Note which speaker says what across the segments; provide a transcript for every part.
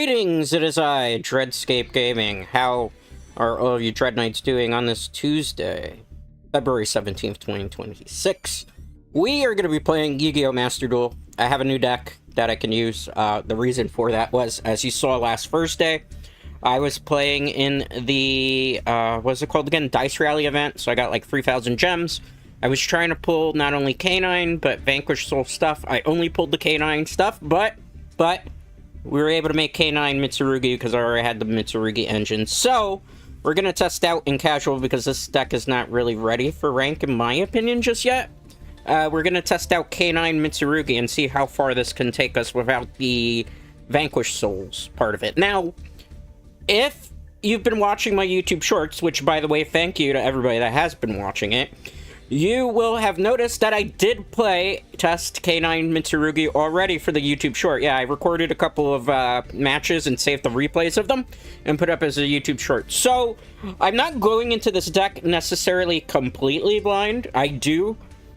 Speaker 1: Greetings, it is I, Dreadscape Gaming. How are all of you Dread Knights doing on this Tuesday, February 17th, 2026? We are going to be playing Yu-Gi-Oh! Master Duel. I have a new deck that I can use. The reason for that was, as you saw last Thursday, I was playing in the, what's it called again? Dice Rally event, so I got like 3,000 gems. I was trying to pull not only K9, but Vanquish Soul stuff. I only pulled the K9 stuff, but we were able to make K9 Mitsurugi because I already had the Mitsurugi engine. So, we're going to test out in casual because this deck is not really ready for rank, in my opinion, just yet. We're going to test out K9 Mitsurugi and see how far this can take us without the Vanquish Souls part of it. Now, if you've been watching my YouTube shorts, which, by the way, thank you to everybody that has been watching it, you will have noticed that I did test K9 Mitsurugi already for the YouTube short. Yeah, I recorded a couple of matches and saved the replays of them and put up as a YouTube short. So, I'm not going into this deck necessarily completely blind. I do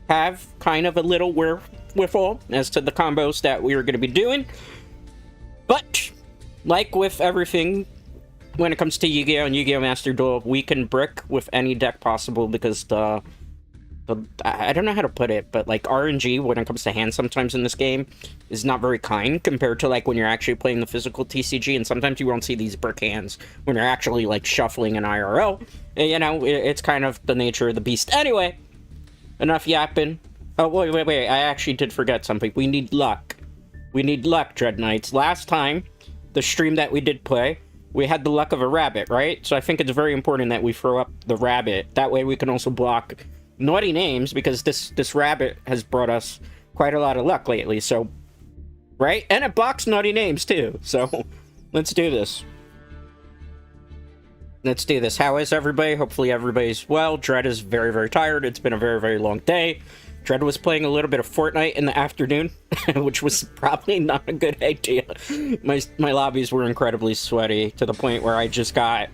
Speaker 1: have kind of a little wherewithal as to the combos that we are going to be doing. But, like with everything, when it comes to Yu-Gi-Oh! And Yu-Gi-Oh! Master Duel, we can brick with any deck possible because I don't know how to put it, but like RNG when it comes to hands sometimes in this game is not very kind compared to like when you're actually playing the physical TCG, and sometimes you won't see these brick hands when you're actually like shuffling an IRL. You know, it's kind of the nature of the beast. Anyway, enough yapping. Oh, wait, I actually did forget something. We need luck. We need luck, Dread Knights. Last time, the stream that we did play, we had the luck of a rabbit, right? So I think it's very important that we throw up the rabbit. That way we can also block naughty names, because this rabbit has brought us quite a lot of luck lately, so, right? And it blocks naughty names, too, so let's do this. Let's do this. How is everybody? Hopefully everybody's well. Dread is very, very tired. It's been a very, very long day. Dread was playing a little bit of Fortnite in the afternoon, which was probably not a good idea. My lobbies were incredibly sweaty, to the point where I just got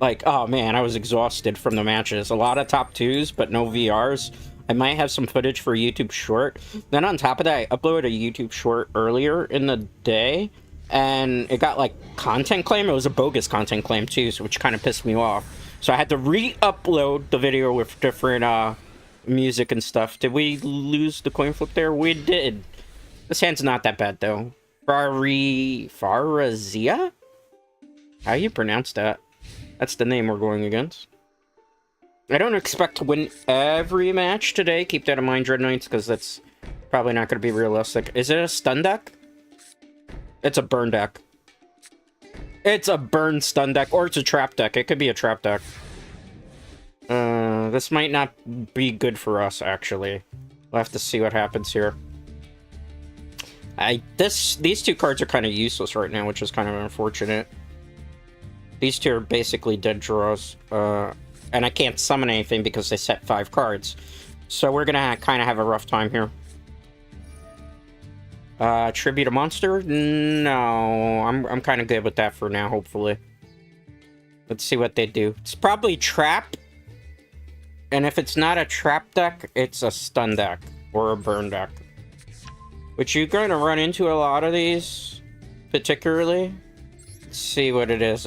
Speaker 1: like, oh man, I was exhausted from the matches. A lot of top 2s, but no VRs. I might have some footage for a YouTube short. Then on top of that, I uploaded a YouTube short earlier in the day, and it got like content claim. It was a bogus content claim too, so which kind of pissed me off. So I had to re-upload the video with different music and stuff. Did we lose the coin flip there? We did. This hand's not that bad though. Farazia? How you pronounce that? That's the name we're going against. I don't expect to win every match today. Keep that in mind, Dread Knights, because that's probably not going to be realistic. Is it a stun deck? It's a burn deck. It's a burn stun deck, or it's a trap deck. It could be a trap deck. This might not be good for us, actually. We'll have to see what happens here. These two cards are kind of useless right now, which is kind of unfortunate. These two are basically dead draws, and I can't summon anything because they set 5 cards. So we're gonna kind of have a rough time here. Tribute a monster? No, I'm kind of good with that for now, hopefully. Let's see what they do. It's probably trap, and if it's not a trap deck, it's a stun deck, or a burn deck. Which you're going to run into a lot of these, particularly. Let's see what it is.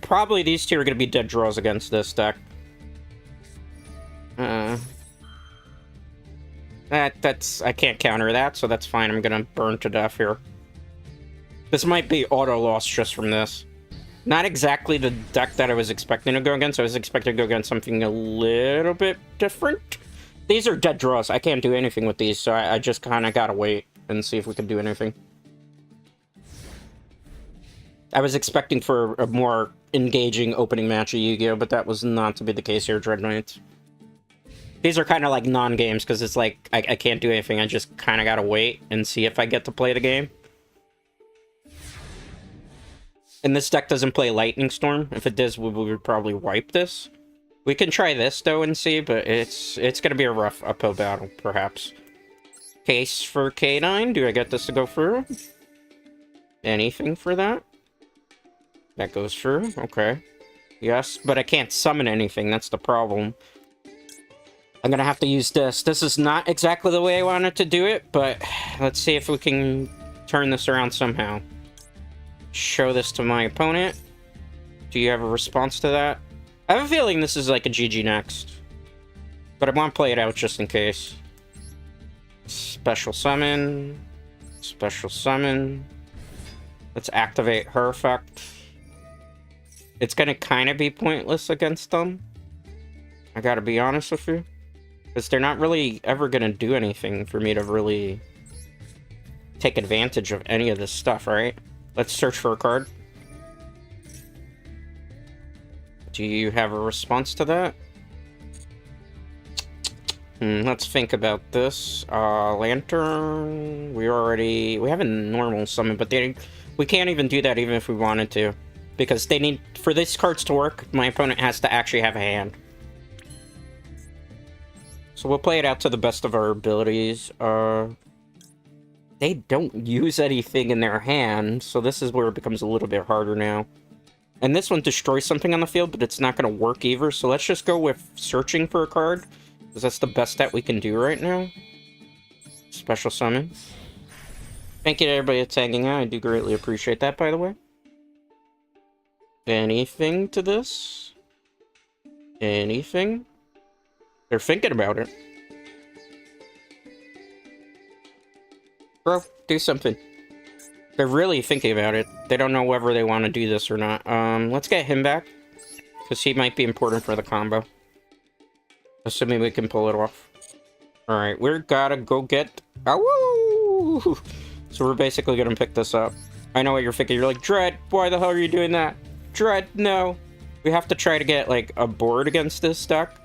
Speaker 1: Probably these two are going to be dead draws against this deck. I can't counter that, so that's fine. I'm going to burn to death here. This might be auto loss just from this. Not exactly the deck that I was expecting to go against. I was expecting to go against something a little bit different. These are dead draws. I can't do anything with these, so I just kind of got to wait and see if we can do anything. I was expecting for a more engaging opening match of Yu-Gi-Oh!, but that was not to be the case here, Dread Knights. These are kind of like non-games, because it's like, I can't do anything. I just kind of gotta wait and see if I get to play the game. And this deck doesn't play Lightning Storm. If it does, we would probably wipe this. We can try this, though, and see, but it's gonna be a rough uphill battle, perhaps. Case for K9. Do I get this to go through? Anything for that? That goes through, okay. Yes, but I can't summon anything, that's the problem. I'm gonna have to use this. This is not exactly the way I wanted to do it, but let's see if we can turn this around somehow. show this to my opponent. Do you have a response to that? I have a feeling this is like a GG next. But I want to play it out just in case. Special summon. Special summon. Let's activate her effect. It's going to kind of be pointless against them. I gotta be honest with you. Because they're not really ever going to do anything for me to really take advantage of any of this stuff, right? Let's search for a card. Do you have a response to that? Let's think about this. Lantern. We have a normal summon, but we can't even do that even if we wanted to. Because they need, for these cards to work, my opponent has to actually have a hand. So we'll play it out to the best of our abilities. They don't use anything in their hand, so this is where it becomes a little bit harder now. And this one destroys something on the field, but it's not going to work either, so let's just go with searching for a card. Because that's the best that we can do right now. Special summon. Thank you to everybody that's hanging out. I do greatly appreciate that, by the way. Anything to this? Anything? They're thinking about it. Bro, do something. They're really thinking about it. They don't know whether they want to do this or not. Let's get him back. Because he might be important for the combo. Assuming we can pull it off. Alright, we're gotta go get... Oh, so we're basically gonna pick this up. I know what you're thinking. You're like, Dread, why the hell are you doing that? Dread, no. We have to try to get, like, a board against this deck.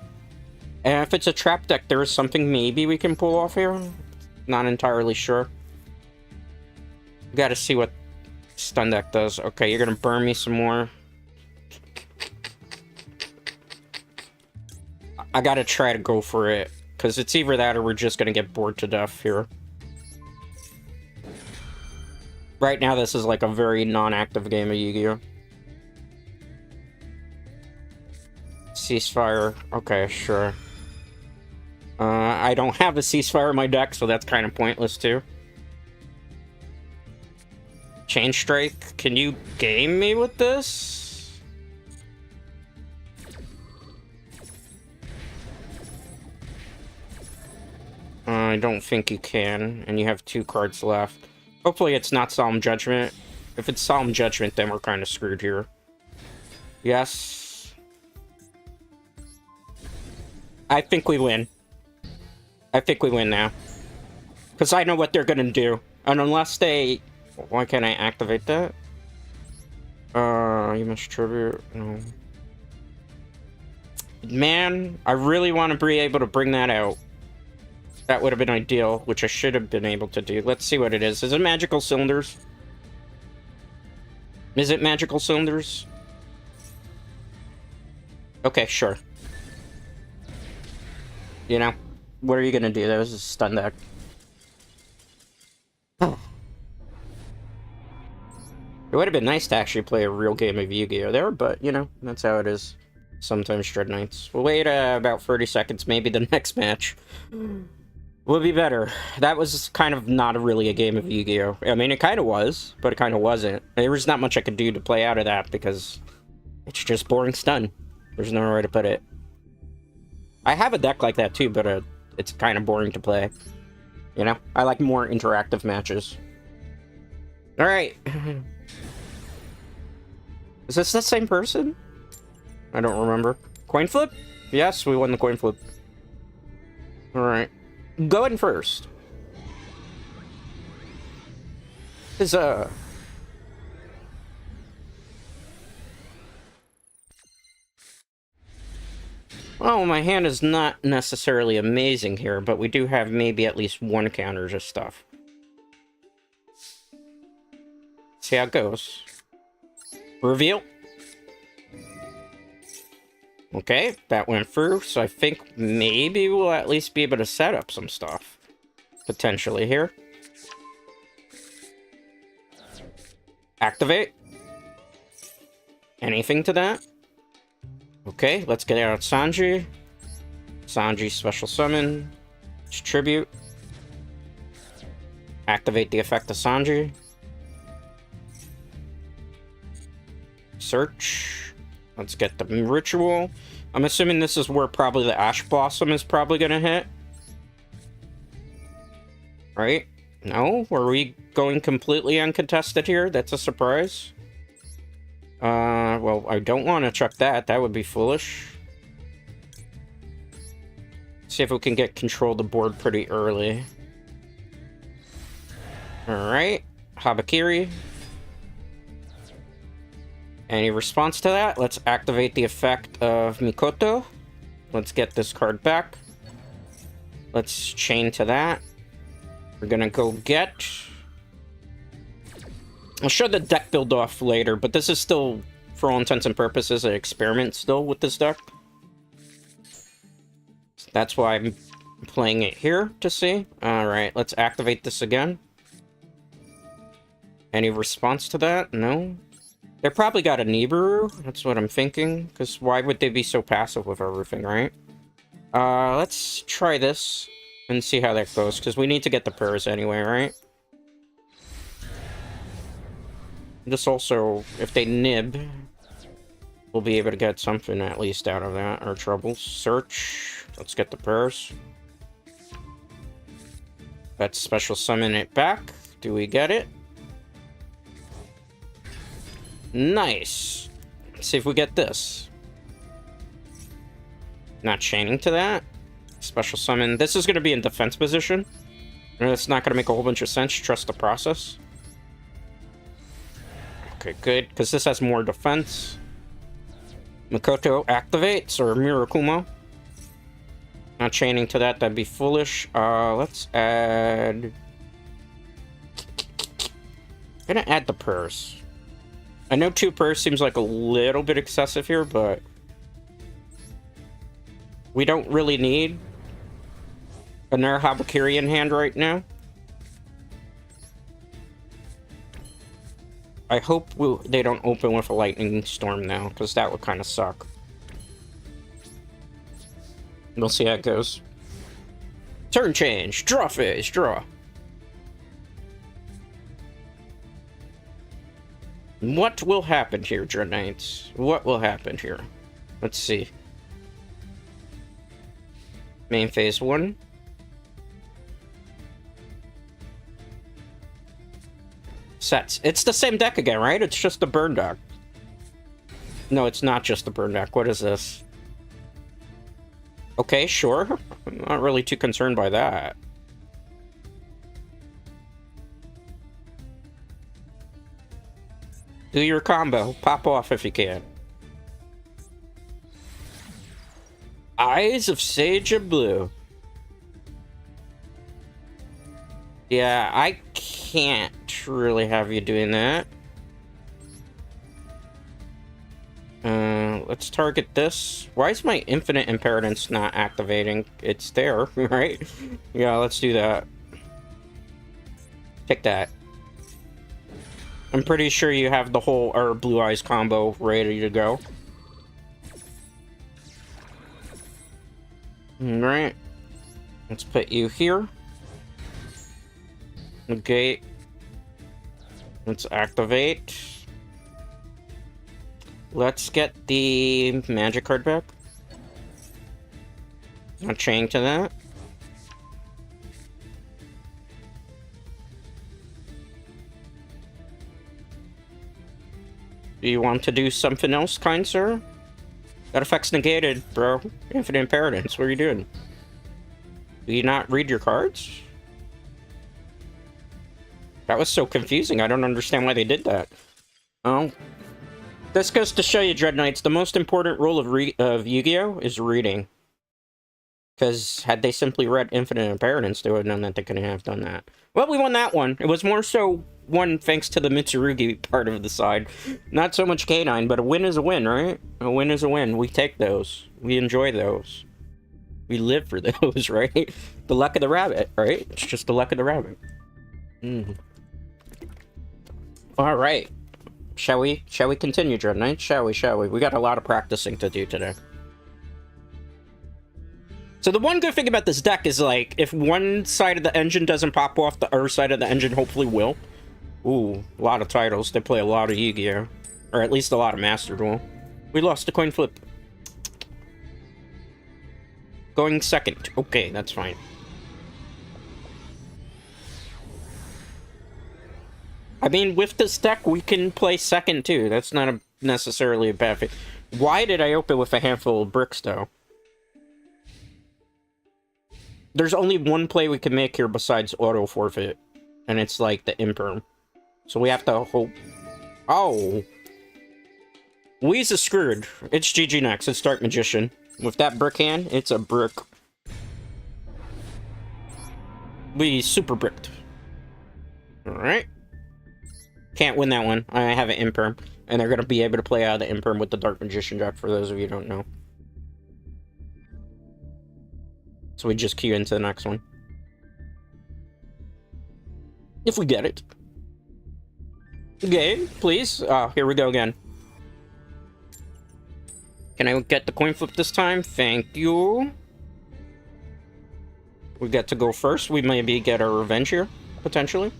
Speaker 1: And if it's a trap deck, there is something maybe we can pull off here. Not entirely sure. We gotta see what stun deck does. Okay, you're gonna burn me some more. I gotta try to go for it. Because it's either that or we're just gonna get bored to death here. Right now, this is like a very non-active game of Yu-Gi-Oh! Ceasefire. Okay, sure. I don't have a ceasefire in my deck, so that's kind of pointless too. Chain Strike. Can you game me with this? I don't think you can, and you have 2 cards left. Hopefully it's not Solemn Judgment. If it's Solemn Judgment, then we're kind of screwed here. Yes. I think we win. I think we win now. Because I know what they're going to do. And unless they... Why can't I activate that? You must tribute... No. Man, I really want to be able to bring that out. That would have been ideal, which I should have been able to do. Let's see what it is. Is it Magical Cylinders? Is it Magical Cylinders? Okay, sure. You know, what are you gonna do? That was a stun deck. It would have been nice to actually play a real game of Yu-Gi-Oh! There, but, you know, that's how it is. Sometimes Dread Knights. We'll wait about 30 seconds, maybe the next match will be better. That was kind of not really a game of Yu-Gi-Oh! I mean, it kind of was, but it kind of wasn't. There was not much I could do to play out of that, because it's just boring stun. There's no way to put it. I have a deck like that too, but it's kind of boring to play. You know? I like more interactive matches. Alright. Is this the same person? I don't remember. Coin flip? Yes, we won the coin flip. Alright. Go in first. Well, my hand is not necessarily amazing here, but we do have maybe at least 1 counter of stuff. See how it goes. Reveal. Okay, that went through, so I think maybe we'll at least be able to set up some stuff. Potentially here. Activate. Anything to that? Okay, let's get out Sanji. Sanji special summon. Tribute. Activate the effect of Sanji. Search. Let's get the ritual. I'm assuming this is where probably the Ash Blossom is probably gonna hit. Right? No? Were we going completely uncontested here? That's a surprise. Well, I don't want to chuck that. That would be foolish. See if we can get control of the board pretty early. Alright. Habakiri. Any response to that? Let's activate the effect of Mikoto. Let's get this card back. Let's chain to that. We're gonna go get... I'll show the deck build off later, but this is still, for all intents and purposes, an experiment still with this deck. So that's why I'm playing it here to see. Alright, let's activate this again. Any response to that? No? They probably got a Nibiru. That's what I'm thinking. Because why would they be so passive with everything, right? Let's try this and see how that goes. Because we need to get the pairs anyway, right? This also, if they nib, we'll be able to get something at least out of that. Our troubles. Search. Let's get the pairs. Let's special summon it back. Do we get it? Nice. Let's see if we get this. Not chaining to that. Special summon. This is going to be in defense position. And it's not going to make a whole bunch of sense. Trust the process. Okay, good. Because this has more defense. Mikoto activates, or Mirakumo. Not chaining to that. That'd be foolish. Let's add... I'm going to add the purse. I know 2 pairs seems like a little bit excessive here, but we don't really need another Habakiri in hand right now. I hope they don't open with a Lightning Storm now, because that would kind of suck. We'll see how it goes. Turn change. Draw phase. Draw. What will happen here, Dread Knights? What will happen here? Let's see. Main phase 1. Sets. It's the same deck again, right? It's just the burn deck. No, it's not just the burn deck. What is this? Okay, sure. I'm not really too concerned by that. Do your combo. Pop off if you can. Eyes of Sage of Blue. Yeah, I can't really have you doing that. Let's target this. Why is my Infinite Impertinence not activating? It's there, right? Yeah, let's do that. Take that. I'm pretty sure you have the whole Blue Eyes combo ready to go. Alright. Let's put you here. Okay. Let's activate. Let's get the magic card back. Not chain to that. Do you want to do something else, kind sir? That effect's negated, bro. Infinite Impertinence, what are you doing? Do you not read your cards? That was so confusing. I don't understand why they did that. Oh. This goes to show you, Dread Knights, the most important rule of Yu-Gi-Oh! Is reading. Because had they simply read Infinite Impertinence, they would have known that they couldn't have done that. Well, we won that one. It was more so one thanks to the Mitsurugi part of the side. Not so much K9, but a win is a win, right? A win is a win. We take those. We enjoy those. We live for those, right? The luck of the rabbit, right? It's just the luck of the rabbit. All right. Shall we continue, Dread Knight? Shall we? We got a lot of practicing to do today. So the one good thing about this deck is, like, if one side of the engine doesn't pop off, the other side of the engine hopefully will. Ooh, a lot of titles. They play a lot of Yu-Gi-Oh! Or at least a lot of Master Duel. We lost the coin flip. Going second. Okay, that's fine. I mean, with this deck, we can play second, too. That's not necessarily a bad thing. Why did I open with a handful of bricks, though? There's only one play we can make here besides auto forfeit. And it's like the imperm. So we have to hope... Oh! Weeze is screwed. It's GG next. It's Dark Magician. With that brick hand, it's a brick. We super bricked. Alright. Can't win that one. I have an imperm. And they're going to be able to play out of the imperm with the Dark Magician deck, for those of you who don't know. So we just queue into the next one. If we get it. Okay, please. Oh, here we go again. Can I get the coin flip this time? Thank you. We get to go first. We maybe get our revenge here, potentially.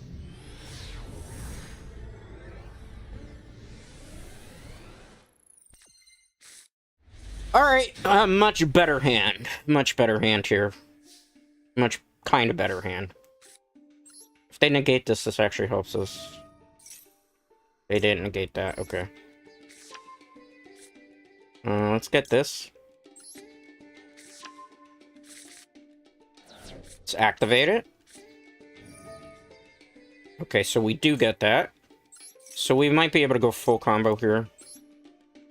Speaker 1: Alright, much better hand. Much better hand here. Much kind of better hand. If they negate this, this actually helps us. They didn't negate that, okay. Let's get this. Let's activate it. Okay, so we do get that. So we might be able to go full combo here.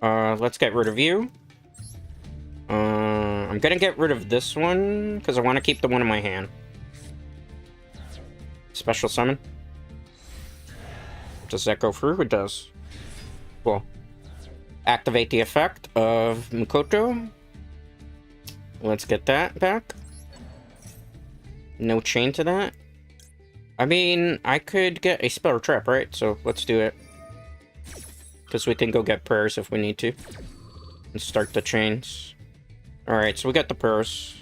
Speaker 1: Let's get rid of you. I'm gonna get rid of this one, because I want to keep the one in my hand. Special summon. Does that go through? It does. Cool. Activate the effect of Mikoto. Let's get that back. No chain to that. I mean, I could get a spell or trap, right? So let's do it. Because we can go get prayers if we need to. And start the chains. Alright, so we got the prayers.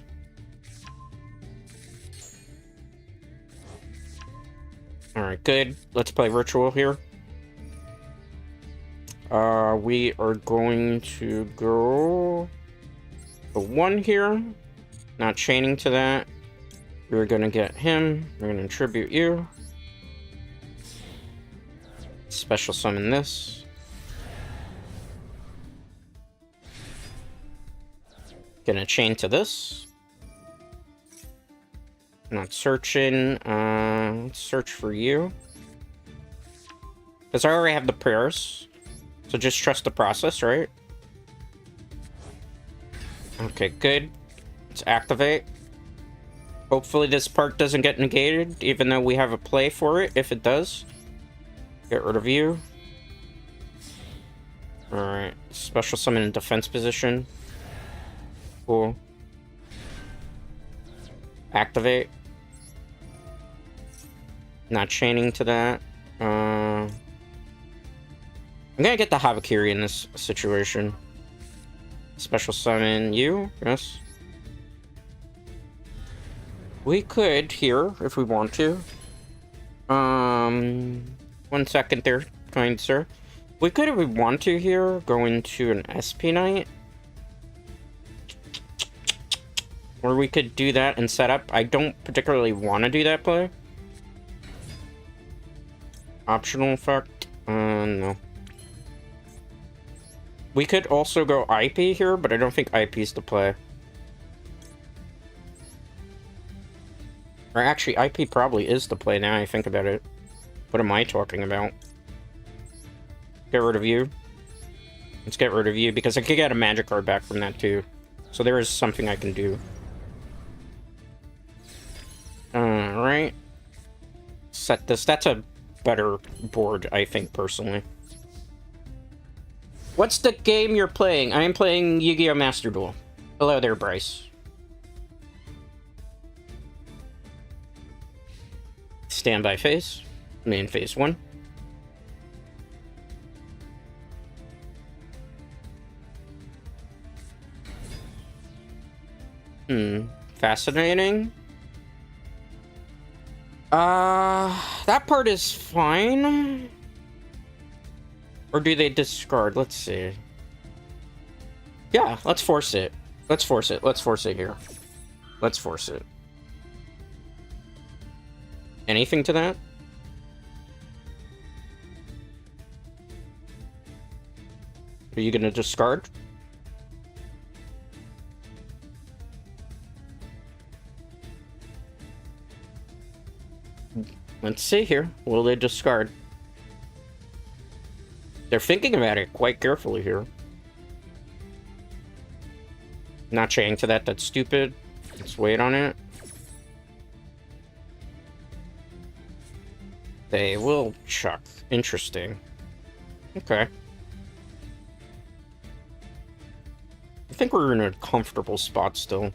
Speaker 1: Alright, good. Let's play ritual here. We are going to go... the 1 here. Not chaining to that. We're gonna get him. We're gonna tribute you. Special summon this. Gonna chain to this. Not searching. Let's search for you. Because I already have the prayers. So just trust the process, right? Okay, good. Let's activate. Hopefully this part doesn't get negated, even though we have a play for it, if it does. Get rid of you. Alright. Special summon in defense position. Cool. Activate. Not chaining to that. I'm gonna get the Havakiri in this situation. Special summon you, yes. We could here, if we want to. 1 second there, kind sir. We could, if we want to here, go into an SP Knight. Or we could do that and set up. I don't particularly want to do that play. Optional effect? No. We could also go IP here, but I don't think IP is the play. Or actually, IP probably is the play now I think about it. What am I talking about? Get rid of you. Let's get rid of you, because I could get a magic card back from that too. So there is something I can do. Alright. Set this. That's a better board, I think, personally. What's the game you're playing? I am playing Yu-Gi-Oh! Master Duel. Hello there, Bryce. Standby phase. Main phase 1. Fascinating. That part is fine. Or do they discard? Let's see. Yeah, let's force it. Let's force it. Let's force it here. Let's force it. Anything to that? Are you gonna discard? Let's see here. Will they discard? They're thinking about it quite carefully here. Not chaining to that, that's stupid. Let's wait on it. They will chuck. Interesting. Okay. I think we're in a comfortable spot still.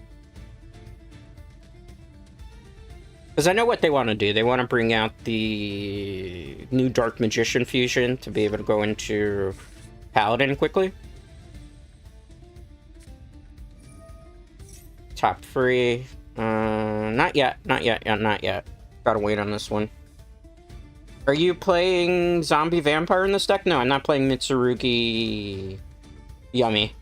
Speaker 1: Because I know what they want to do. They want to bring out the new Dark Magician fusion to be able to go into Paladin quickly. Top 3. Not yet. Not yet. Not yet. Gotta wait on this one. Are you playing Zombie Vampire in this deck? No, I'm not playing Mitsurugi. Yummy.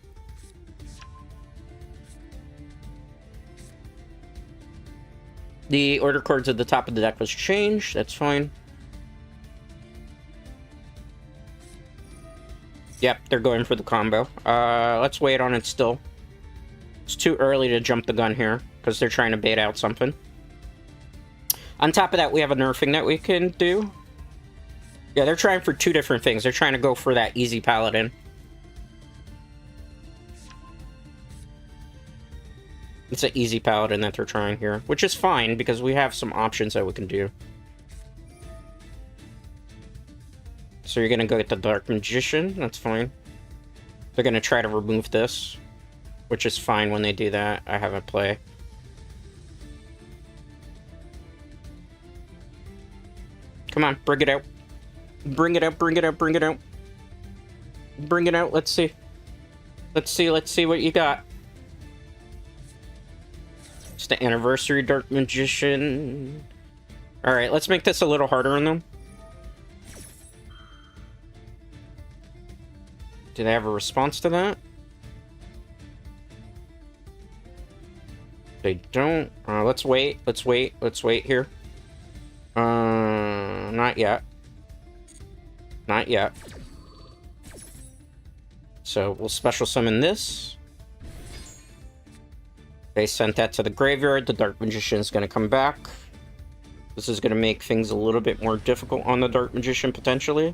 Speaker 1: The order cards at the top of the deck was changed. That's fine. Yep, they're going for the combo. Let's wait on it still. It's too early to jump the gun here, because they're trying to bait out something. On top of that, we have a nerfing that we can do. Yeah, they're trying for 2 different things. They're trying to go for that easy Paladin. It's an easy Paladin that they're trying here, which is fine, because we have some options that we can do. So you're gonna go get the Dark Magician, that's fine. They're gonna try to remove this, which is fine when they do that. I have it play. Come on, bring it out. Bring it out, bring it out, bring it out. Bring it out, let's see. Let's see what you got. It's the Anniversary Dark Magician. Alright, let's make this a little harder on them. Do they have a response to that? They don't. Let's wait. Let's wait. Let's wait here. Not yet. Not yet. So we'll special summon this. They sent that to the graveyard. The Dark Magician is going to come back. This is going to make things a little bit more difficult on the Dark Magician, potentially.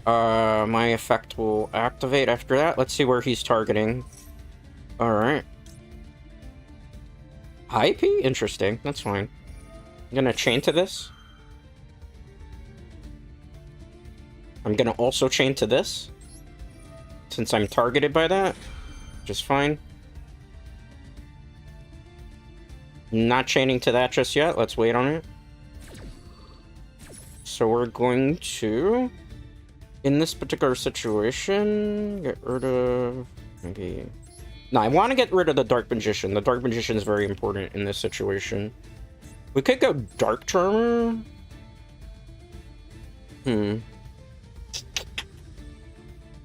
Speaker 1: My effect will activate after that. Let's see where he's targeting. Alright. IP? Interesting. That's fine. I'm going to chain to this. I'm going to also chain to this. Since I'm targeted by that. Just fine. Not chaining to that just yet. Let's wait on it. So we're going to, in this particular situation, get rid of maybe. No, I want to get rid of the Dark Magician. The Dark Magician is very important in this situation. We could go Dark Charmer.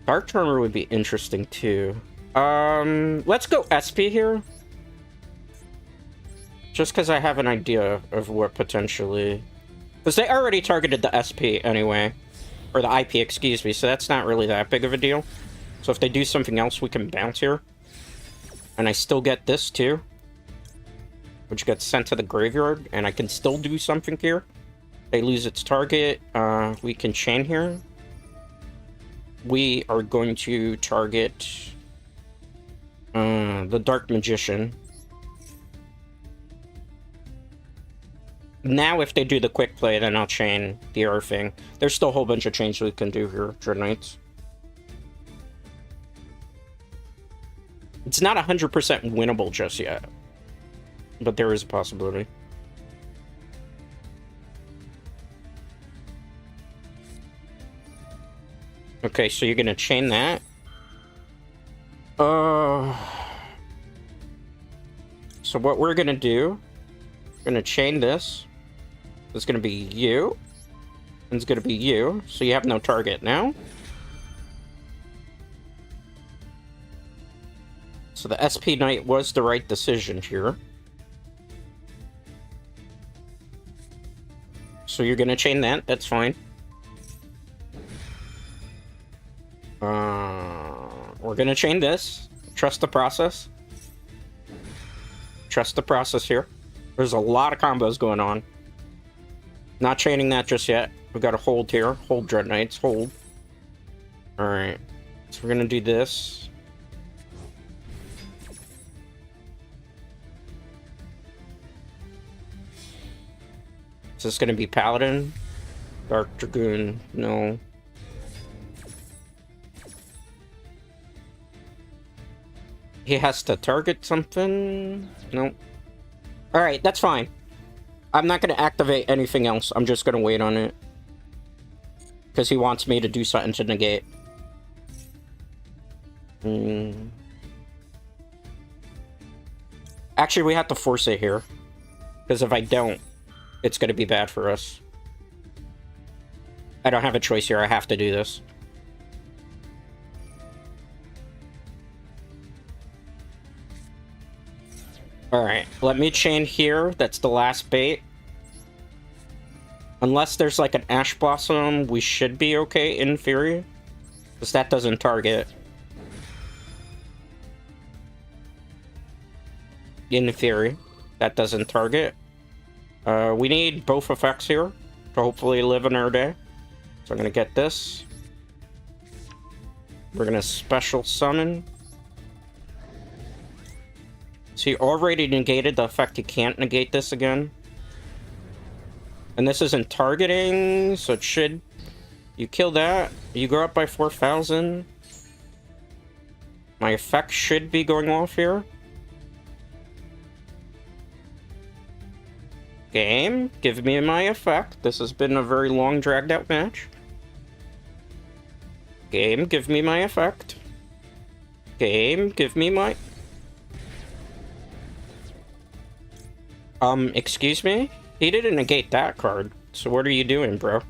Speaker 1: Dark Charmer would be interesting too. Let's go SP here. Just because I have an idea of what potentially... Because they already targeted the SP anyway. Or the IP, excuse me, so that's not really that big of a deal. So if they do something else, we can bounce here. And I still get this too. Which gets sent to the graveyard, and I can still do something here. They lose its target. We can chain here. We are going to target the Dark Magician. Now, if they do the quick play, then I'll chain the other thing. There's still a whole bunch of chains we can do here, Dread Knights. It's not 100% winnable just yet. But there is a possibility. Okay, so you're gonna chain that. So what we're gonna do, we're gonna chain this. It's gonna be you. And it's gonna be you. So you have no target now. So the SP Knight was the right decision here. So you're gonna chain that, that's fine. We're gonna chain this. Trust the process. Trust the process here. There's a lot of combos going on. Not chaining that just yet. We gotta hold here. Hold Dread Knights. Hold. Alright. So we're gonna do this. Is this gonna be Paladin? Dark Dragoon? No. He has to target something? Nope. Alright, that's fine. I'm not gonna activate anything else. I'm just gonna wait on it. Because he wants me to do something to negate. Actually, we have to force it here. Because if I don't, it's gonna be bad for us. I don't have a choice here. I have to do this. Alright, let me chain here. That's the last bait. Unless there's like an Ash Blossom, we should be okay in theory. Because that doesn't target. In theory, that doesn't target. We need both effects here to hopefully live another day. So I'm gonna get this. We're gonna special summon. So he already negated the effect. He can't negate this again. And this isn't targeting, so it should... You kill that, you go up by 4,000. My effect should be going off here. Game, give me my effect. This has been a very long, dragged-out match. Game, give me my effect. Game, give me my... excuse me? He didn't negate that card. So what are you doing, bro?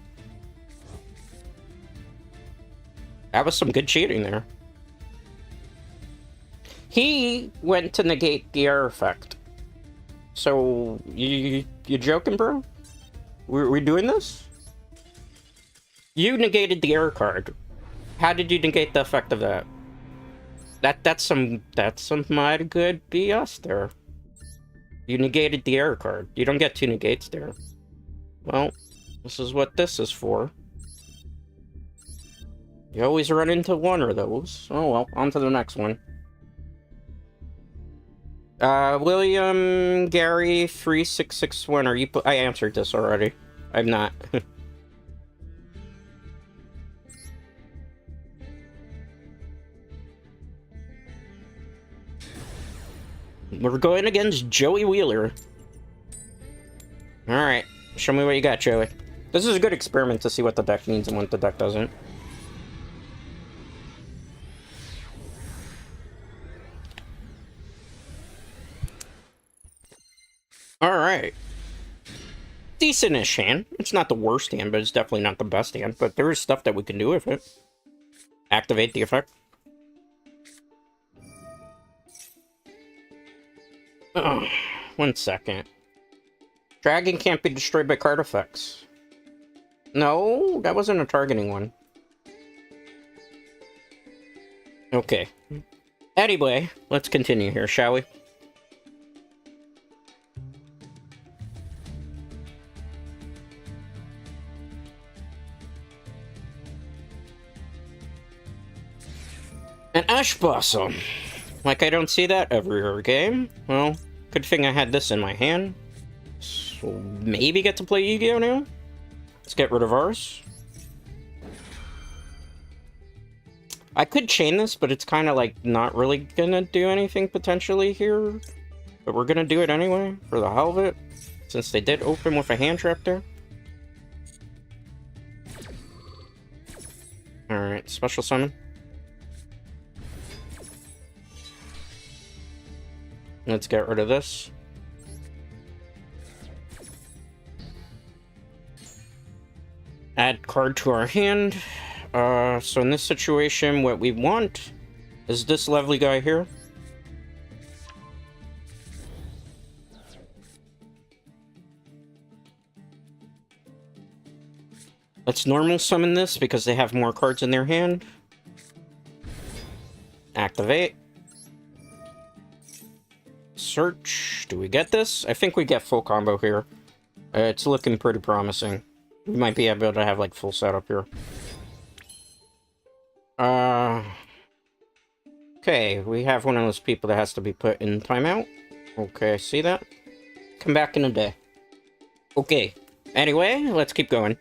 Speaker 1: That was some good cheating there. He went to negate the air effect. So, you joking, bro? We doing this? You negated the air card. How did you negate the effect of that? That's some mighty good BS there. You negated the air card. You don't get two negates there. Well, this is what this is for. You always run into one of those. Oh well, on to the next one. William Gary 3661. Are you? I answered this already. I'm not. We're going against Joey Wheeler. Alright, show me what you got, Joey. This is a good experiment to see what the deck means and what the deck doesn't. Alright. Decent-ish hand. It's not the worst hand, but it's definitely not the best hand. But there is stuff that we can do with it. Activate the effect. Oh, 1 second. Dragon can't be destroyed by card effects. No, that wasn't a targeting one. Okay. Anyway, let's continue here, shall we? An Ash Blossom. Like I don't see that every other game. Well, good thing I had this in my hand. So maybe get to play Yugioh now? Let's get rid of ours. I could chain this, but it's kind of like not really gonna do anything potentially here. But we're gonna do it anyway, for the hell of it. Since they did open with a hand trap there. Alright, special summon. Let's get rid of this. Add card to our hand. So in this situation, what we want is this lovely guy here. Let's normal summon this because they have more cards in their hand. Activate. Search. Do we get this? I think we get full combo here. It's looking pretty promising. We might be able to have, like, full setup here. Okay, we have one of those people that has to be put in timeout. Okay, see that? Come back in a day. Okay. Anyway, let's keep going.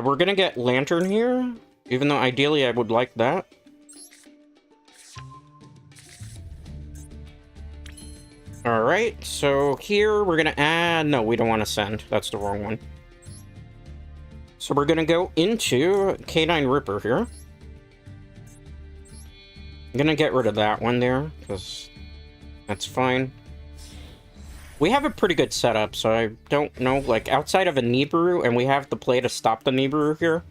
Speaker 1: We're gonna get Lantern here, even though ideally I would like that. Alright, so here we're gonna add... No, we don't want to send. That's the wrong one. So we're gonna go into K9 Ripper here. I'm gonna get rid of that one there, because that's fine. We have a pretty good setup, so I don't know, like, outside of a Nibiru, and we have the play to stop the Nibiru here,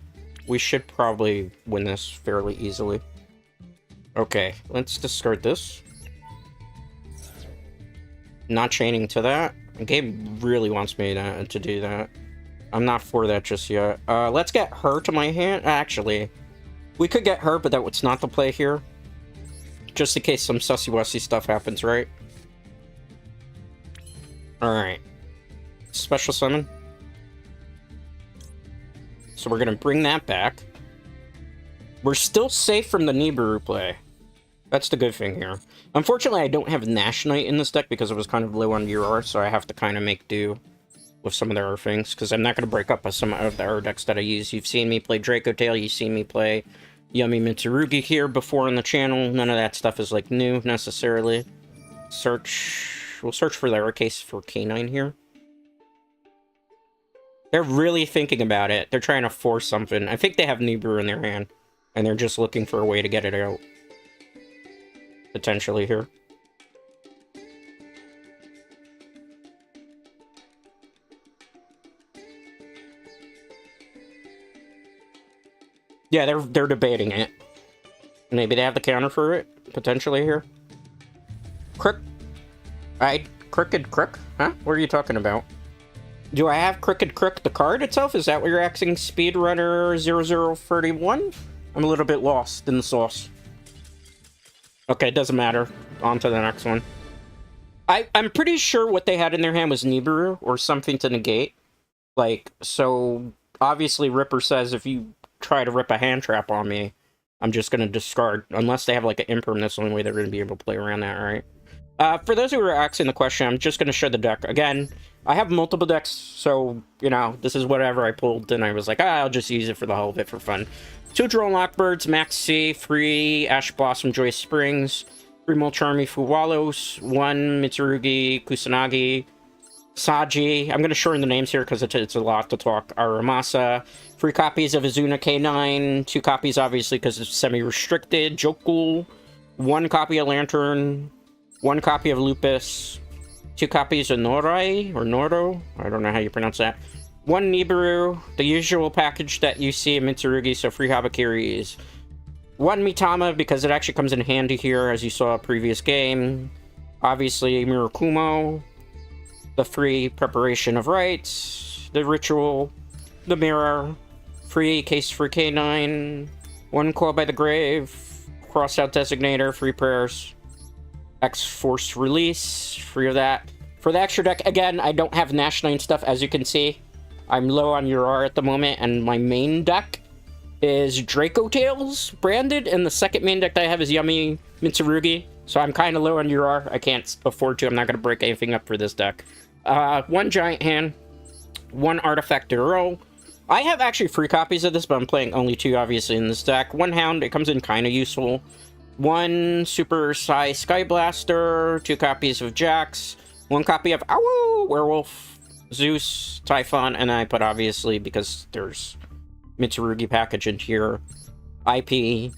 Speaker 1: we should probably win this fairly easily. Okay, let's discard this. Not chaining to that. The game really wants me to do that. I'm not for that just yet. Let's get her to my hand. Actually, we could get her, but that's not the play here. Just in case some sussy-wussy stuff happens, right? Alright. Special summon. So we're gonna bring that back. We're still safe from the Nibiru play. That's the good thing here. Unfortunately, I don't have Nash Knight in this deck because it was kind of low on UR, so I have to kind of make do with some of the other things, because I'm not going to break up with some of the other decks that I use. You've seen me play Draco Tail, you've seen me play Yummy Mitsurugi here before on the channel. None of that stuff is, like, new, necessarily. Search... We'll search for the case for K9 here. They're really thinking about it. They're trying to force something. I think they have Nibiru in their hand, and they're just looking for a way to get it out. Potentially here. Yeah, they're debating it. Maybe they have the counter for it, potentially here. Crook. Crooked Crook? Huh? What are you talking about? Do I have Crooked Crook, the card itself? Is that what you're asking, Speedrunner 0031? I'm a little bit lost in the sauce. Okay, it doesn't matter. On to the next one. I'm pretty sure what they had in their hand was Nibiru, or something to negate. Like, so, obviously Ripper says if you try to rip a hand trap on me, I'm just going to discard. Unless they have, like, an imperm, that's the only way they're going to be able to play around that, right? For those who are asking the question, I'm just going to show the deck. Again, I have multiple decks, so, you know, this is whatever I pulled, and I was like, I'll just use it for the whole of it for fun. 2 Drone Lockbirds, Max C, 3 Ash Blossom Joyous Springs, 3 Molcharmi Fuwalos, 1 Mitsurugi Kusanagi, Saji. I'm going to shorten the names here because it's a lot to talk. Aramasa, 3 copies of Azuna K9, 2 copies obviously because it's semi-restricted. Jokul, 1 copy of Lantern, 1 copy of Lupus, 2 copies of Norai, or Noro, I don't know how you pronounce that. 1 Nibiru, the usual package that you see in Mitsurugi, so 3 Habakiris. 1 Mitama, because it actually comes in handy here, as you saw in previous game. Obviously, Mirakumo, the 3 Preparation of Rites, the Ritual, the Mirror, 3 Case for K9, 1 Call by the Grave, Crossed Out Designator, 3 Prayers, X-Force Release, 3 of that. For the extra deck, again, I don't have Nash 9 stuff, as you can see. I'm low on UR at the moment, and my main deck is Draco Tails branded, and the second main deck that I have is Yummy Mitsurugi, so I'm kind of low on UR. I can't afford to. I'm not going to break anything up for this deck. 1 Giant Hand, 1 Artifact Duel. I have actually 3 copies of this, but I'm playing only 2, obviously, in this deck. 1 Hound, it comes in kind of useful. 1 Super Sai Sky Blaster, 2 copies of Jax, 1 copy of Ow Werewolf, Zeus, Typhon, and I put, obviously, because there's Mitsurugi package in here, IP,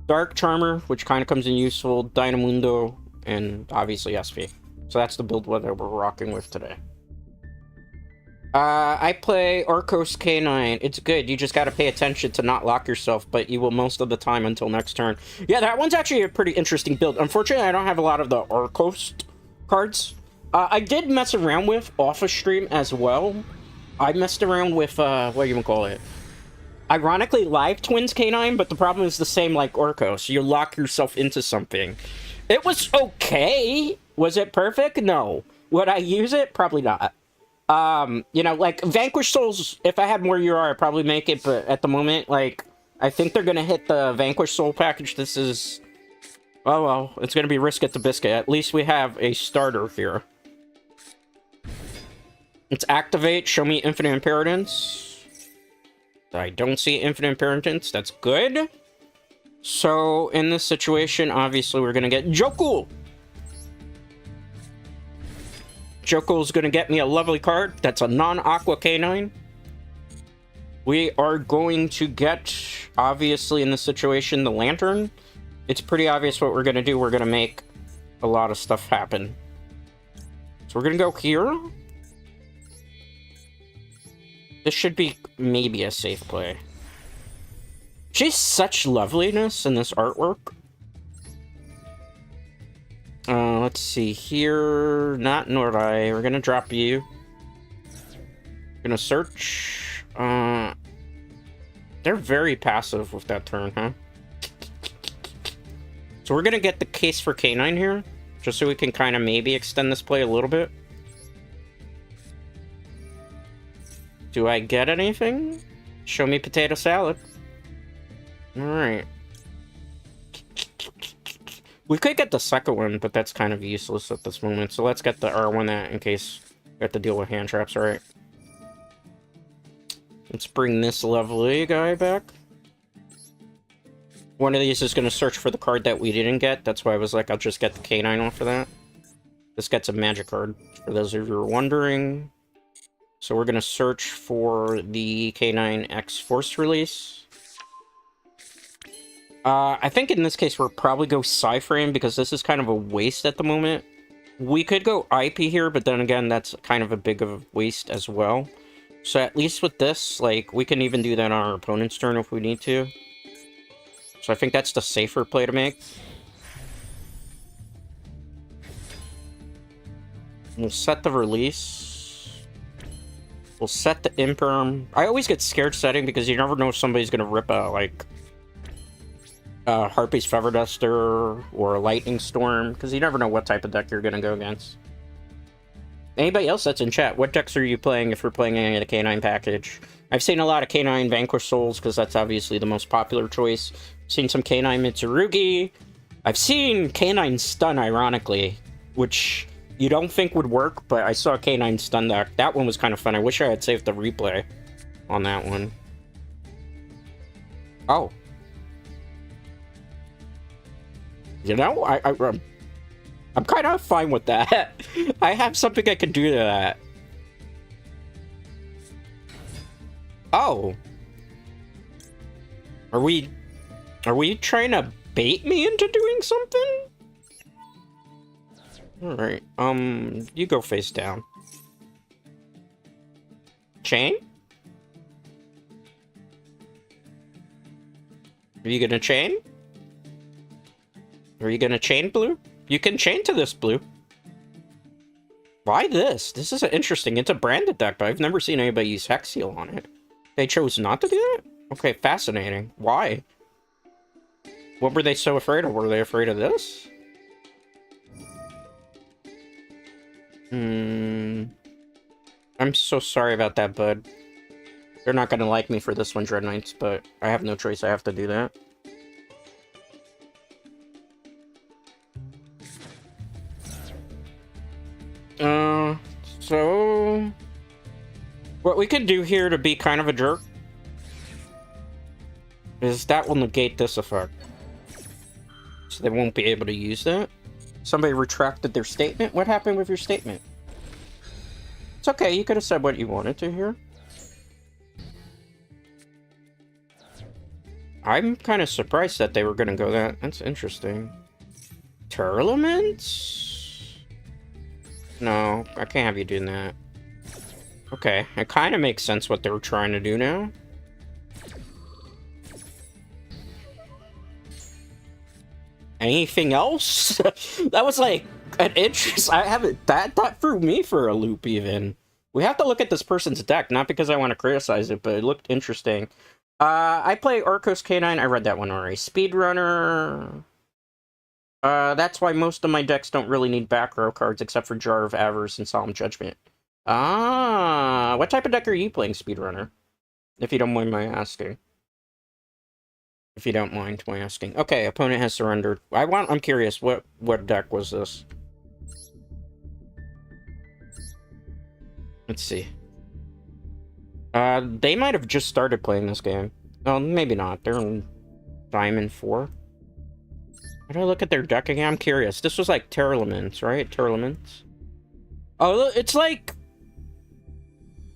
Speaker 1: Dark Charmer, which kind of comes in useful, Dynamundo, and obviously SP. So that's the build that we're rocking with today. I play Arcos K9. It's good. You just gotta pay attention to not lock yourself, but you will most of the time until next turn. Yeah, that one's actually a pretty interesting build. Unfortunately, I don't have a lot of the Arcos cards. I did mess around with off of stream as well. I messed around with, what do you call it? Ironically, Live Twins K9, but the problem is the same like Orko, so you lock yourself into something. It was okay. Was it perfect? No. Would I use it? Probably not. You know, like, Vanquish Souls, if I had more UR, I'd probably make it, but at the moment, like, I think they're gonna hit the Vanquish Soul package. This is... Oh, well, it's gonna be risk at the biscuit. At least we have a starter here. Let's activate, show me Infinite Inheritance. I don't see Infinite Inheritance, that's good. So, in this situation, obviously, we're gonna get Joku! Joko's gonna get me a lovely card. That's a non-Aqua K9. We are going to get, obviously, in this situation, the Lantern. It's pretty obvious what we're gonna do. We're gonna make a lot of stuff happen. So we're gonna go here. This should be maybe a safe play. She's such loveliness in this artwork. Let's see here. Not Nordai. We're gonna drop you. Gonna search. They're very passive with that turn, huh? So we're gonna get the case for K9 here, just so we can kind of maybe extend this play a little bit. Do I get anything? Show me potato salad. Alright. We could get the second one, but that's kind of useless at this moment. So let's get the R1 that in case we have to deal with hand traps, alright. Let's bring this lovely guy back. One of these is going to search for the card that we didn't get. That's why I was like, I'll just get the K9 off of that. This gets a magic card, for those of you who are wondering. So we're going to search for the K9X Force Release. I think in this case we'll probably go Psyframe because this is kind of a waste at the moment. We could go IP here, but then again, that's kind of a big of a waste as well. So at least with this, like, we can even do that on our opponent's turn if we need to. So I think that's the safer play to make. We'll set the release. We'll set the Imperm. I always get scared setting because you never know if somebody's going to rip a, like, Harpy's Feather Duster or a Lightning Storm, because you never know what type of deck you're going to go against. Anybody else that's in chat, what decks are you playing if you're playing any of the K9 package? I've seen a lot of K9 Vanquish Souls, because that's obviously the most popular choice. I've seen some K9 Mitsurugi. I've seen K9 Stun, ironically, which you don't think would work, but I saw a K9 Stun deck. That one was kind of fun. I wish I had saved the replay on that one. Oh. You know, I'm kind of fine with that. I have something I can do to that. Oh. Are we trying to bait me into doing something? Alright, you go face down. Chain? Are you gonna chain? Are you gonna chain, Blue? You can chain to this, Blue. Why this? This is interesting. It's a branded deck, but I've never seen anybody use Hex Seal on it. They chose not to do that? Okay, fascinating. Why? What were they so afraid of? Were they afraid of this? I'm so sorry about that, bud. They're not gonna like me for this one, Dread Knights, but I have no choice. I have to do that. So what we could do here to be kind of a jerk is that will negate this effect. So they won't be able to use that. Somebody retracted their statement? What happened with your statement? It's okay, you could have said what you wanted to here. I'm kind of surprised that they were going to go that. That's interesting. Tournaments? No, I can't have you doing that. Okay, it kind of makes sense what they were trying to do now. Anything else? That was like An interest? I haven't. That threw me for a loop, even. We have to look at this person's deck, not because I want to criticize it, but it looked interesting. I play Arcos K9. I read that one already. Speedrunner. That's why most of my decks don't really need back row cards, except for Jar of Avarice and Solemn Judgment. Ah, what type of deck are you playing, Speedrunner? If you don't mind my asking. If you don't mind my asking. Okay, opponent has surrendered. I'm curious, what deck was this? Let's see. They might have just started playing this game. Oh, maybe not. They're in Diamond 4. How do I look at their deck again? I'm curious. This was like Terralements, right? Terralements. Oh, it's like...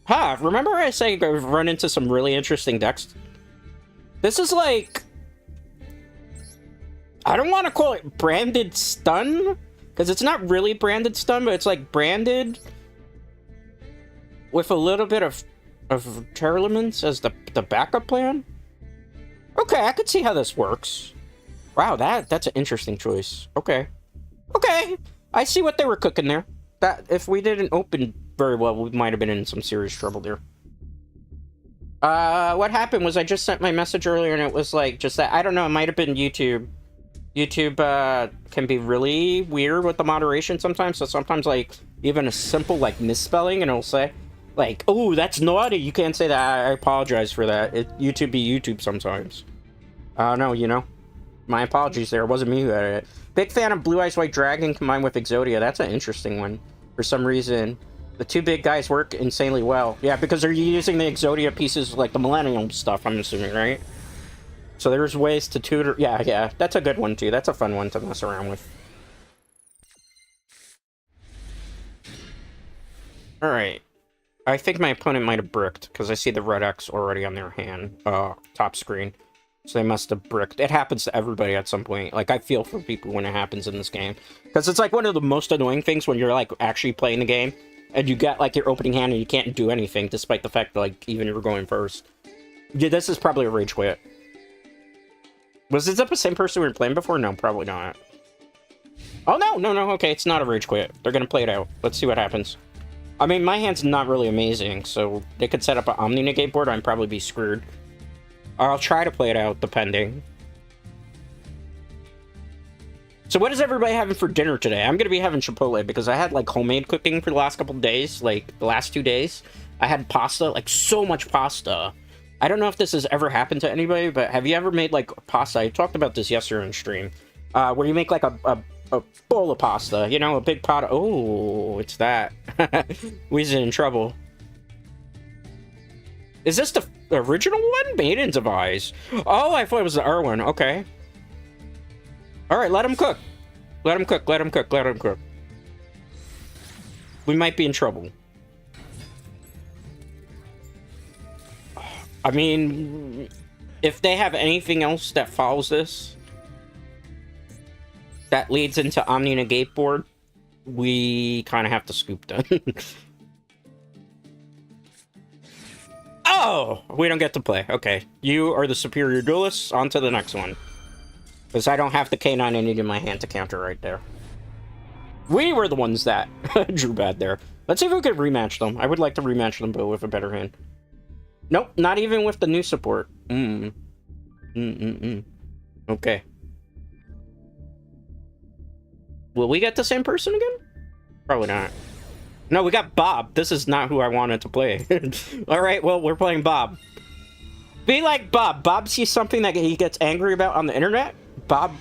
Speaker 1: Huh, remember I said I've run into some really interesting decks? This is like... I don't want to call it branded stun, because it's not really branded stun, but it's like branded with a little bit of Terralements as the backup plan. Okay, I could see how this works. Wow, that's an interesting choice. Okay. Okay, I see what they were cooking there. That if we didn't open very well, we might have been in some serious trouble there. What happened was I just sent my message earlier and it was like just that, I don't know, it might have been YouTube. YouTube can be really weird with the moderation sometimes, so sometimes like even a simple like misspelling and it'll say like, oh, that's naughty, you can't say that. I apologize for that. YouTube be YouTube sometimes. No, you know, my apologies there. It wasn't me who had it. Big fan of Blue Eyes White Dragon combined with Exodia. That's an interesting one. For some reason, the two big guys work insanely well. Yeah, because they're using the Exodia pieces like the Millennium stuff, I'm assuming, right? So there's ways to tutor. Yeah, that's a good one too. That's a fun one to mess around with. Alright. I think my opponent might have bricked, because I see the red X already on their hand, top screen. So they must have bricked. It happens to everybody at some point. Like, I feel for people when it happens in this game. Because it's like one of the most annoying things when you're like actually playing the game, and you get like your opening hand and you can't do anything, despite the fact that like even you're going first. Yeah, this is probably a rage quit. Was this the same person we were playing before? No, probably not. Oh, no, okay, it's not a rage quit. They're gonna play it out. Let's see what happens. I mean, my hand's not really amazing, so they could set up an Omni-Negate board, I'd probably be screwed. Or I'll try to play it out, depending. So what is everybody having for dinner today? I'm gonna be having Chipotle, because I had, like, homemade cooking for the last couple days, like, the last 2 days. I had pasta, like, so much pasta. I don't know if this has ever happened to anybody, but have you ever made, like, pasta? I talked about this yesterday on stream. Where you make, like, a bowl of pasta, you know, a big pot of... Oh, it's that. We's in trouble. Is this the original one? Maidens of Eyes. Oh, I thought it was the R one. Okay. Alright, let him cook. Let him cook, let him cook, let him cook. We might be in trouble. I mean, if they have anything else that follows this, that leads into Omni-Negate board, we kind of have to scoop them. Oh! We don't get to play. Okay. You are the superior duelist. On to the next one. Because I don't have the K9 I need in my hand to counter right there. We were the ones that drew bad there. Let's see if we could rematch them. I would like to rematch them, but with a better hand. Nope, not even with the new support. Okay. Will we get the same person again? Probably not. No, we got Bob. This is not who I wanted to play. Alright, well, we're playing Bob. Be like Bob. Bob sees something that he gets angry about on the internet. Bob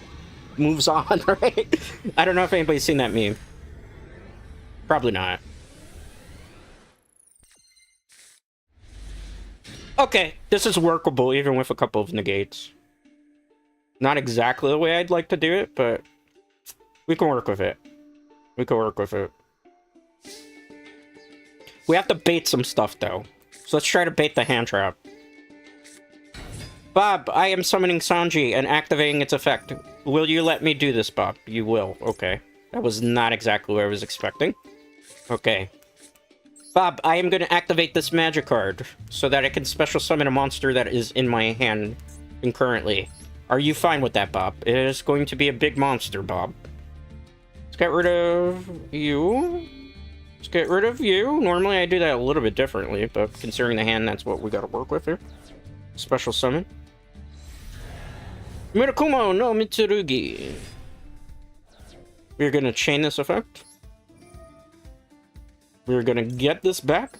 Speaker 1: moves on, right? I don't know if anybody's seen that meme. Probably not. Okay, this is workable even with a couple of negates. Not exactly the way I'd like to do it, but we can work with it. We can work with it. We have to bait some stuff, though. So let's try to bait the hand trap. Bob, I am summoning Sanji and activating its effect. Will you let me do this, Bob? You will. Okay. That was not exactly what I was expecting. Okay. Bob, I am going to activate this magic card so that I can special summon a monster that is in my hand concurrently. Are you fine with that, Bob? It is going to be a big monster, Bob. Let's get rid of you. Let's get rid of you. Normally I do that a little bit differently, but considering the hand, that's what we gotta work with here. Special summon. Mirakumo no Mitsurugi. We're gonna chain this effect. We're gonna get this back.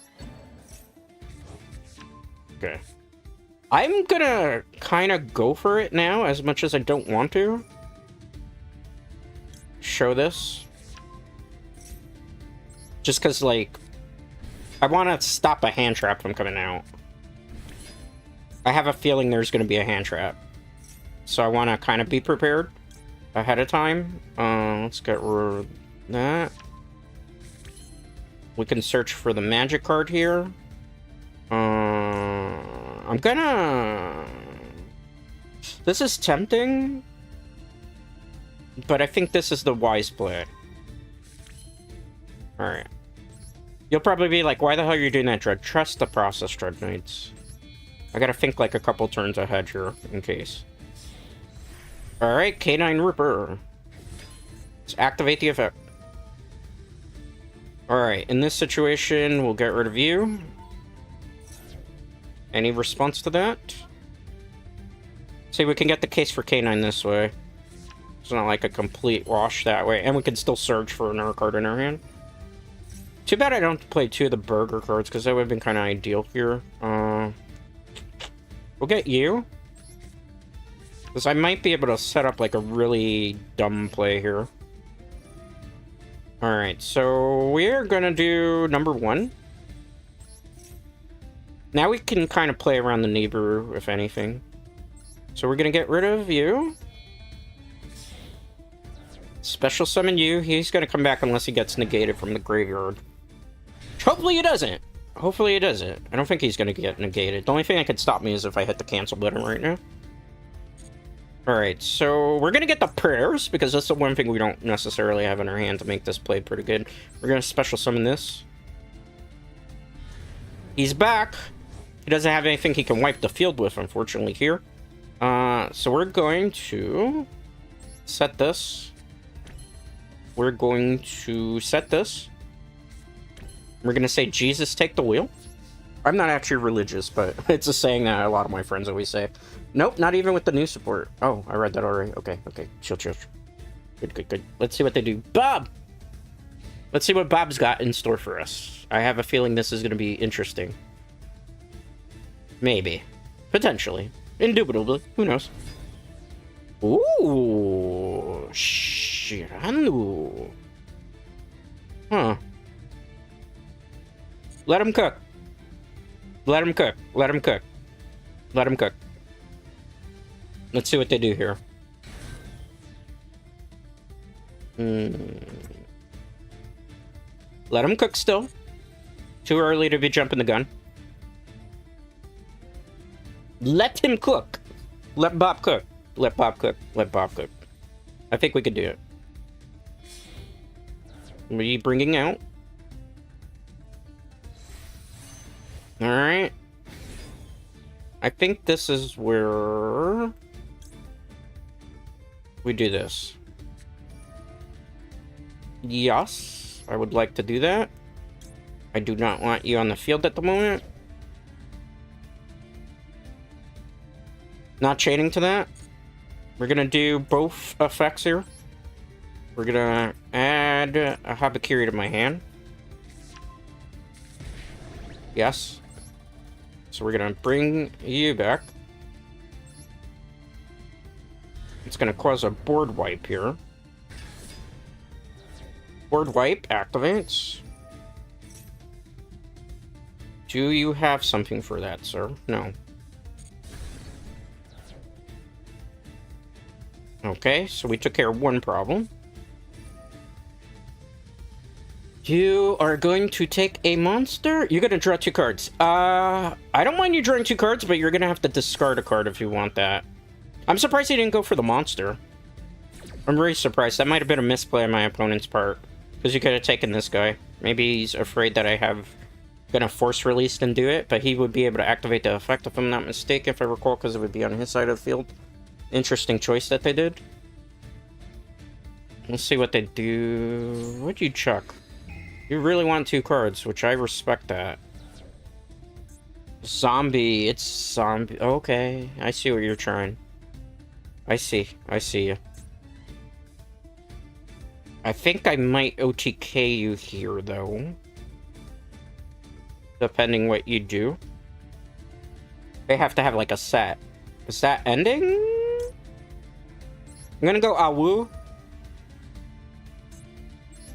Speaker 1: Okay. I'm gonna kind of go for it now, as much as I don't want to. Show this. Just because, like, I want to stop a hand trap from coming out. I have a feeling there's going to be a hand trap. So I want to kind of be prepared ahead of time. Let's get rid of that. We can search for the magic card here. I'm gonna... This is tempting. But I think this is the wise play. Alright. You'll probably be like, why the hell are you doing that, Dread? Trust the process, Dread Knights. I gotta think like a couple turns ahead here, in case. Alright, K9 Ripper. Let's activate the effect. Alright, in this situation, we'll get rid of you. Any response to that? See, we can get the case for K9 this way. It's not like a complete wash that way. And we can still search for another card in our hand. Too bad I don't play two of the burger cards, because that would have been kind of ideal here. We'll get you. Because I might be able to set up like a really dumb play here. Alright, so we're gonna do number 1. Now we can kind of play around the neighbor, if anything. So we're gonna get rid of you. Special summon you. He's gonna come back unless he gets negated from the graveyard. Hopefully he doesn't. Hopefully he doesn't. I don't think he's gonna get negated. The only thing that could stop me is if I hit the cancel button right now. Alright, so we're gonna get the prayers, because that's the one thing we don't necessarily have in our hand to make this play pretty good. We're gonna special summon this. He's back. He doesn't have anything he can wipe the field with, unfortunately, here. So we're going to set this. We're going to set this. We're gonna say, Jesus, take the wheel. I'm not actually religious, but it's a saying that a lot of my friends always say. Nope, not even with the new support. Oh, I read that already. Okay, okay. Chill, chill. Good, good, good. Let's see what they do. Bob! Let's see what Bob's got in store for us. I have a feeling this is going to be interesting. Maybe. Potentially. Indubitably. Who knows? Ooh. Shiranu. Huh. Let him cook. Let him cook. Let him cook. Let him cook. Let's see what they do here. Let him cook still. Too early to be jumping the gun. Let him cook. Let Bob cook. Let Bob cook. Let Bob cook. I think we could do it. What are you bringing out? Alright. I think this is where we do this. Yes, I would like to do that. I do not want you on the field at the moment. Not chaining to that. We're gonna do both effects here. We're gonna add a Habakiri to my hand. Yes. So we're gonna bring you back. It's gonna cause a board wipe here. Board wipe activates. Do you have something for that, sir? No. Okay, so we took care of one problem. You are going to take a monster? You're gonna draw 2 cards. I don't mind you drawing 2 cards, but you're gonna have to discard a card if you want that. I'm surprised he didn't go for the monster. I'm really surprised. That might have been a misplay on my opponent's part. Because you could have taken this guy. Maybe he's afraid that I have gonna force release and do it, but he would be able to activate the effect if I'm not mistaken, if I recall, because it would be on his side of the field. Interesting choice that they did. Let's see what they do. What'd you chuck? You really want 2 cards, which I respect that. Zombie. It's zombie. Okay, I see what you're trying. I see you. I think I might OTK you here, though. Depending what you do. They have to have, like, a set. Is that ending? I'm gonna go Awu.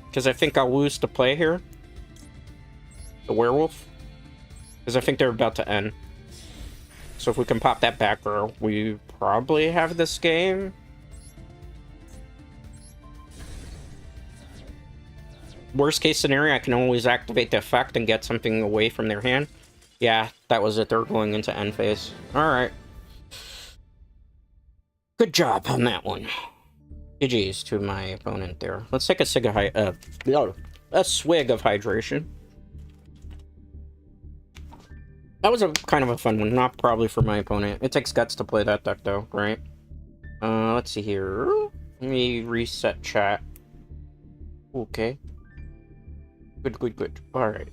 Speaker 1: Because I think Awu's to play here. The werewolf. Because I think they're about to end. So if we can pop that back row, we probably have this game. Worst case scenario, I can always activate the effect and get something away from their hand. Yeah, that was it. They're going into end phase. Alright. Good job on that one. GG's to my opponent there. Let's take a swig of hydration. That was a kind of a fun one. Not probably for my opponent. It takes guts to play that deck, though, right? Let's see here. Let me reset chat. Okay. Good. Alright.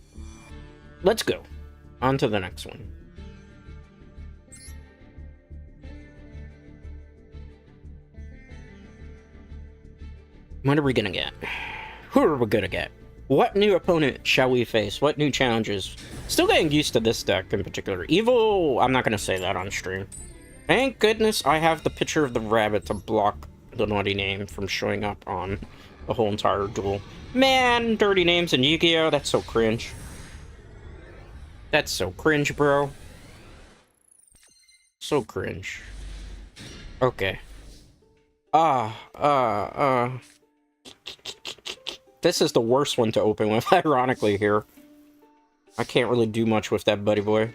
Speaker 1: Let's go. On to the next one. What are we gonna get? Who are we gonna get? What new opponent shall we face? What new challenges? Still getting used to this deck in particular. Evil, I'm not gonna say that on stream. Thank goodness I have the picture of the rabbit to block the naughty name from showing up on the whole entire duel. Man, dirty names in Yugioh, that's so cringe. That's so cringe, bro. So cringe. Okay. This is the worst one to open with, ironically, here. I can't really do much with that buddy boy.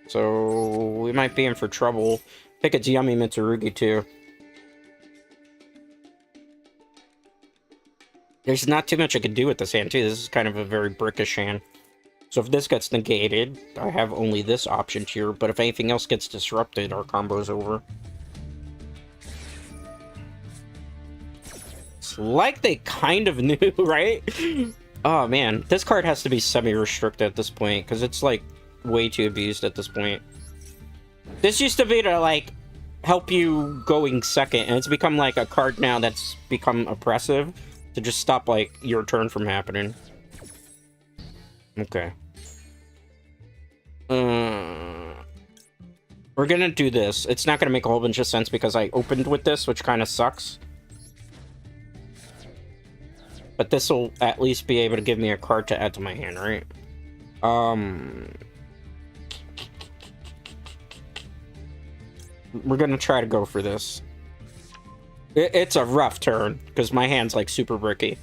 Speaker 1: So, we might be in for trouble. I think it's Yummy Mitsurugi, too. There's not too much I can do with this hand, too. This is kind of a very brickish hand. So if this gets negated, I have only this option here. But if anything else gets disrupted, our combo's over. It's like they kind of knew, right? Oh, man. This card has to be semi-restricted at this point, because it's, like, way too abused at this point. This used to be to, like, help you going second, and it's become, like, a card now that's become oppressive to just stop, like, your turn from happening. Okay. We're gonna do this. It's not gonna make a whole bunch of sense because I opened with this, which kind of sucks. But this will at least be able to give me a card to add to my hand, right? We're gonna try to go for this. It's a rough turn, because my hand's, like, super bricky.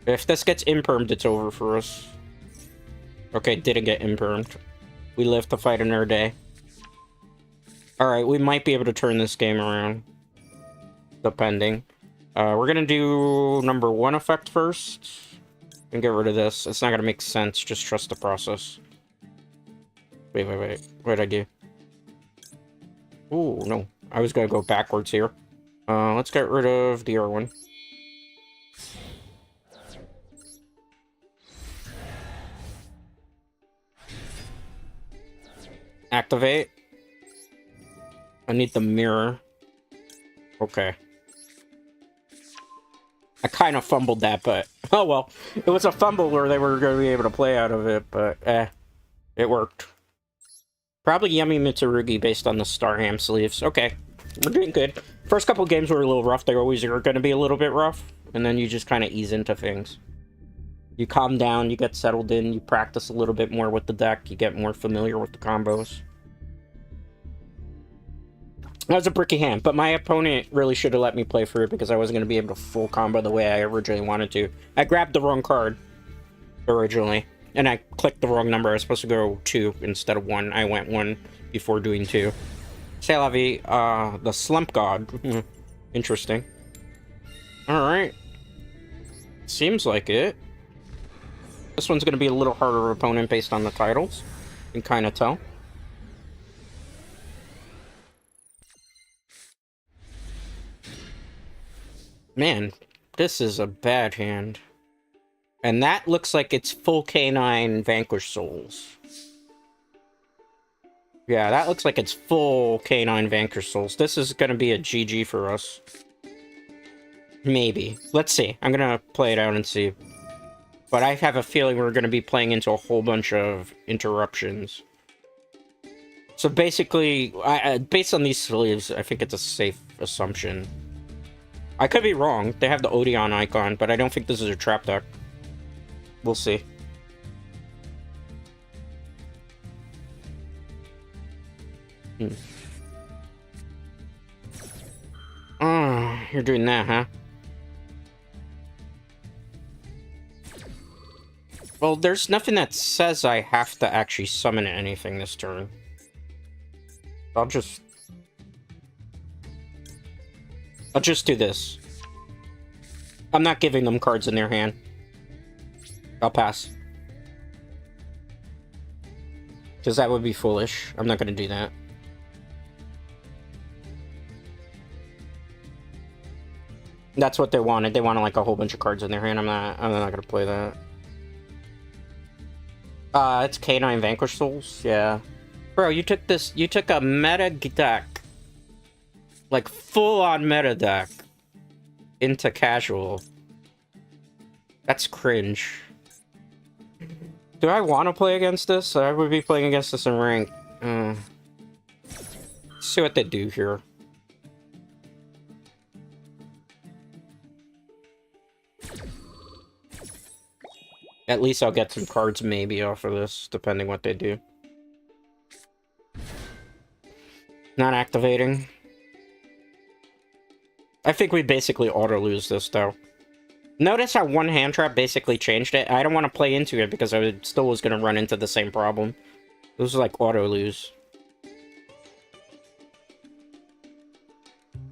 Speaker 1: If this gets impermed, it's over for us. Okay, didn't get impermed. We live to fight another day. Alright, we might be able to turn this game around. Depending. We're gonna do number 1 effect first. And get rid of this. It's not gonna make sense, just trust the process. Wait. What'd I do? Ooh, no. I was gonna go backwards here. Let's get rid of the other one. Activate. I need the mirror. Okay. I kind of fumbled that, but... Oh, well. It was a fumble where they were going to be able to play out of it, but... It worked. Probably Yummy Mitsurugi based on the Starham sleeves. Okay. We're doing good. First couple games were a little rough. They always are going to be a little bit rough. And then you just kind of ease into things. You calm down, you get settled in, you practice a little bit more with the deck, you get more familiar with the combos. That was a bricky hand, but my opponent really should have let me play for it because I wasn't going to be able to full combo the way I originally wanted to. I grabbed the wrong card originally, and I clicked the wrong number. I was supposed to go 2 instead of 1. I went 1 before doing 2. C'est la vie, the Slump God. Interesting. Alright. Seems like it. This one's going to be a little harder opponent based on the titles. You can kind of tell. Man, this is a bad hand. And that looks like it's full K9 Vanquish Souls. Yeah, that looks like it's full K9 Vanquish Souls. This is gonna be a GG for us. Maybe. Let's see. I'm gonna play it out and see. But I have a feeling we're gonna be playing into a whole bunch of interruptions. So basically, based on these sleeves, I think it's a safe assumption. I could be wrong. They have the Odeon icon, but I don't think this is a trap deck. We'll see. Oh, you're doing that, huh? Well, there's nothing that says I have to actually summon anything this turn. I'll just do this. I'm not giving them cards in their hand. I'll pass. Because that would be foolish. I'm not going to do that. That's what they wanted. They wanted like a whole bunch of cards in their hand. I'm not going to play that. It's K9 Vanquish Souls? Yeah. Bro, you took a meta deck. Like, full-on meta deck. Into casual. That's cringe. Do I want to play against this? I would be playing against this in rank. Let's see what they do here. At least I'll get some cards maybe off of this, depending what they do. Not activating. I think we basically auto-lose this, though. Notice how one hand trap basically changed it? I don't want to play into it because I still was going to run into the same problem. This is like auto-lose.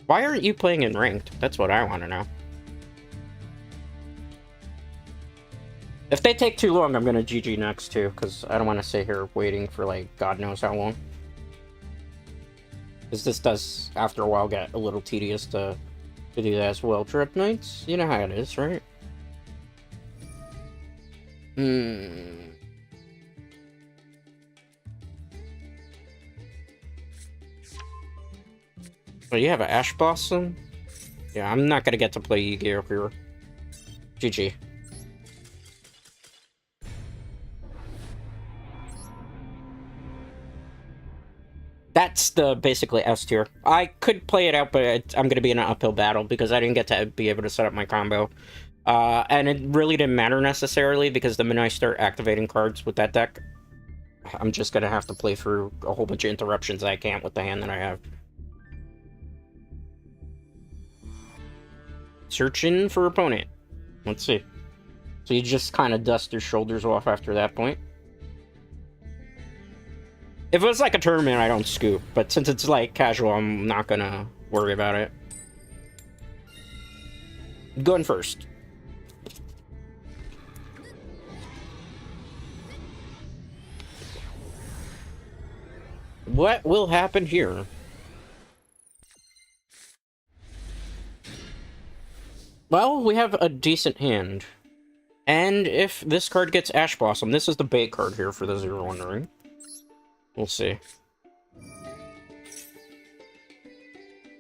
Speaker 1: Why aren't you playing in ranked? That's what I want to know. If they take too long, I'm going to GG next, too, because I don't want to sit here waiting for, like, God knows how long. Because this does, after a while, get a little tedious to do that as well. Dread Knights? You know how it is, right? Oh, you have an Ash Blossom? Yeah, I'm not gonna get to play Yugioh here. GG. That's the basically S tier. I could play it out, but I'm gonna be in an uphill battle because I didn't get to be able to set up my combo. And it really didn't matter necessarily because the minute I start activating cards with that deck, I'm just gonna have to play through a whole bunch of interruptions I can't with the hand that I have. Searching for opponent. Let's see. So you just kind of dust your shoulders off after that point. If it was like a tournament, I don't scoop. But since it's like casual, I'm not gonna worry about it. Going first. What will happen here? Well, we have a decent hand. And if this card gets Ash Blossom, this is the bait card here for those who are wondering. We'll see.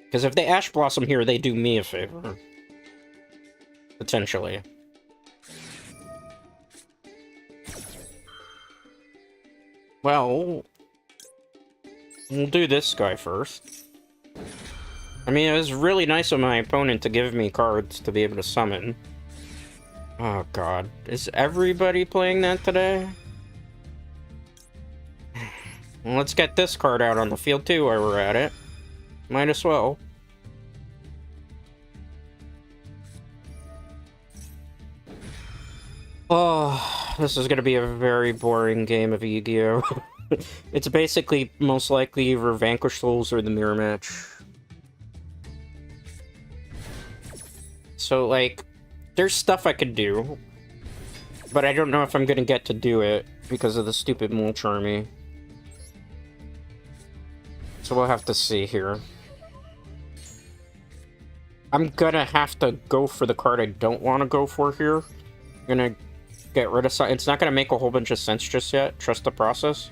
Speaker 1: Because if they Ash Blossom here, they do me a favor. Potentially. Well, we'll do this guy first. I mean, it was really nice of my opponent to give me cards to be able to summon. Oh god. Is everybody playing that today? Well, let's get this card out on the field too while we're at it. Might as well. Oh, this is gonna be a very boring game of Yu-Gi-Oh! It's basically most likely either Vanquish Souls or the Mirror Match. So, like, there's stuff I could do, but I don't know if I'm gonna get to do it because of the stupid Mulch Army. So we'll have to see here. I'm gonna have to go for the card I don't want to go for here. I'm gonna get rid of some. It's not gonna make a whole bunch of sense just yet. Trust the process.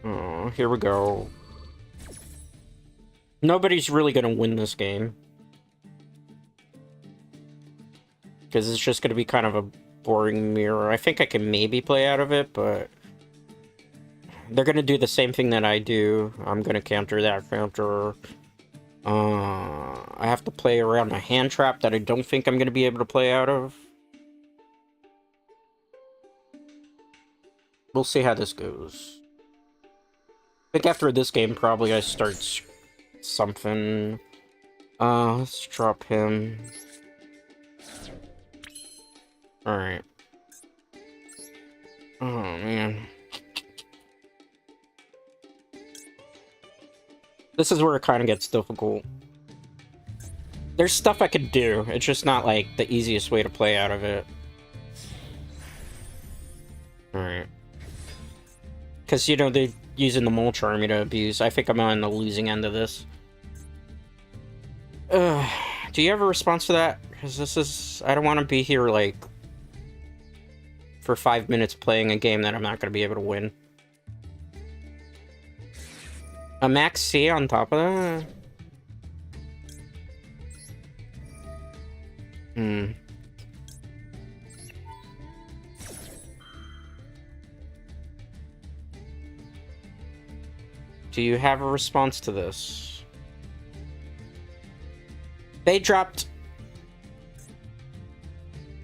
Speaker 1: Oh, here we go. Nobody's really gonna win this game. Because it's just gonna be kind of a boring mirror. I think I can maybe play out of it, but they're gonna do the same thing that I do. I'm gonna counter that counter. I have to play around a hand trap that I don't think I'm gonna be able to play out of. We'll see how this goes. I think after this game, probably I start something. Let's drop him. Alright. Oh, man. This is where it kind of gets difficult. There's stuff I could do. It's just not, like, the easiest way to play out of it. Alright. Because, you know, they're using the Mulch Army to abuse. I think I'm on the losing end of this. Do you have a response to that? Because this is... I don't want to be here, like... for 5 minutes playing a game that I'm not going to be able to win. A max C on top of that? Do you have a response to this? They dropped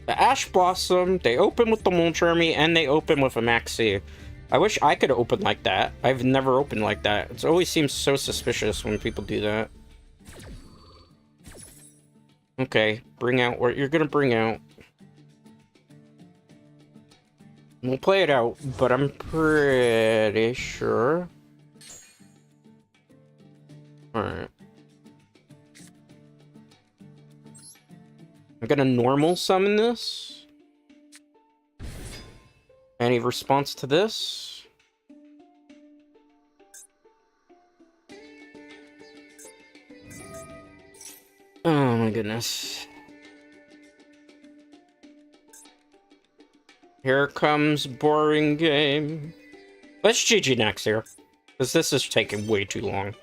Speaker 1: the Ash Blossom, they open with the Mulch Army, and they open with a max C. I wish I could open like that. I've never opened like that. It always seems so suspicious when people do that. Okay, bring out what you're gonna bring out. We'll play it out, but I'm pretty sure. Alright. I'm gonna normal summon this. Any response to this? Oh my goodness. Here comes boring game. Let's GG next here. Because this is taking way too long.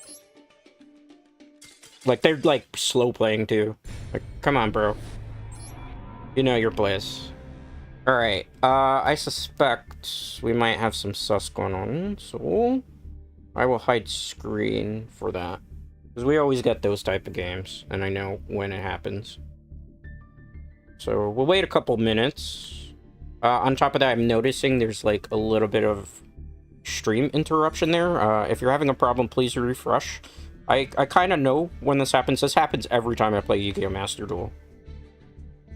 Speaker 1: Like, they're, like, slow playing, too. Like, come on, bro. You know your place. Alright, I suspect we might have some sus going on, so... I will hide screen for that. Because we always get those type of games, and I know when it happens. So, we'll wait a couple minutes. On top of that, I'm noticing there's, like, a little bit of stream interruption there. If you're having a problem, please refresh. I kind of know when this happens. This happens every time I play Yu-Gi-Oh! Master Duel.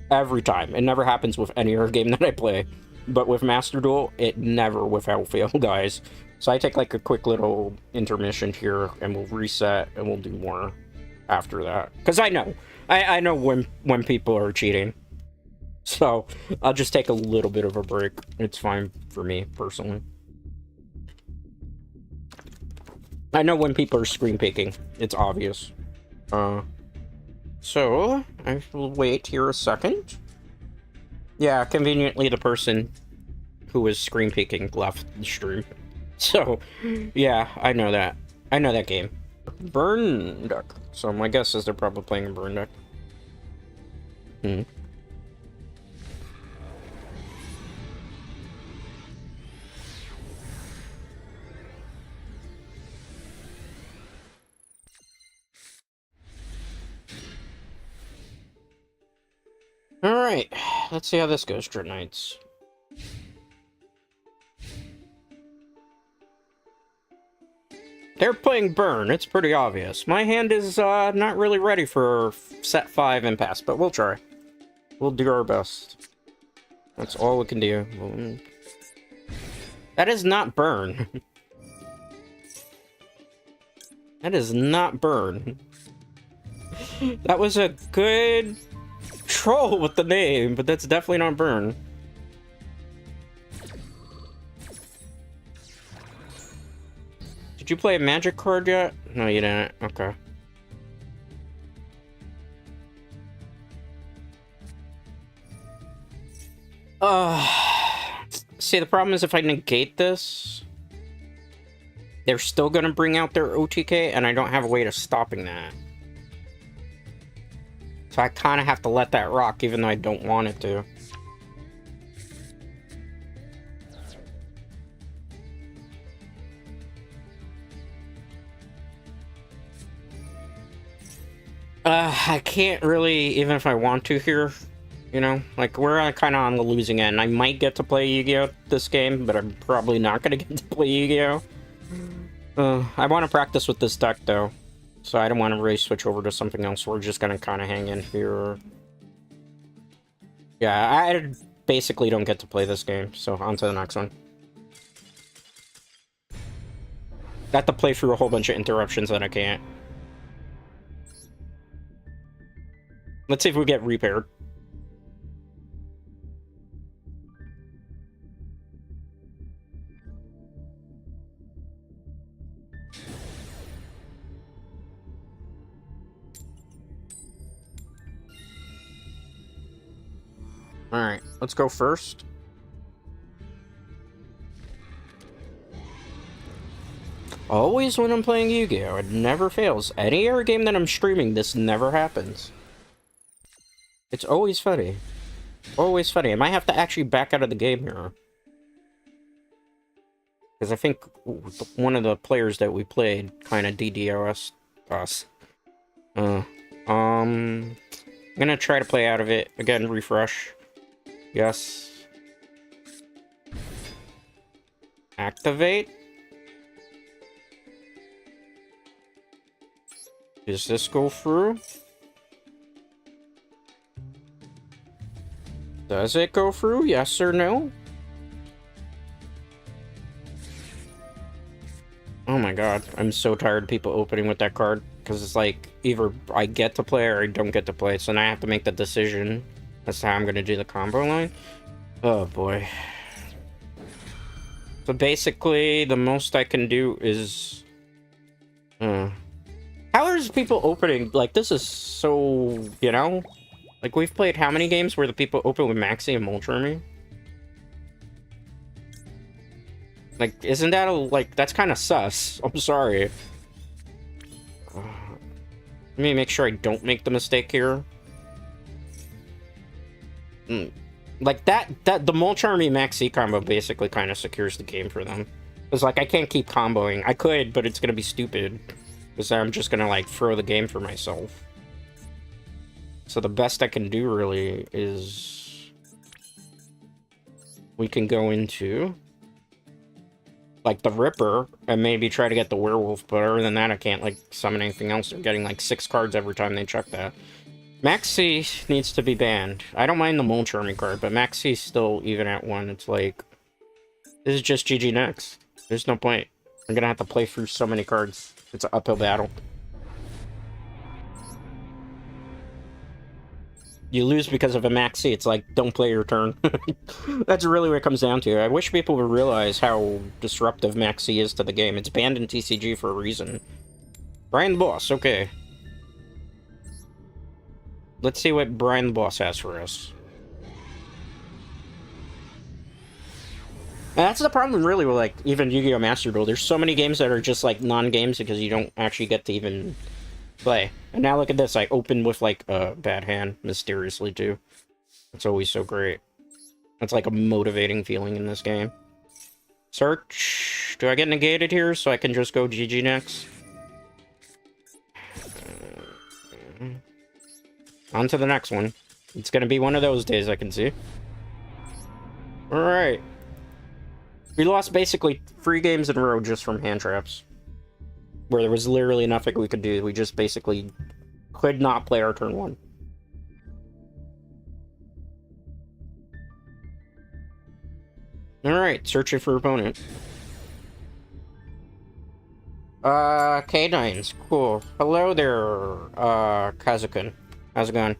Speaker 1: Every time. It never happens with any other game that I play. But with Master Duel, it never without fail, guys. So I take, like, a quick little intermission here, and we'll reset, and we'll do more after that. Because I know. I know when people are cheating. So, I'll just take a little bit of a break. It's fine for me, personally. I know when people are screen peeking. It's obvious. So, I will wait here a second. Yeah, conveniently the person who was screen peeking left the stream. So, yeah, I know that. I know that game. Burn deck. So my guess is they're probably playing a burn deck. Alright, let's see how this goes, Dread Knights. They're playing Burn, it's pretty obvious. My hand is not really ready for set 5 impasse, but we'll try. We'll do our best. That's all we can do. That is not Burn. That is not Burn. That was a good troll with the name, but that's definitely not Burn. Did you play a magic card yet? No, you didn't. Okay. See, the problem is if I negate this, they're still gonna bring out their OTK, and I don't have a way of stopping that. So I kind of have to let that rock, even though I don't want it to. I can't really, even if I want to here, you know? Like, we're kind of on the losing end. I might get to play Yu-Gi-Oh! This game, but I'm probably not going to get to play Yu-Gi-Oh! I want to practice with this deck, though. So I don't want to really switch over to something else. We're just going to kind of hang in here. Yeah, I basically don't get to play this game, so on to the next one. I have to play through a whole bunch of interruptions that I can't. Let's see if we get repaired. Alright, let's go first. Always when I'm playing Yu-Gi-Oh! It never fails. Any other game that I'm streaming, this never happens. It's always funny. Always funny. I might have to actually back out of the game here. Because I think one of the players that we played kind of DDoS us. I'm gonna try to play out of it. Again, refresh. Yes. Activate. Does this go through? Does it go through? Yes or no? Oh my god, I'm so tired of people opening with that card. Because it's like, either I get to play or I don't get to play. So now I have to make the decision as to how I'm going to do the combo line. Oh boy. So basically, the most I can do is... How are people opening? Like, this is so, you know? Like, we've played how many games where the people open with Maxi and Moltremy? Like, isn't that like, that's kind of sus. I'm sorry. Let me make sure I don't make the mistake here. Like, the Moltremy Maxi combo basically kind of secures the game for them. It's like, I can't keep comboing. I could, but it's gonna be stupid. Because I'm just gonna, like, throw the game for myself. So the best I can do, really, is... we can go into... like, the Ripper, and maybe try to get the Werewolf, but other than that, I can't, like, summon anything else. They're getting, like, 6 cards every time they check that. Maxi needs to be banned. I don't mind the Moltremy card, but Maxi's still even at 1. It's like... this is just GG next. There's no point. I'm gonna have to play through so many cards. It's an uphill battle. You lose because of a Maxi, it's like, don't play your turn. That's really what it comes down to. I wish people would realize how disruptive Maxi is to the game. It's banned in TCG for a reason. Brian the Boss, okay. Let's see what Brian the Boss has for us. And that's the problem, really, with, like, even Yu-Gi-Oh! Master Duel. There's so many games that are just, like, non-games because you don't actually get to even... play. And now look at this, I opened with, like, a bad hand, mysteriously, too. It's always so great. That's, like, a motivating feeling in this game. Search. Do I get negated here so I can just go GG next? On to the next one. It's gonna be one of those days, I can see. Alright. We lost basically 3 games in a row just from hand traps. Where there was literally nothing we could do. We just basically could not play our turn 1. Alright, searching for opponent. K9s, cool. Hello there, Kazakun. How's it going?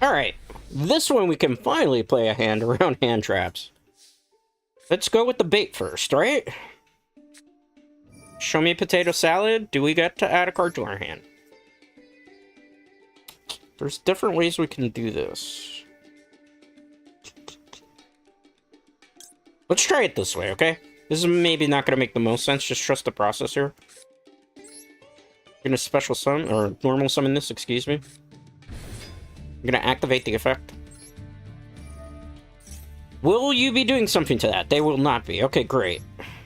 Speaker 1: Alright, this one we can finally play a hand around hand traps. Let's go with the bait first, right? Show me potato salad. Do we get to add a card to our hand? There's different ways we can do this. Let's try it this way, okay? This is maybe not going to make the most sense. Just trust the process here. I'm gonna special summon, or normal summon this, excuse me. I'm gonna activate the effect. Will you be doing something to that? They will not be. Okay, great.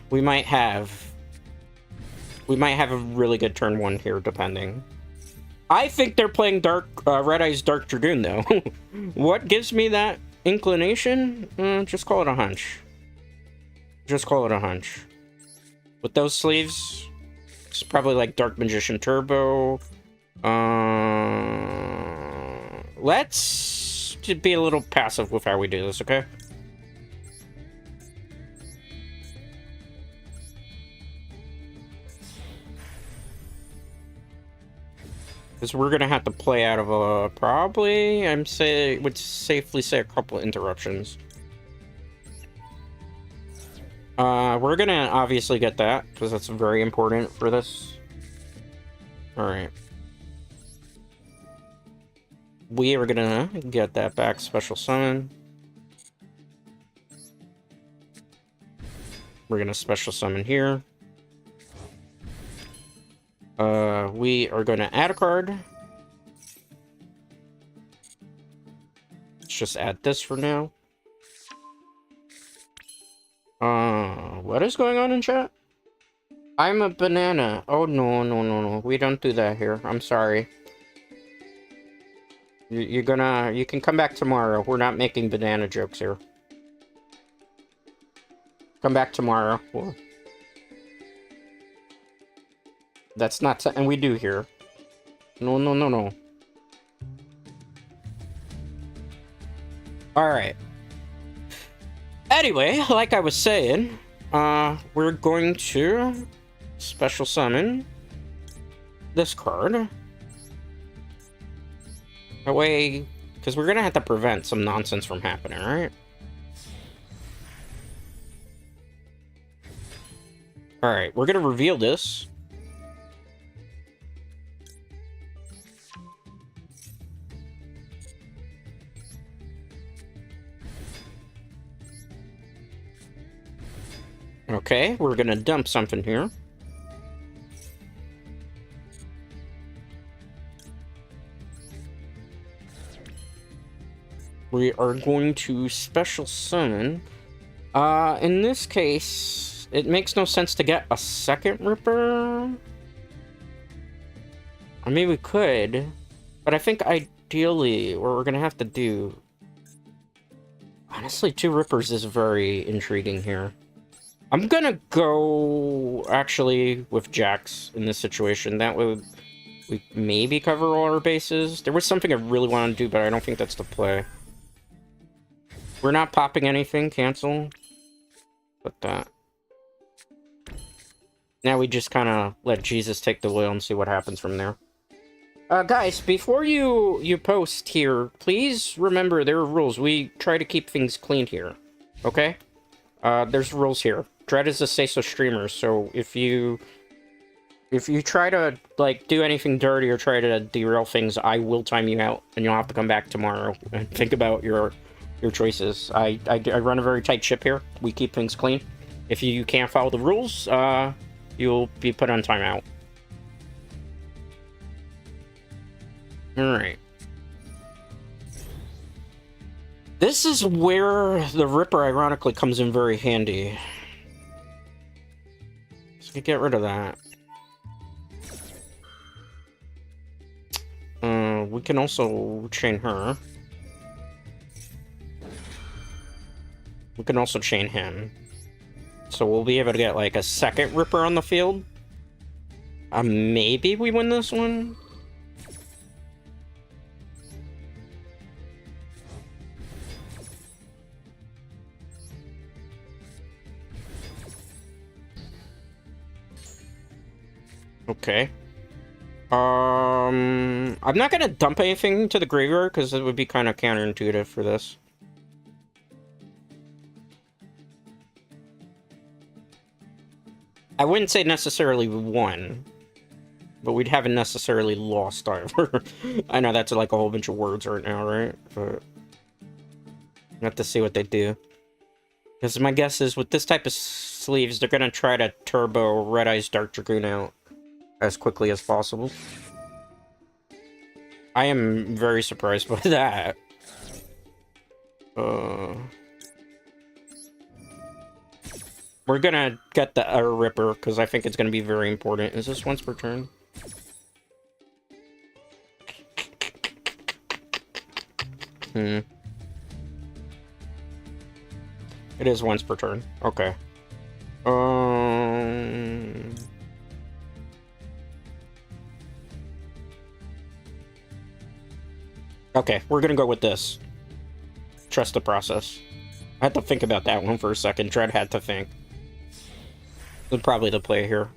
Speaker 1: We might have a really good turn one here, depending. I think they're playing Red Eye's Dark Dragoon, though. What gives me that inclination? Just call it a hunch. Just call it a hunch. With those sleeves, it's probably like Dark Magician Turbo. Let's be a little passive with how we do this, okay? Because we're gonna have to play out of a probably, would safely say a couple interruptions. We're gonna obviously get that, because that's very important for this. Alright. We are gonna get that back special summon. We're gonna special summon here. We are gonna add a card. Let's just add this for now. What is going on in chat? I'm a banana. Oh, no. We don't do that here. I'm sorry. You can come back tomorrow. We're not making banana jokes here. Come back tomorrow. That's not something we do here. No. Alright. Anyway, like I was saying, we're going to special summon this card. That way, because we're gonna have to prevent some nonsense from happening, right? Alright, we're gonna reveal this. Okay, we're gonna dump something here. We are going to special summon. In this case, it makes no sense to get a second Ripper. I mean, we could, but I think ideally what we're gonna have to do... Honestly, 2 Rippers is very intriguing here. I'm gonna go, actually, with Jax in this situation. That way we maybe cover all our bases. There was something I really wanted to do, but I don't think that's the play. We're not popping anything, cancel. Put that. Now we just kind of let Jesus take the wheel and see what happens from there. Guys, before you post here, please remember there are rules. We try to keep things clean here, okay? There's rules here. Dread is a say-so streamer, so if you try to, like, do anything dirty or try to derail things, I will time you out, and you'll have to come back tomorrow and think about your choices. I run a very tight ship here. We keep things clean. If you can't follow the rules, you'll be put on timeout. Alright. This is where the Ripper, ironically, comes in very handy. So get rid of that. We can also chain her. We can also chain him. So we'll be able to get, like, a second Ripper on the field. Maybe we win this one? Okay. I'm not gonna dump anything to the graveyard, because it would be kind of counterintuitive for this. I wouldn't say necessarily won, but we haven't necessarily lost either. I know that's like a whole bunch of words right now, right? But I have to see what they do. Because my guess is with this type of sleeves, they're going to try to turbo Red Eyes Dark Dragoon out as quickly as possible. I am very surprised by that. We're gonna get the Ripper, because I think it's gonna be very important. Is this once per turn? It is once per turn. Okay. Okay, we're gonna go with this. Trust the process. I had to think about that one for a second. Dread had to think. This is probably the play here.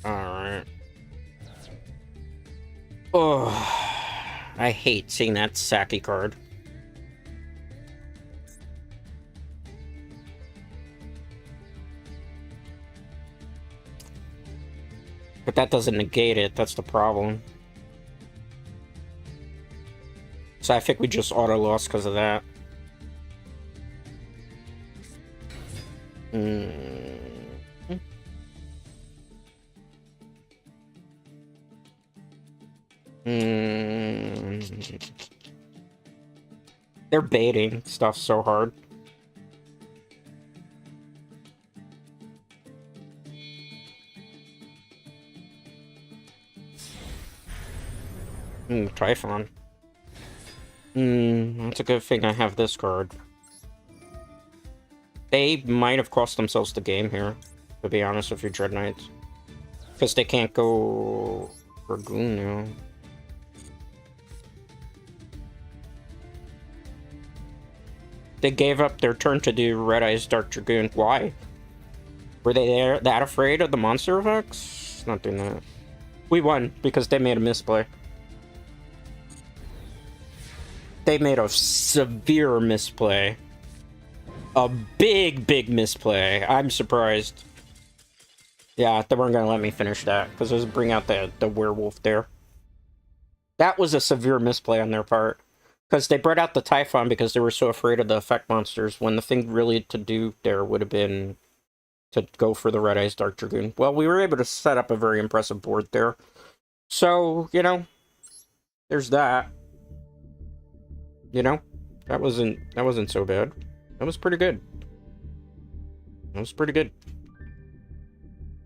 Speaker 1: Alright. Oh, I hate seeing that Saki card. But that doesn't negate it, that's the problem. So I think we just auto-lost because of that. They're baiting stuff so hard. Typhon. That's a good thing I have this card. They might have cost themselves the game here, to be honest with you, Dread Knights. Because they can't go Dragoon now. They gave up their turn to do Red Eyes Dark Dragoon. Why? Were they that afraid of the monster effects? Not doing that. We won because they made a misplay. They made a severe misplay. A big, big misplay. I'm surprised. Yeah, they weren't going to let me finish that because it was bring out the werewolf there. That was a severe misplay on their part. Because they brought out the Typhon because they were so afraid of the effect monsters, when the thing really to do there would have been to go for the Red Eyes Dark Dragoon. Well, we were able to set up a very impressive board there. So, you know, there's that. You know, that wasn't so bad. That was pretty good. That was pretty good.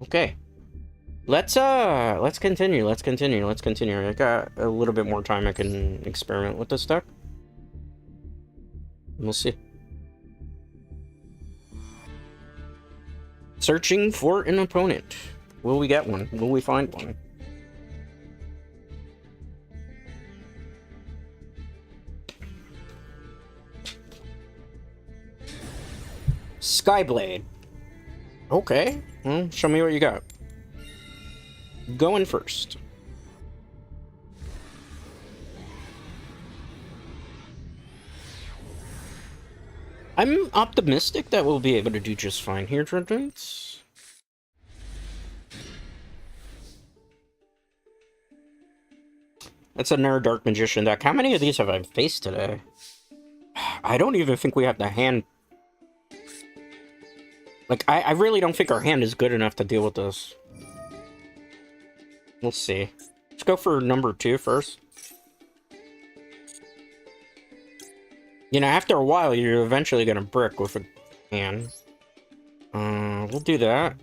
Speaker 1: Okay. Let's continue. I got a little bit more time I can experiment with this deck. We'll see. Searching for an opponent. Will we get one? Will we find one? Skyblade. Okay. Well, show me what you got. Going first. I'm optimistic that we'll be able to do just fine here, Dread Knights. That's another Dark Magician deck. How many of these have I faced today? I don't even think we have the hand. Like, I really don't think our hand is good enough to deal with this. We'll see. Let's go for number 2 first. You know, after a while, you're eventually gonna brick with a hand. We'll do that.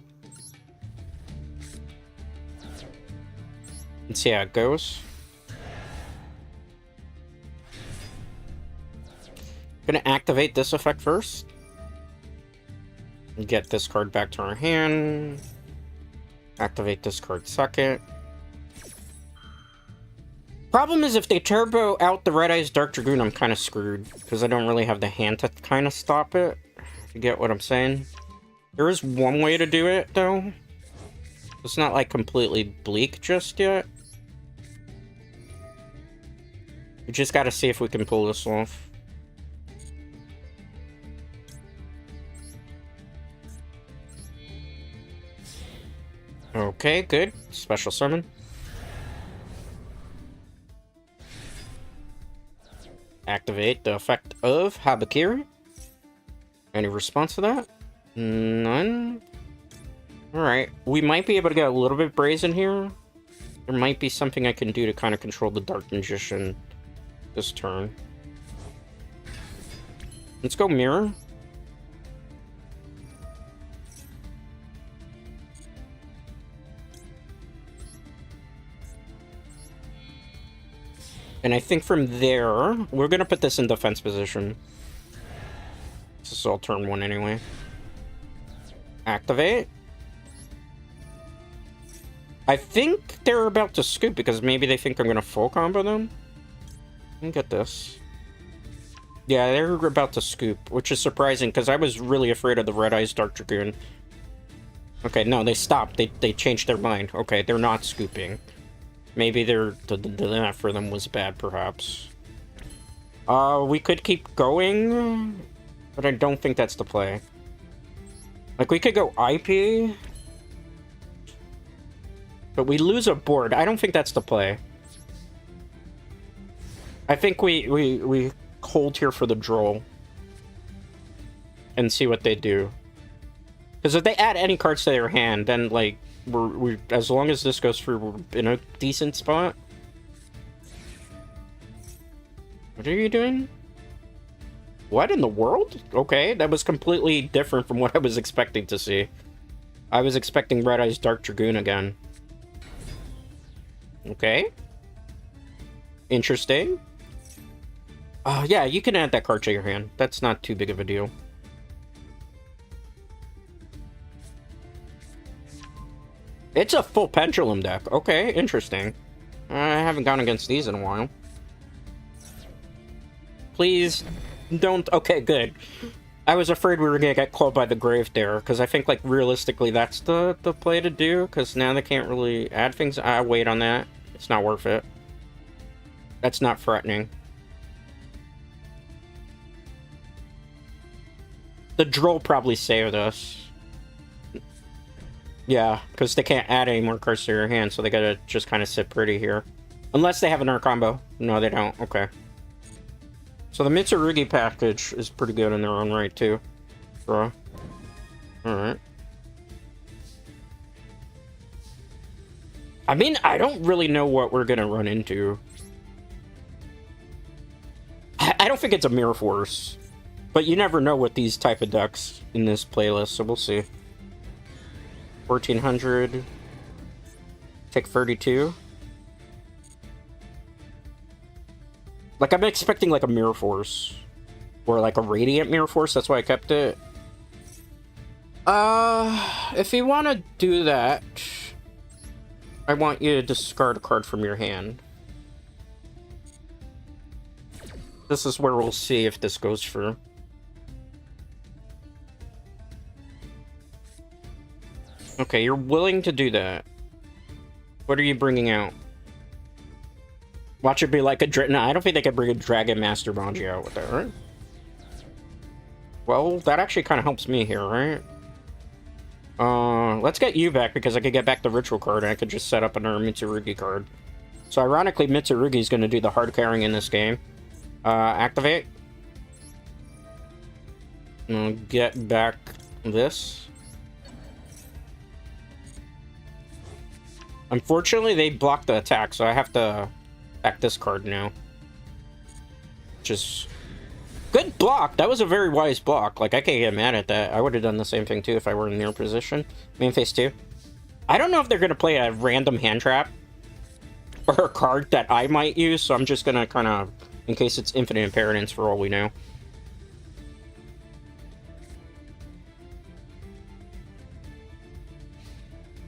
Speaker 1: Let's see how it goes. Gonna activate this effect first. Get this card back to our hand. Activate this card second. Problem is, if they turbo out the Red Eyes Dark Dragoon, I'm kind of screwed. Because I don't really have the hand to kind of stop it. If you get what I'm saying. There is one way to do it, though. It's not, like, completely bleak just yet. We just gotta see if we can pull this off. Okay, good. Special summon. Activate the effect of Habakiri. Any response to that? None? Alright, we might be able to get a little bit brazen here. There might be something I can do to kind of control the Dark Magician this turn. Let's go Mirror. And I think from there, we're going to put this in defense position. This is all turn 1 anyway. Activate. I think they're about to scoop because maybe they think I'm going to full combo them. Let me get this. Yeah, they're about to scoop, which is surprising because I was really afraid of the Red Eyes Dark Dragoon. Okay, no, they stopped. They changed their mind. Okay, they're not scooping. Maybe the net for them was bad, perhaps. We could keep going, but I don't think that's the play. Like, we could go IP, but we lose a board. I don't think that's the play. I think we hold here for the draw and see what they do. Because if they add any cards to their hand, then, like, we as long as this goes through, we're in a decent spot. What are you doing? What in the world? Okay, that was completely different from what I was expecting to see. I was expecting Red Eyes Dark Dragoon again. Okay. Interesting. Yeah, you can add that card to your hand. That's not too big of a deal. It's a full Pendulum deck. Okay, interesting. I haven't gone against these in a while. Please don't... Okay, good. I was afraid we were gonna get called by the grave there, because I think, like, realistically that's the play to do, because now they can't really add things. I wait on that. It's not worth it. That's not threatening. The Droll probably saved us. Yeah, because they can't add any more cards to your hand, so they gotta just kind of sit pretty here. Unless they have an Art combo. No, they don't. Okay. So the Mitsurugi package is pretty good in their own right, too. Draw. Alright. I mean, I don't really know what we're gonna run into. I don't think it's a Mirror Force. But you never know with these type of decks in this playlist, so we'll see. 1400. Take 32. Like, I'm expecting, like, a Mirror Force. Or, like, a Radiant Mirror Force. That's why I kept it. If you want to do that, I want you to discard a card from your hand. This is where we'll see if this goes through. Okay, you're willing to do that. What are you bringing out? Watch it be like a... No, I don't think they could bring a Dragon Master Manji out with that, right? Well, that actually kind of helps me here, right? Let's get you back, because I could get back the Ritual card, and I could just set up another Mitsurugi card. So, ironically, Mitsurugi is going to do the hard carrying in this game. Activate. I'll get back this. Unfortunately, they blocked the attack, so I have to back this card now. Which is... Good block! That was a very wise block. Like, I can't get mad at that. I would have done the same thing, too, if I were in their position. Main phase 2. I don't know if they're going to play a random hand trap. Or a card that I might use, so I'm just going to kind of... In case it's Infinite Impermanence, for all we know.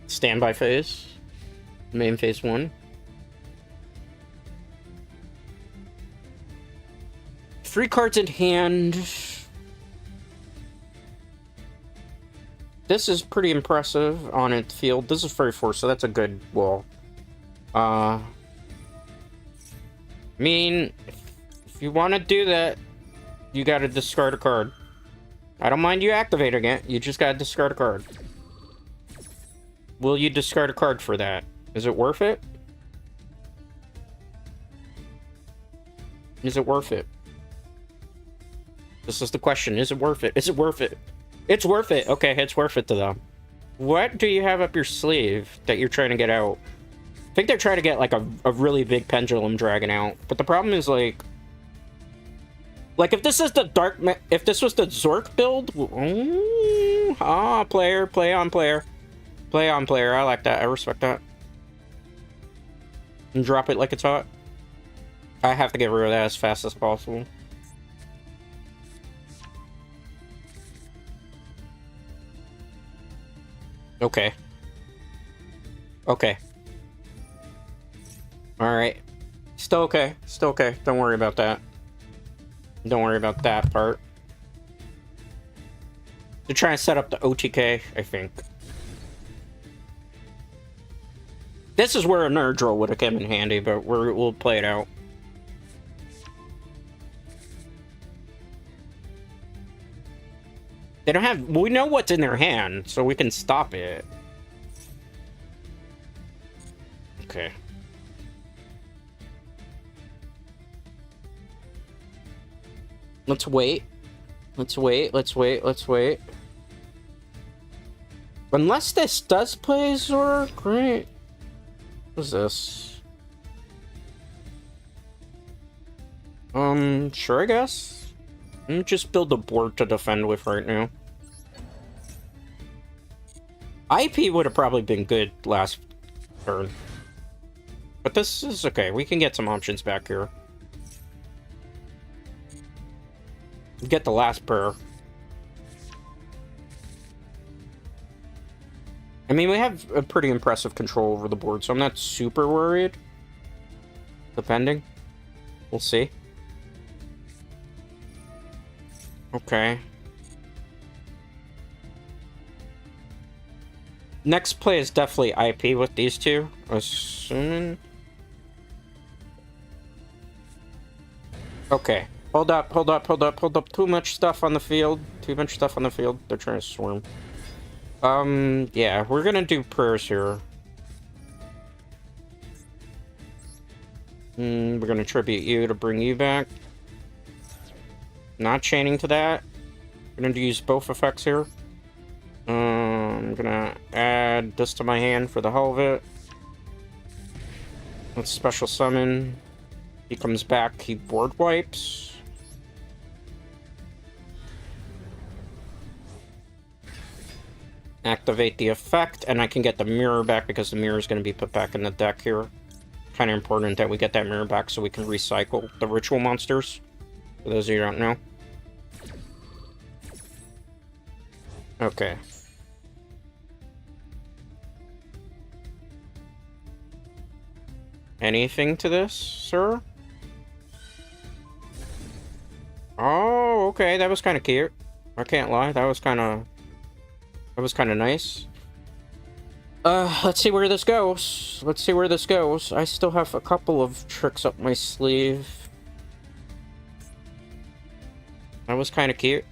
Speaker 1: Standby phase. Main phase 1. Three cards in hand. This is pretty impressive on its field. This is 34, so that's a good wall. I mean, if you want to do that, you gotta discard a card. I don't mind you activating it. You just gotta discard a card. Will you discard a card for that? Is it worth it? Is it worth it? This is the question. Is it worth it? Is it worth it? It's worth it. Okay, it's worth it to them. What do you have up your sleeve that you're trying to get out? I think they're trying to get, like, a really big pendulum dragon out. But the problem is, like, if this is the if this was the Zork build... player. Play on player. Play on player. I like that. I respect that. And drop it like it's hot. I have to get rid of that as fast as possible. Okay. Okay. Alright. Still okay. Still okay. Don't worry about that. Don't worry about that part. They're trying to set up the OTK, I think. This is where a nerd draw would have come in handy, but we'll play it out. They don't have... We know what's in their hand, so we can stop it. Okay. Let's wait. Let's wait, let's wait, let's wait. Unless this does play Zork, right? What's this? Sure, I guess. Let me just build a board to defend with right now. IP would have probably been good last turn. But this is okay. We can get some options back here. Get the last pair. I mean, we have a pretty impressive control over the board, so I'm not super worried. Depending. We'll see. Okay. Next play is definitely IP with these two, assuming. Okay. Hold up, hold up, hold up, hold up. Too much stuff on the field. Too much stuff on the field. They're trying to swarm. Yeah, we're gonna do prayers here. We're gonna tribute you to bring you back. Not chaining to that. I'm gonna use both effects here. I'm gonna add this to my hand for the hell of it. Let's special summon. He comes back, he board wipes. Activate the effect, and I can get the mirror back because the mirror is going to be put back in the deck here. Kind of important that we get that mirror back so we can recycle the ritual monsters. For those of you who don't know. Okay. Anything to this, sir? Oh, okay, that was kind of cute. I can't lie, that was kind of nice. Let's see where this goes. Let's see where this goes. I still have a couple of tricks up my sleeve. That was kind of cute.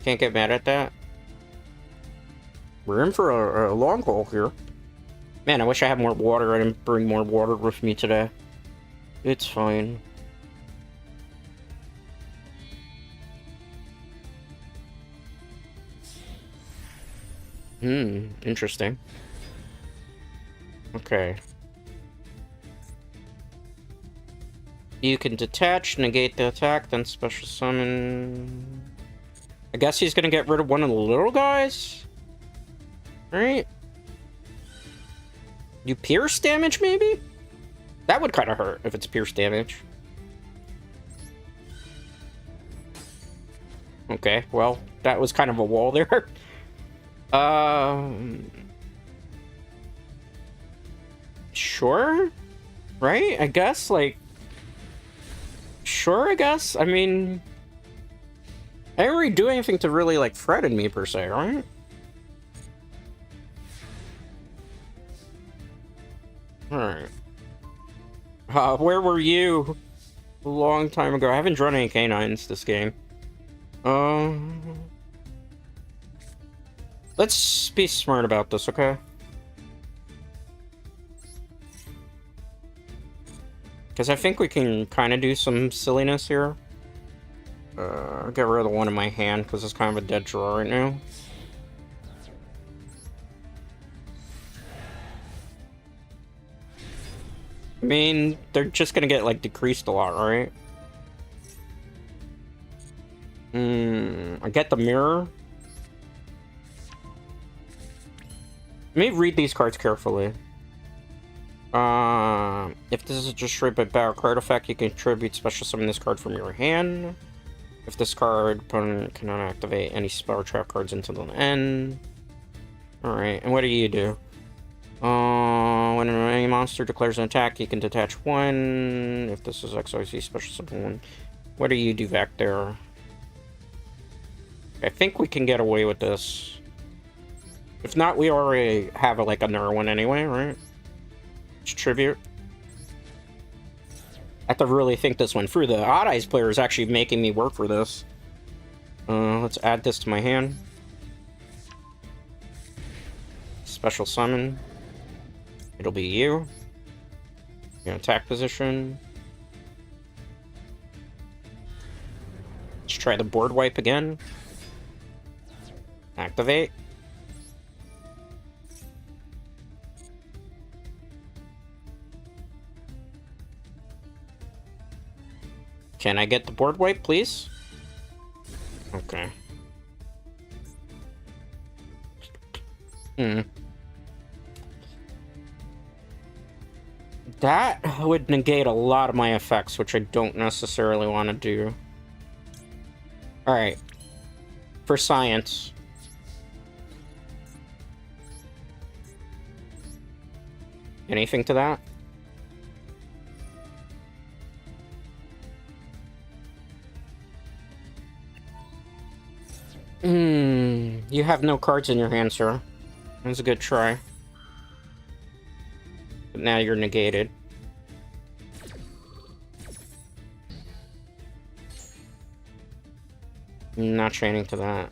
Speaker 1: Can't get mad at that. We're in for a long haul here. Man, I wish I had more water. I didn't bring more water with me today. It's fine. Interesting. Okay. You can detach, negate the attack, then special summon. I guess he's gonna get rid of one of the little guys? Right? You pierce damage, maybe? That would kind of hurt if it's pierce damage. Okay, well, that was kind of a wall there. Sure? Right? I guess, like... Sure, I guess? I mean... I didn't really do anything to really, like, threaten me, per se, right? Alright. Where were you a long time ago? I haven't drawn any canines this game. Let's be smart about this, okay? Because I think we can kind of do some silliness here. Get rid of the one in my hand, because it's kind of a dead draw right now. I mean, they're just gonna get, like, decreased a lot, right? I get the mirror. Let me read these cards carefully. If this is just straight by battle card effect, you can contribute special summon this card from your hand. If this card, opponent cannot activate any spell or trap cards until the end. Alright, and what do you do? When any monster declares an attack, you can detach one. If this is XYZ special summon one. What do you do back there? I think we can get away with this. If not, we already have like another one anyway, right? It's tribute. I have to really think this one through. The Odd Eyes player is actually making me work for this. Let's add this to my hand. Special summon. It'll be you. Your attack position. Let's try the board wipe again. Activate. Can I get the board wipe, please? Okay. That would negate a lot of my effects, which I don't necessarily want to do. Alright. For science. Anything to that? You have no cards in your hand, sir. That's a good try. But now you're negated. Not chaining to that.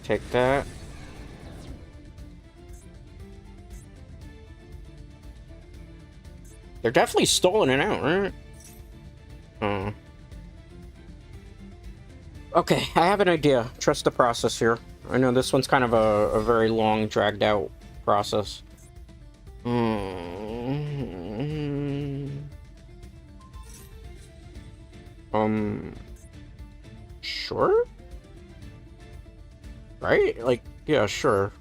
Speaker 1: Take that. They're definitely stolen it out, right? Oh. Okay, I have an idea. Trust the process here. I know this one's kind of a very long, dragged out process. Sure? Right? Like, yeah, sure.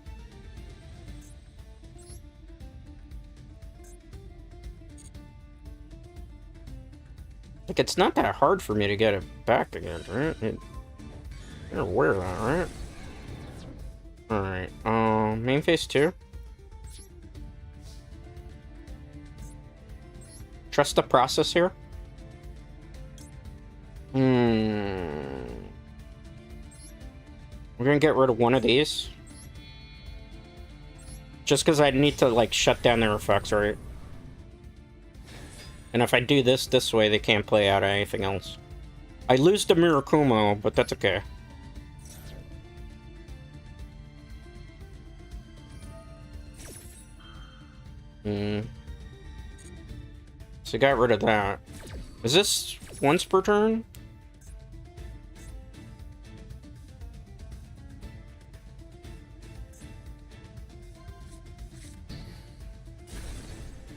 Speaker 1: Like, it's not that hard for me to get it back again, right? You're aware of that, right? Alright, main phase 2. Trust the process here. We're gonna get rid of one of these. Just because I need to, like, shut down their effects, right? And if I do this way, they can't play out anything else. I lose the Mirakumo, but that's okay. So I got rid of that. Is this once per turn?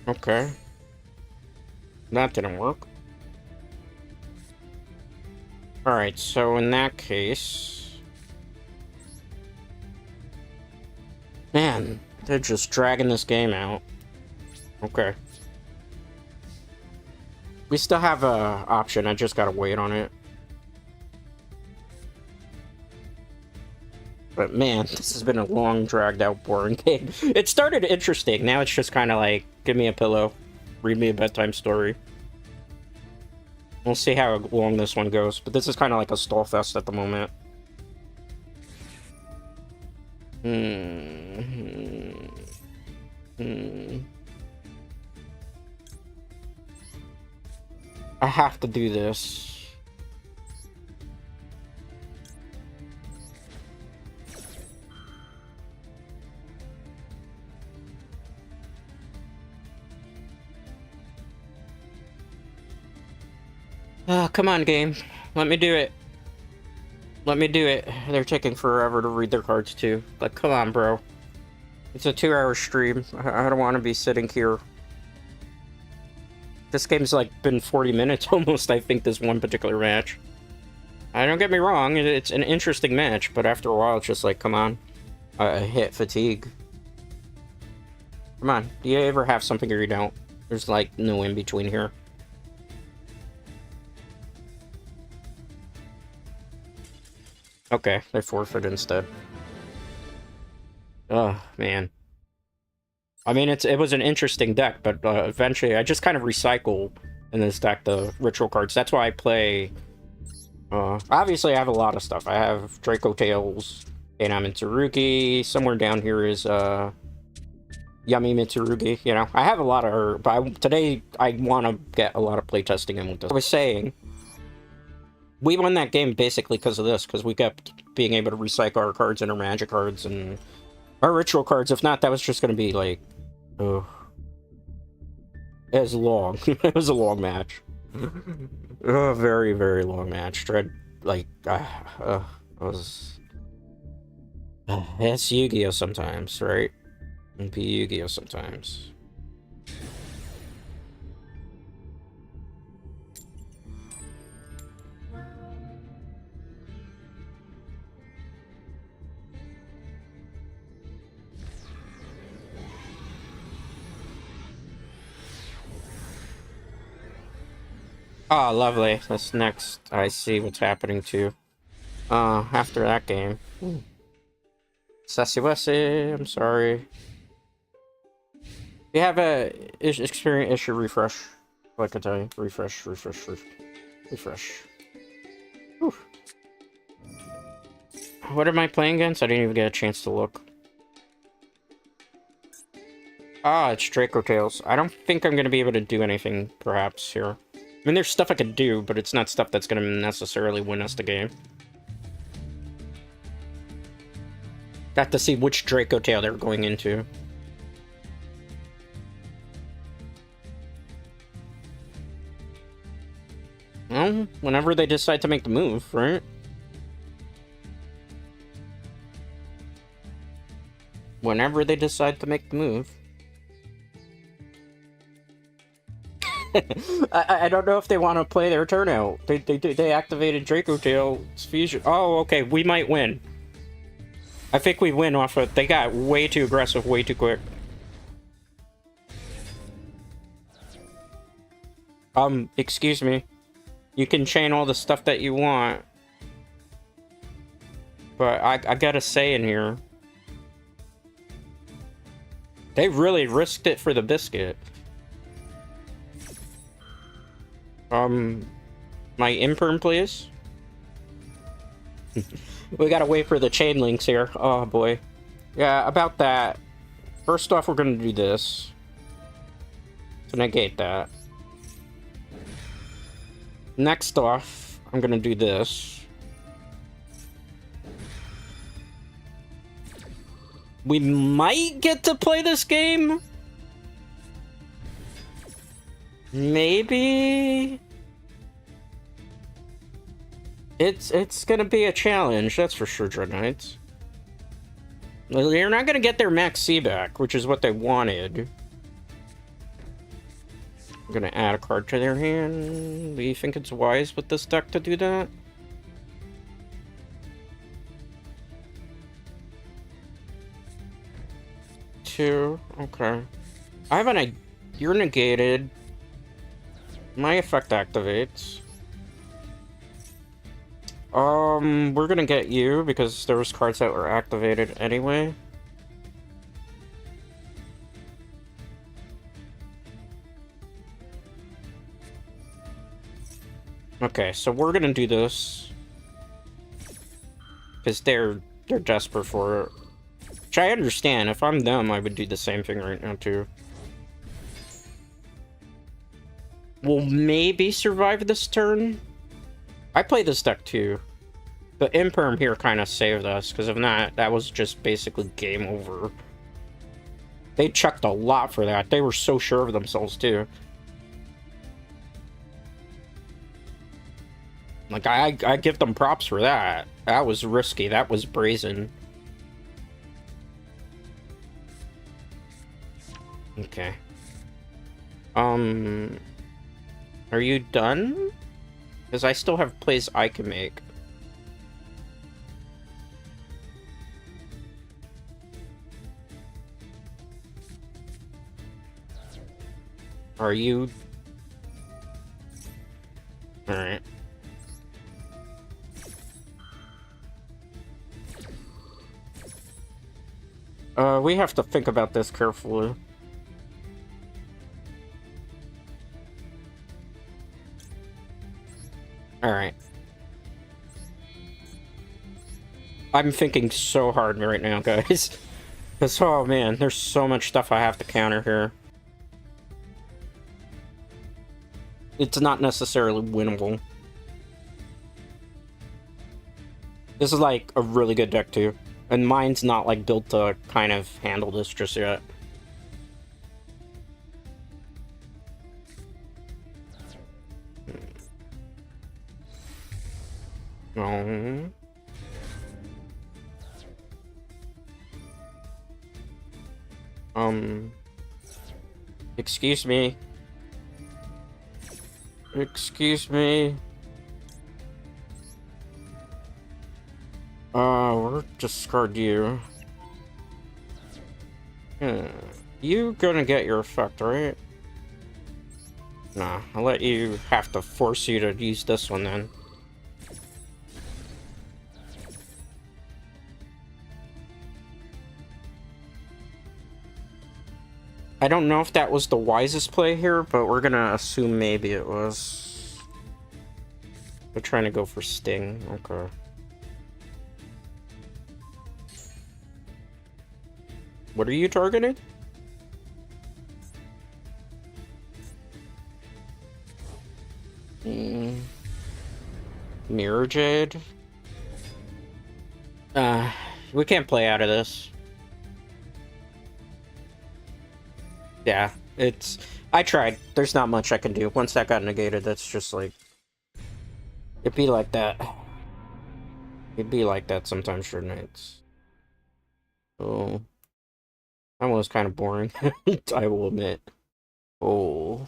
Speaker 1: Okay. That didn't work. Alright, so in that case... Man, they're just dragging this game out. Okay. We still have a option, I just gotta wait on it. But man, this has been a long, dragged out, boring game. It started interesting, now it's just kind of like, give me a pillow, read me a bedtime story. We'll see how long this one goes, but this is kind of like a stall fest at the moment. I have to do this. Oh, come on, game. Let me do it. Let me do it. They're taking forever to read their cards, too. Like, come on, bro. It's a 2-hour stream. I don't want to be sitting here. This game's, like, been 40 minutes almost, I think, this one particular match. Don't get me wrong, it's an interesting match, but after a while, it's just like, come on. I hit fatigue. Come on. Do you ever have something or you don't? There's, like, no in-between here. Okay, they forfeit instead. Oh, man. I mean, it was an interesting deck, but eventually I just kind of recycle in this deck the ritual cards. That's why I play... obviously, I have a lot of stuff. I have Draco Tails, and Mitsurugi. Somewhere down here is Yummy Mitsurugi. You know, I have a lot of... But today, I want to get a lot of playtesting in with this. I was saying... We won that game basically because of this, because we kept being able to recycle our cards and our magic cards and our ritual cards. If not, that was just going to be like, oh, it was long. It was a long match. A very, very long match. Dread, like, it was. It's Yu-Gi-Oh sometimes, right? It'd be Yu-Gi-Oh sometimes. Oh, lovely. That's next. I see what's happening too. After that game. Sassy I'm sorry. You have a experience issue refresh. What I can tell you. Refresh. Whew. What am I playing against? I didn't even get a chance to look. Ah, it's Draco Tails. I don't think I'm going to be able to do anything, perhaps, here. I mean, there's stuff I could do, but it's not stuff that's going to necessarily win us the game. Got to see which Draco Tail they're going into. Well, whenever they decide to make the move, right? Whenever they decide to make the move. I don't know if they want to play their turn out. They activated Draco Tail's fusion. Oh, okay, we might win. I think we win off of... They got way too aggressive, way too quick. Excuse me. You can chain all the stuff that you want. But I gotta say in here... They really risked it for the biscuit. My imperm, please. We gotta wait for the chain links here. Oh, boy. Yeah, about that. First off, we're gonna do this. To negate that. Next off, I'm gonna do this. We might get to play this game? Maybe? It's gonna be a challenge, that's for sure, Dread Knights. You're not gonna get their max C back, which is what they wanted. I'm gonna add a card to their hand. Do you think it's wise with this deck to do that? Two, okay. I have an... You're negated. My effect activates. We're gonna get you because there was cards that were activated anyway. Okay, so we're gonna do this because they're desperate for it. Which I understand. If I'm them, I would do the same thing right now too. We'll maybe survive this turn. I play this deck too. The Imperm here kind of saved us, because if not, that was just basically game over. They chucked a lot for that. They were so sure of themselves too. Like, I give them props for that. That was risky. That was brazen. Okay. Are you done? Because I still have plays I can make. Are you... Alright. We have to think about this carefully. Alright. I'm thinking so hard right now, guys. Because, oh man, there's so much stuff I have to counter here. It's not necessarily winnable. This is like a really good deck too. And mine's not like built to kind of handle this just yet. No. Excuse me. Excuse me. We'll discard you. You gonna get your effect, right? Nah, I'll let you have to force you to use this one then. I don't know if that was the wisest play here, but we're gonna assume maybe it was. They're trying to go for Sting. Okay. What are you targeting? Mirror Jade? We can't play out of this. Yeah, it's... I tried. There's not much I can do. Once that got negated, that's just like... It'd be like that. It'd be like that sometimes for nights. Oh. That was kind of boring, I will admit. Oh.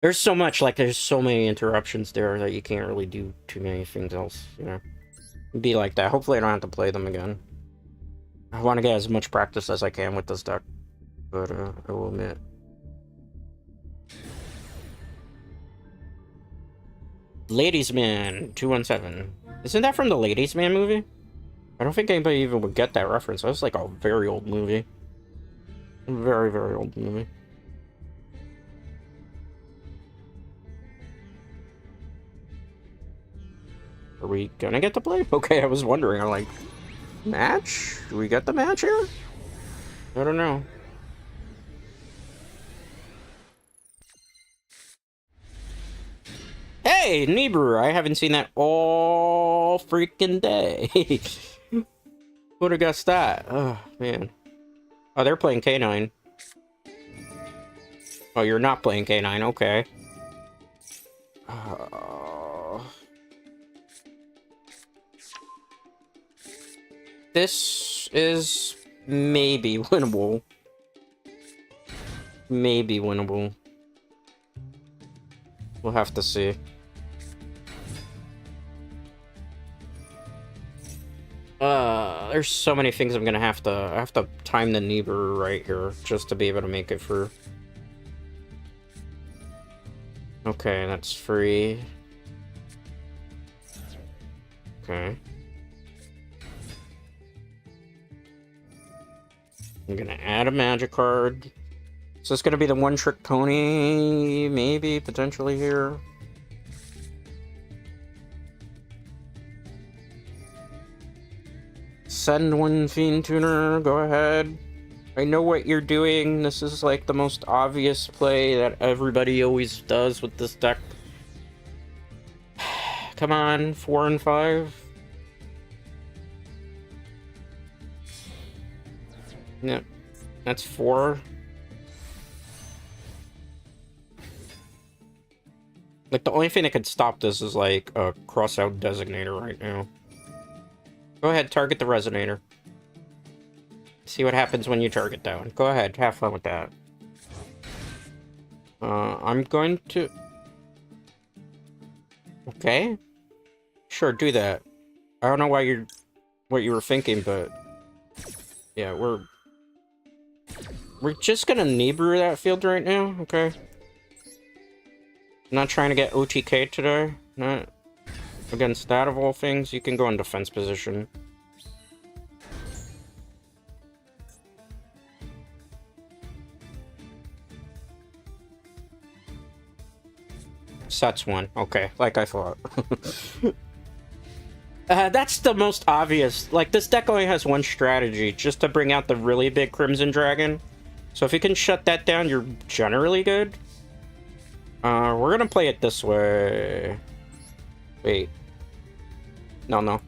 Speaker 1: There's so much, like, there's so many interruptions there that you can't really do too many things else, you know? It'd be like that. Hopefully I don't have to play them again. I want to get as much practice as I can with this deck. But, I will admit. Ladies Man 217. Isn't that from the Ladies Man movie? I don't think anybody even would get that reference. That was like a very old movie. Very, very old movie. Are we gonna get to play? Okay, I was wondering. I'm like, match? Do we get the match here? I don't know. Hey, Niebuhr! I haven't seen that all freaking day. Who'd have guessed that? Oh, man. Oh, they're playing K9. Oh, you're not playing K9. Okay. This is maybe winnable. Maybe winnable. We'll have to see. There's so many things I'm gonna have to... I have to time the Niebuhr right here just to be able to make it through. Okay, that's free. Okay. I'm gonna add a magic card. So it's gonna be the one-trick pony, maybe, potentially here. Send one Fiend Tuner, go ahead. I know what you're doing. This is like the most obvious play that everybody always does with this deck. Come on, 4 and 5. Yep, that's 4. Like, the only thing that could stop this is, like, a cross-out designator right now. Go ahead, target the resonator. See what happens when you target that one. Go ahead, have fun with that. I'm going to... Okay. Sure, do that. I don't know why you're... what you were thinking, but... Yeah, we're just gonna Nibiru that field right now, okay? Not trying to get OTK today. Not against that of all things. You can go in defense position. Sets one. Okay, like I thought. That's the most obvious. Like, this deck only has one strategy, just to bring out the really big Crimson Dragon. So if you can shut that down, you're generally good. We're gonna play it this way. Wait. No.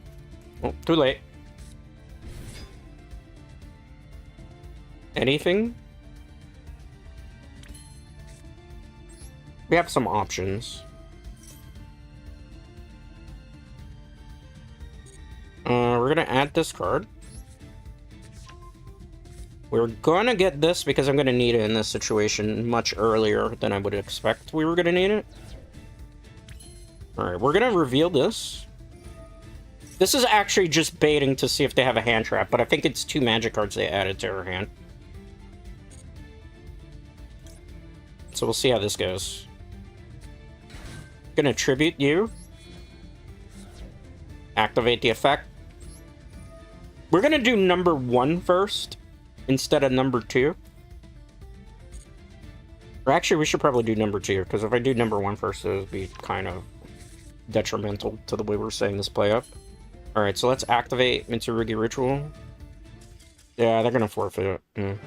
Speaker 1: Oh, too late. Anything? We have some options. We're gonna add this card. We're gonna get this because I'm gonna need it in this situation much earlier than I would expect we were gonna need it. Alright, we're gonna reveal this. This is actually just baiting to see if they have a hand trap, but I think it's 2 magic cards they added to her hand. So we'll see how this goes. Gonna tribute you. Activate the effect. We're gonna do number 1 first, instead of number 2. Or actually, we should probably do number 2, because if I do number 1 first, it would be kind of detrimental to the way we're setting this play up. Alright, so let's activate Mitsurugi Ritual. Yeah, they're gonna forfeit it.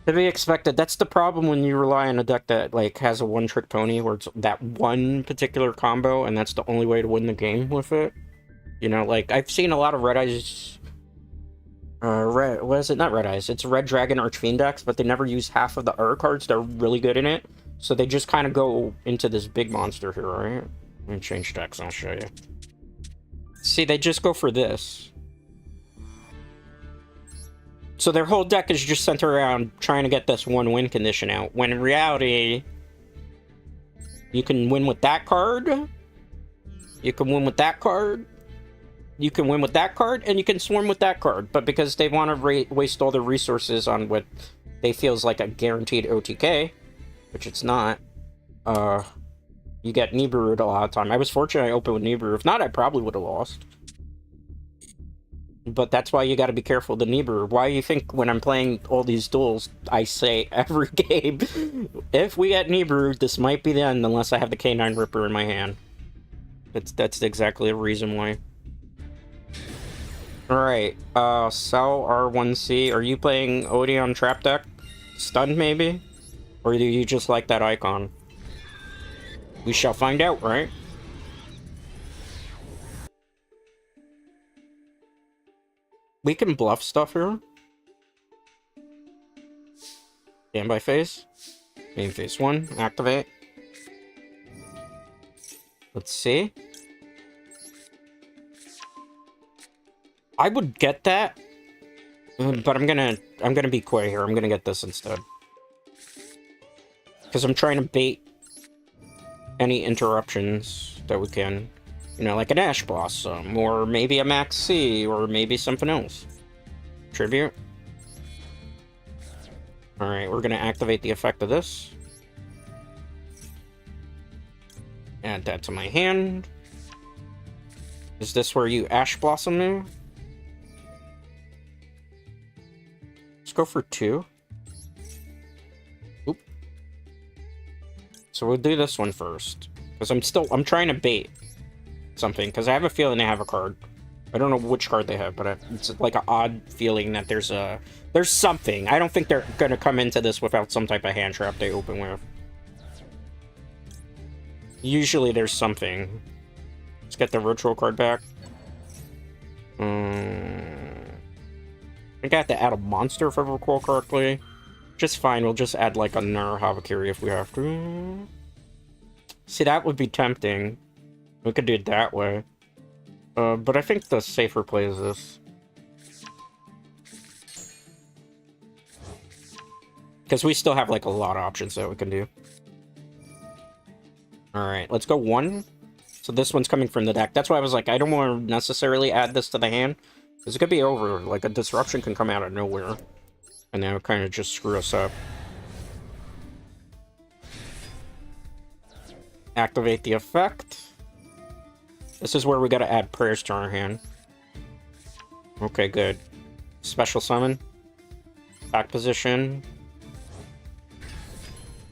Speaker 1: To be expected. That's the problem when you rely on a deck that, like, has a one-trick pony, where it's that one particular combo, and that's the only way to win the game with it. You know, like, I've seen a lot of Red Eyes... what is it? Not Red Eyes. It's Red Dragon Archfiend decks, but they never use half of the R cards. They're really good in it. So they just kind of go into this big monster here, right? Let me change decks, I'll show you. See, they just go for this. So their whole deck is just centered around trying to get this one win condition out, when in reality, you can win with that card, you can win with that card, you can win with that card, and you can swarm with that card. But because they want to waste all their resources on what they feel is like a guaranteed OTK, which it's not, you get Nibiru'd a lot of time. I was fortunate I opened with Nibiru. If not, I probably would have lost. But that's why you gotta be careful of the Nibiru. Why you think when I'm playing all these duels, I say every game, if we get Nibiru, this might be the end unless I have the K9 Ripper in my hand. That's exactly the reason why. Alright, Sell R1C. Are you playing Odeon Trap Deck? Stunned, maybe? Or do you just like that icon? We shall find out, right? We can bluff stuff here. Standby phase. Main phase 1. Activate. Let's see. I would get that, but I'm gonna be coy here. I'm gonna get this instead, because I'm trying to bait any interruptions that we can. You know, like an Ash Blossom, or maybe a Max C, or maybe something else. Tribute. Alright, we're gonna activate the effect of this. Add that to my hand. Is this where you Ash Blossom me? Let's go for 2. Oop. So we'll do this one first, because I'm trying to bait something, because I have a feeling they have a card. I don't know which card they have, but it's like an odd feeling that there's something. I don't think they're gonna come into this without some type of hand trap they open with. Usually there's something. Let's get the ritual card back. I think I have to add a monster if I recall correctly. Just fine, we'll just add like a Nara Havakiri if we have to. See, that would be tempting. We could do it that way. But I think the safer play is this. Because we still have, like, a lot of options that we can do. Alright, let's go 1. So this one's coming from the deck. That's why I was like, I don't want to necessarily add this to the hand. Because it could be over. Like, a disruption can come out of nowhere. And that would kind of just screw us up. Activate the effect. This is where we gotta add prayers to our hand. Okay, good. Special summon. Back position.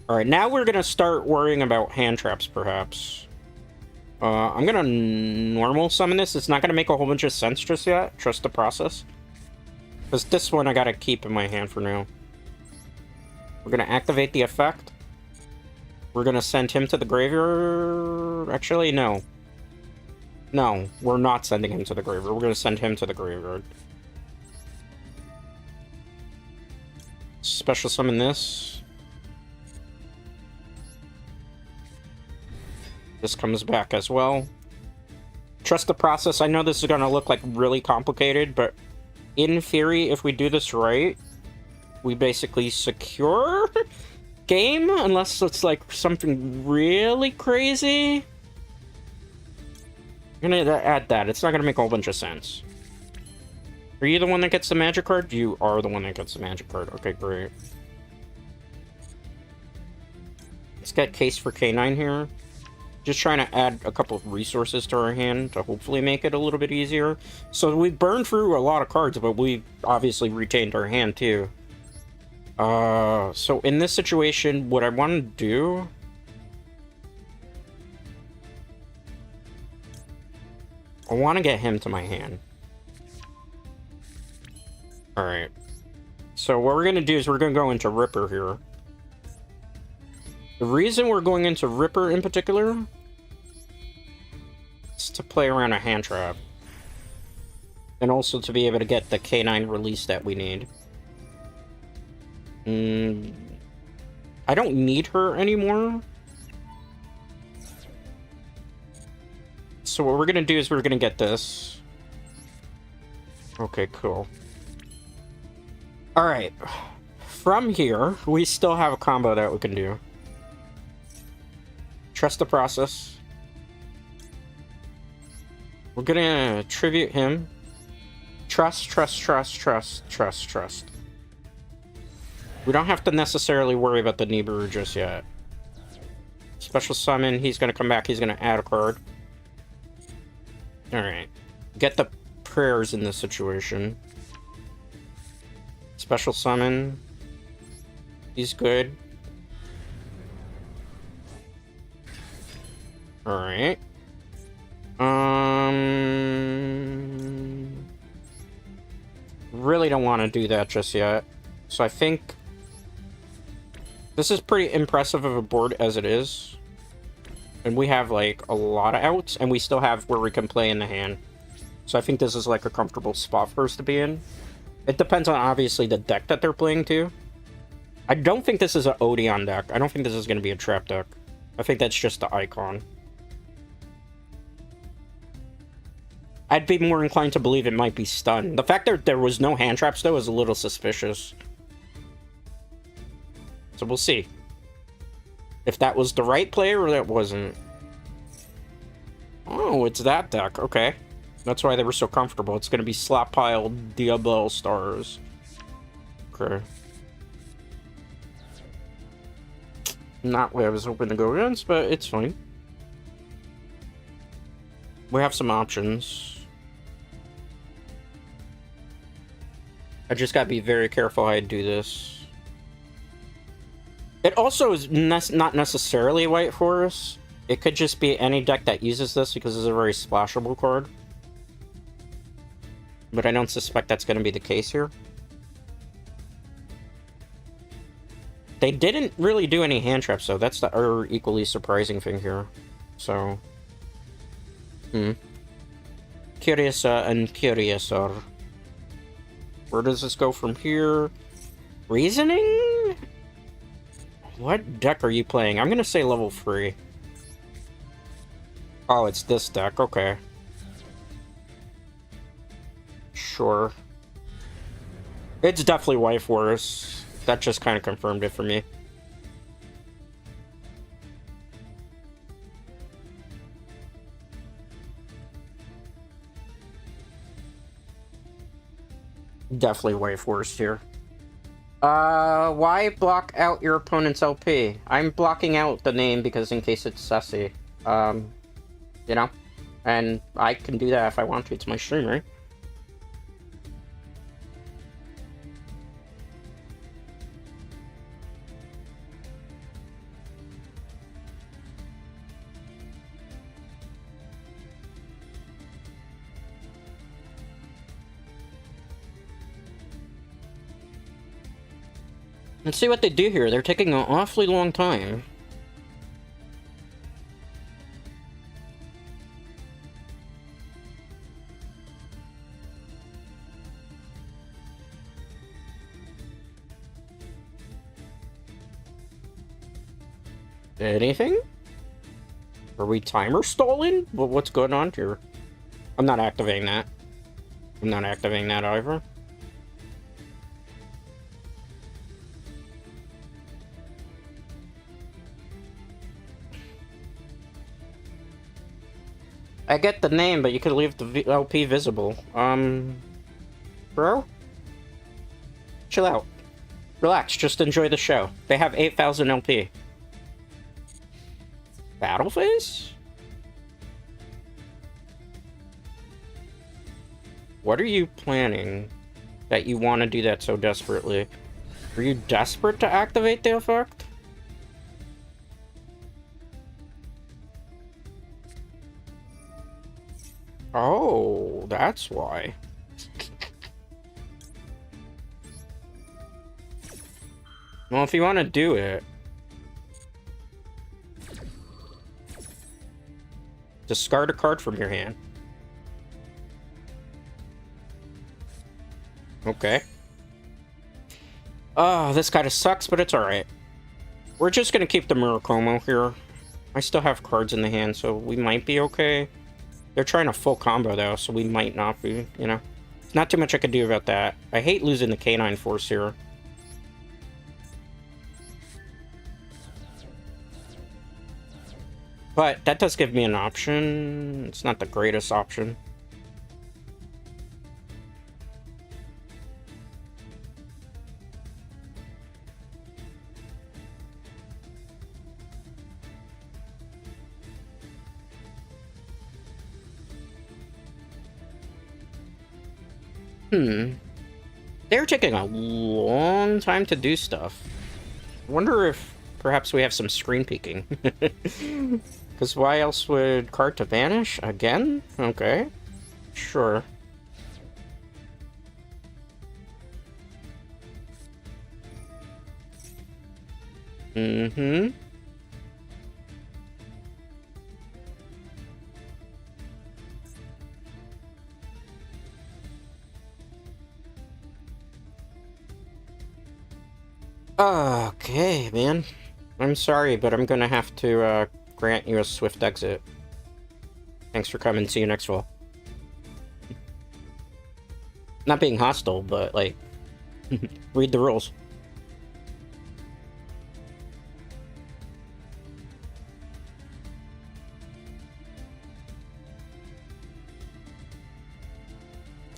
Speaker 1: Alright, now we're gonna start worrying about hand traps, perhaps. I'm gonna normal summon this. It's not gonna make a whole bunch of sense just yet. Trust the process. Because this one I gotta keep in my hand for now. We're gonna activate the effect. We're gonna send him to the graveyard. Actually, no. No, we're not sending him to the graveyard. We're gonna send him to the graveyard. Special summon this. This comes back as well. Trust the process. I know this is gonna look like really complicated, but in theory, if we do this right, we basically secure game, unless it's like something really crazy. I'm gonna add that. It's not gonna make a whole bunch of sense. Are you the one that gets the magic card? You are the one that gets the magic card. Okay, great. Let's get case for K9 here. Just trying to add a couple of resources to our hand to hopefully make it a little bit easier. So we burned through a lot of cards, but we obviously retained our hand too. So in this situation, what I want to do... I want to get him to my hand. Alright. So what we're going to do is we're going to go into Ripper here. The reason we're going into Ripper in particular is to play around a hand trap. And also to be able to get the K9 release that we need. I don't need her anymore. So what we're going to do is we're going to get this. Okay, cool. Alright. From here, we still have a combo that we can do. Trust the process. We're gonna tribute him. Trust, trust, trust, trust, trust, trust. We don't have to necessarily worry about the Nibiru just yet. Special summon, he's gonna come back, he's gonna add a card. Alright. Get the prayers in this situation. Special summon. He's good. Alright. Really don't want to do that just yet. So I think this is pretty impressive of a board as it is. And we have like a lot of outs, and we still have where we can play in the hand. So I think this is like a comfortable spot for us to be in. It depends on obviously the deck that they're playing too. I don't think this is an Odeon deck. I don't think this is going to be a trap deck. I think that's just the icon. I'd be more inclined to believe it might be stun. The fact that there was no hand traps, though, is a little suspicious. So we'll see. If that was the right play or that wasn't. Oh, it's that deck. Okay. That's why they were so comfortable. It's going to be Slap Pile Diablo Stars. Okay. Not what I was hoping to go against, but it's fine. We have some options. I just gotta be very careful how I do this. It also is not necessarily a white forest. It could just be any deck that uses this because it's a very splashable card. But I don't suspect that's going to be the case here. They didn't really do any hand traps, though. That's the other equally surprising thing here. So... Curious and curiouser. Where does this go from here? Reasoning? What deck are you playing? I'm gonna say level 3. Oh, it's this deck. Okay. Sure. It's definitely White Forest. That just kind of confirmed it for me. Definitely White Forest here. Why block out your opponent's LP? I'm blocking out the name because in case it's sussy. You know? And I can do that if I want to. It's my stream, right? Let's see what they do here. They're taking an awfully long time. Anything? Are we timer stalling? What's going on here? I'm not activating that. I'm not activating that either. I get the name, but you could leave the LP visible. Bro? Chill out. Relax, just enjoy the show. They have 8,000 LP. Battle phase? What are you planning that you want to do that so desperately? Are you desperate to activate the effect? Oh, that's why. Well, if you want to do it... discard a card from your hand. Okay. Oh, this kind of sucks, but it's alright. We're just gonna keep the Murakumo here. I still have cards in the hand, so we might be okay. They're trying a full combo, though, so we might not be, you know? Not too much I could do about that. I hate losing the Canine Force here. But that does give me an option. It's not the greatest option. They're taking a long time to do stuff. I wonder if perhaps we have some screen peeking. Because why else would Karta vanish? Again? Okay. Sure. Mm-hmm. Okay, man. I'm sorry, but I'm gonna have to grant you a swift exit. Thanks for coming. See you next fall. Not being hostile, but, like, read the rules.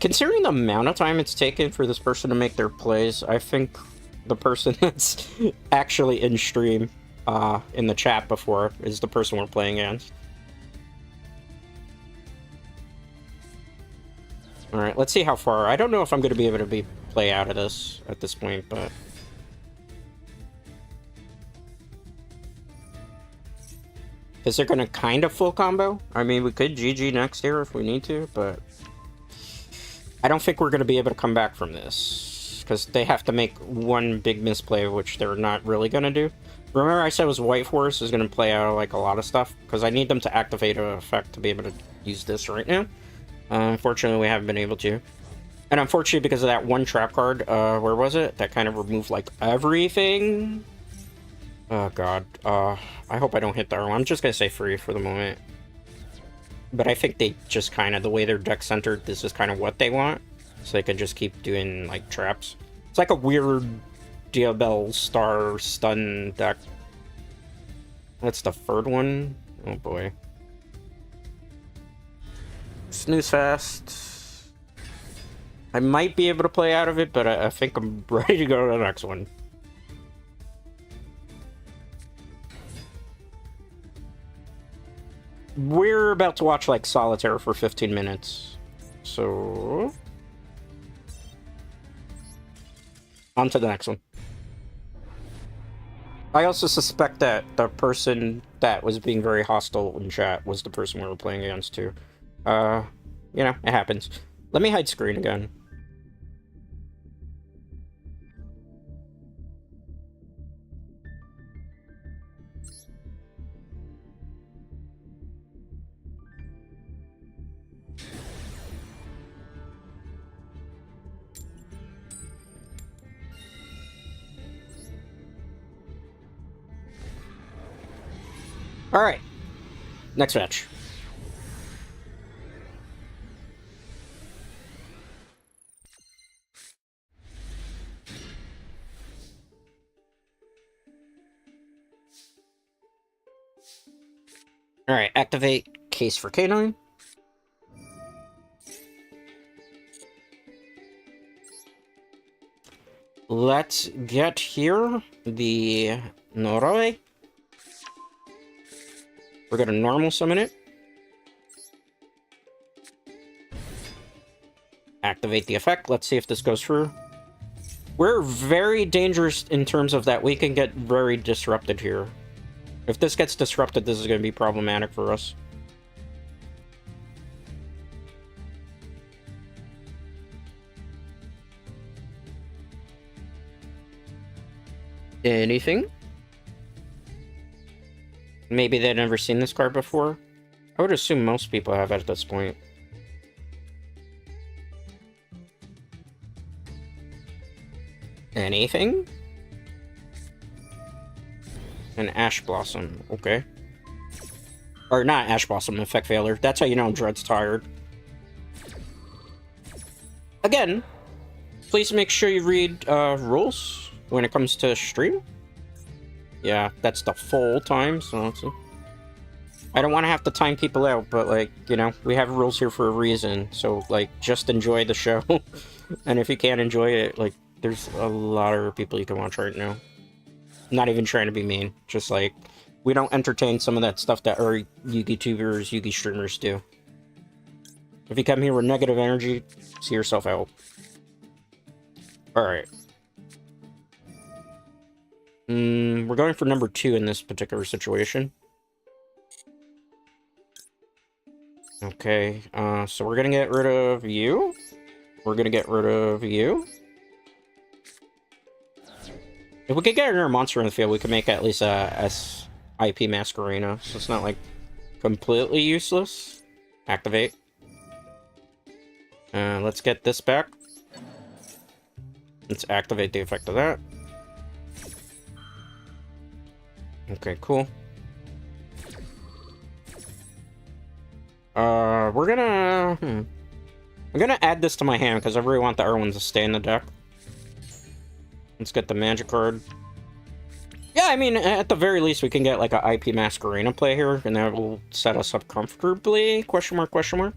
Speaker 1: Considering the amount of time it's taken for this person to make their plays, I think the person that's actually in stream in the chat before is the person we're playing against. Alright, let's see how far. I don't know if I'm going to be able to play out of this at this point, but... Is there going to kind of full combo? I mean, we could GG next here if we need to, but... I don't think we're going to be able to come back from this. Because they have to make one big misplay, which they're not really going to do. Remember I said it was White Force is going to play out like a lot of stuff? Because I need them to activate an effect to be able to use this right now. Unfortunately, we haven't been able to. And unfortunately, because of that one trap card, where was it? That kind of removed, like, everything. Oh, God. I hope I don't hit the arrow. I'm just going to say free for the moment. But I think they just kind of, the way their deck centered, this is kind of what they want. So they could just keep doing, like, traps. It's like a weird Diabell Star stun deck. That's the third one. Oh boy. Snooze fast. I might be able to play out of it, but I think I'm ready to go to the next one. We're about to watch, like, Solitaire for 15 minutes. So... on to the next one. I also suspect that the person that was being very hostile in chat was the person we were playing against, too. You know, it happens. Let me hide screen again. Alright. Next match. Alright, activate Case for K9. Let's get here the Noroi. We're gonna normal summon it. Activate the effect. Let's see if this goes through. We're very dangerous in terms of that we can get very disrupted here. If this gets disrupted, this is going to be problematic for us. Anything? Maybe they've never seen this card before. I would assume most people have at this point. Anything? An Ash Blossom, okay. Or not Ash Blossom, effect failure. That's how you know Dread's tired. Again, please make sure you read rules when it comes to stream. Yeah, that's the full time, so I don't want to have to time people out, but, like, you know, we have rules here for a reason, so, like, just enjoy the show. And if you can't enjoy it, like, there's a lot of people you can watch right now. Not even trying to be mean, just, like, we don't entertain some of that stuff that our Yugi tubers, Yugi streamers do. If you come here with negative energy, see yourself out. Alright. We're going for number 2 in this particular situation. Okay, so we're gonna get rid of you. We're gonna get rid of you. If we could get another monster in the field, we could make at least a SIP Masquerena, so it's not, like, completely useless. Activate. Let's get this back. Let's activate the effect of that. Okay, cool. We're gonna... I'm gonna add this to my hand, because I really want the other ones to stay in the deck. Let's get the magic card. Yeah, I mean, at the very least, we can get, like, a IP Masquerena play here, and that will set us up comfortably, question mark, question mark.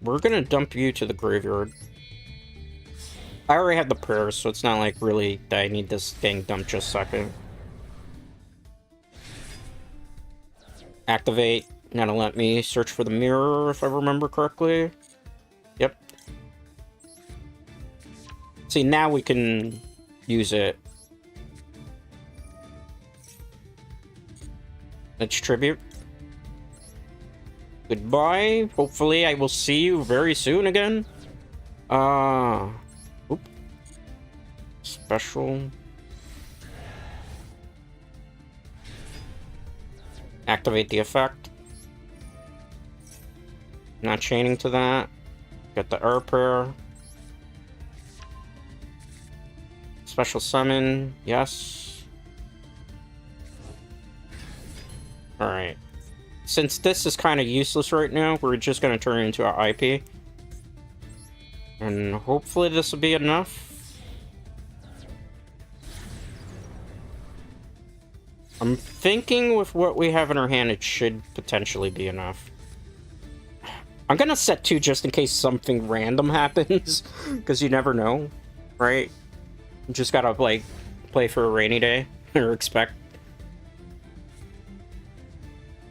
Speaker 1: We're gonna dump you to the graveyard. I already have the prayers, so it's not, like, really that I need this thing dumped just a second. Activate. Now to let me search for the mirror, if I remember correctly. Yep. See, now we can use it. Let's tribute. Goodbye. Hopefully I will see you very soon again. Oop. Special. Activate the effect. Not chaining to that. Get the Air Prayer. Special summon. Yes. Alright. Since this is kind of useless right now, we're just going to turn it into our IP. And hopefully this will be enough. I'm thinking with what we have in our hand, it should potentially be enough. I'm gonna set 2 just in case something random happens, because you never know, right? You just gotta, like, play for a rainy day, or expect.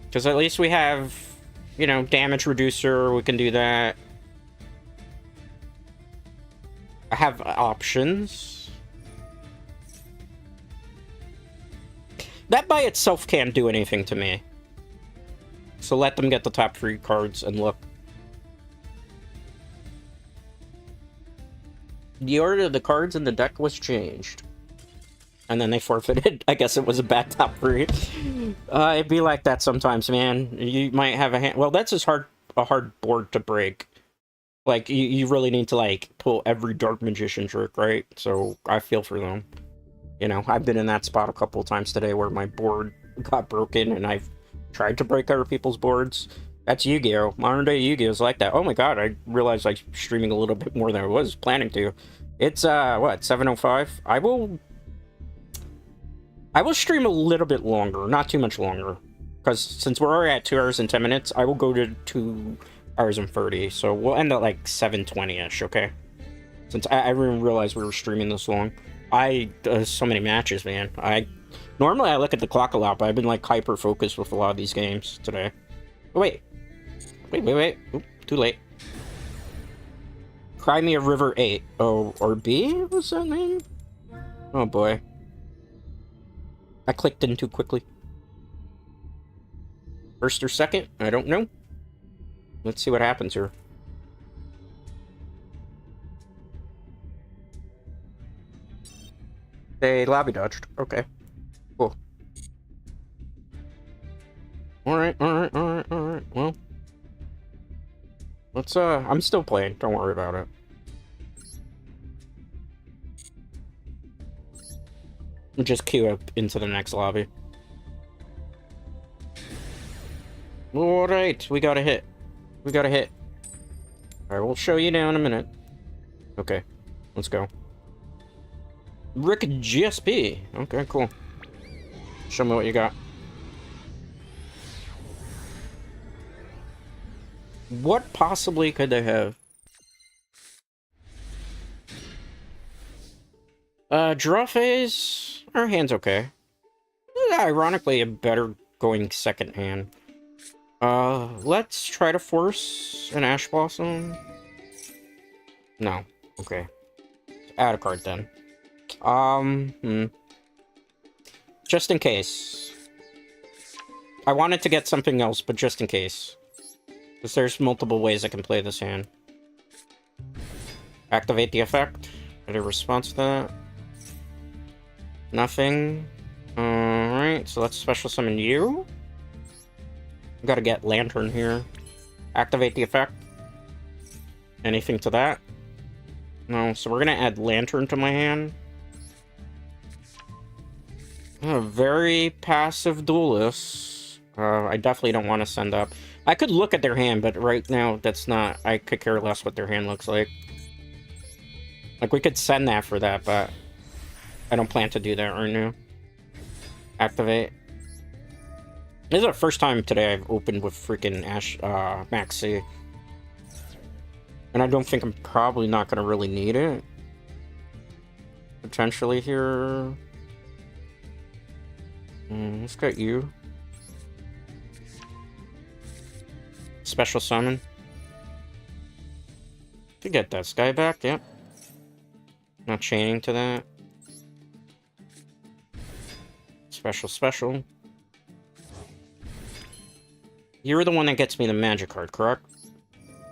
Speaker 1: Because at least we have, you know, damage reducer, we can do that. I have options. That by itself can't do anything to me. So let them get the top 3 cards and look. The order of the cards in the deck was changed. And then they forfeited. I guess it was a bad top 3. It'd be like that sometimes, man. You might have a hand... Well, that's just a hard board to break. Like, you really need to, like, pull every Dark Magician trick, right? So, I feel for them. You know, I've been in that spot a couple of times today where my board got broken and I've tried to break other people's boards. That's Yu-Gi-Oh! Modern day Yu-Gi-Oh! Is like that. Oh my god, I realized I'm streaming a little bit more than I was planning to. It's, what, 7:05? I will stream a little bit longer, not too much longer. Because since we're already at 2 hours and 10 minutes, I will go to 2 hours and 30. So we'll end at like 7:20-ish, okay? Since I didn't realize we were streaming this long. So many matches, man. Normally I look at the clock a lot, but I've been like hyper-focused with a lot of these games today. Oh, wait. Oop, too late. Crimea River 8. Oh, or B? What's that name? Oh boy. I clicked in too quickly. First or second? I don't know. Let's see what happens here. They lobby dodged. Okay. Cool. Alright. Well. Let's, I'm still playing. Don't worry about it. Just queue up into the next lobby. Alright, we got a hit. Alright, we'll show you now in a minute. Okay, let's go. Rick GSP. Okay, cool. Show me what you got. What possibly could they have? Draw phase. Our hand's okay. Ironically, a better going second hand. Let's try to force an Ash Blossom. No. Okay. Add a card then. Just in case. I wanted to get something else, but just in case. Because there's multiple ways I can play this hand. Activate the effect. Any response to that? Nothing. Alright, so let's special summon you. Gotta get Lantern here. Activate the effect. Anything to that? No, so we're gonna add Lantern to my hand. Very passive duelist. I definitely don't want to send up. I could look at their hand, but right now, that's not... I could care less what their hand looks like. Like, we could send that for that, but... I don't plan to do that right now. Activate. This is the first time today I've opened with freaking Maxi. And I don't think I'm probably not going to really need it. Potentially here... let's get you. Special summon. To get that guy back, yep. Not chaining to that. Special. You're the one that gets me the magic card, correct?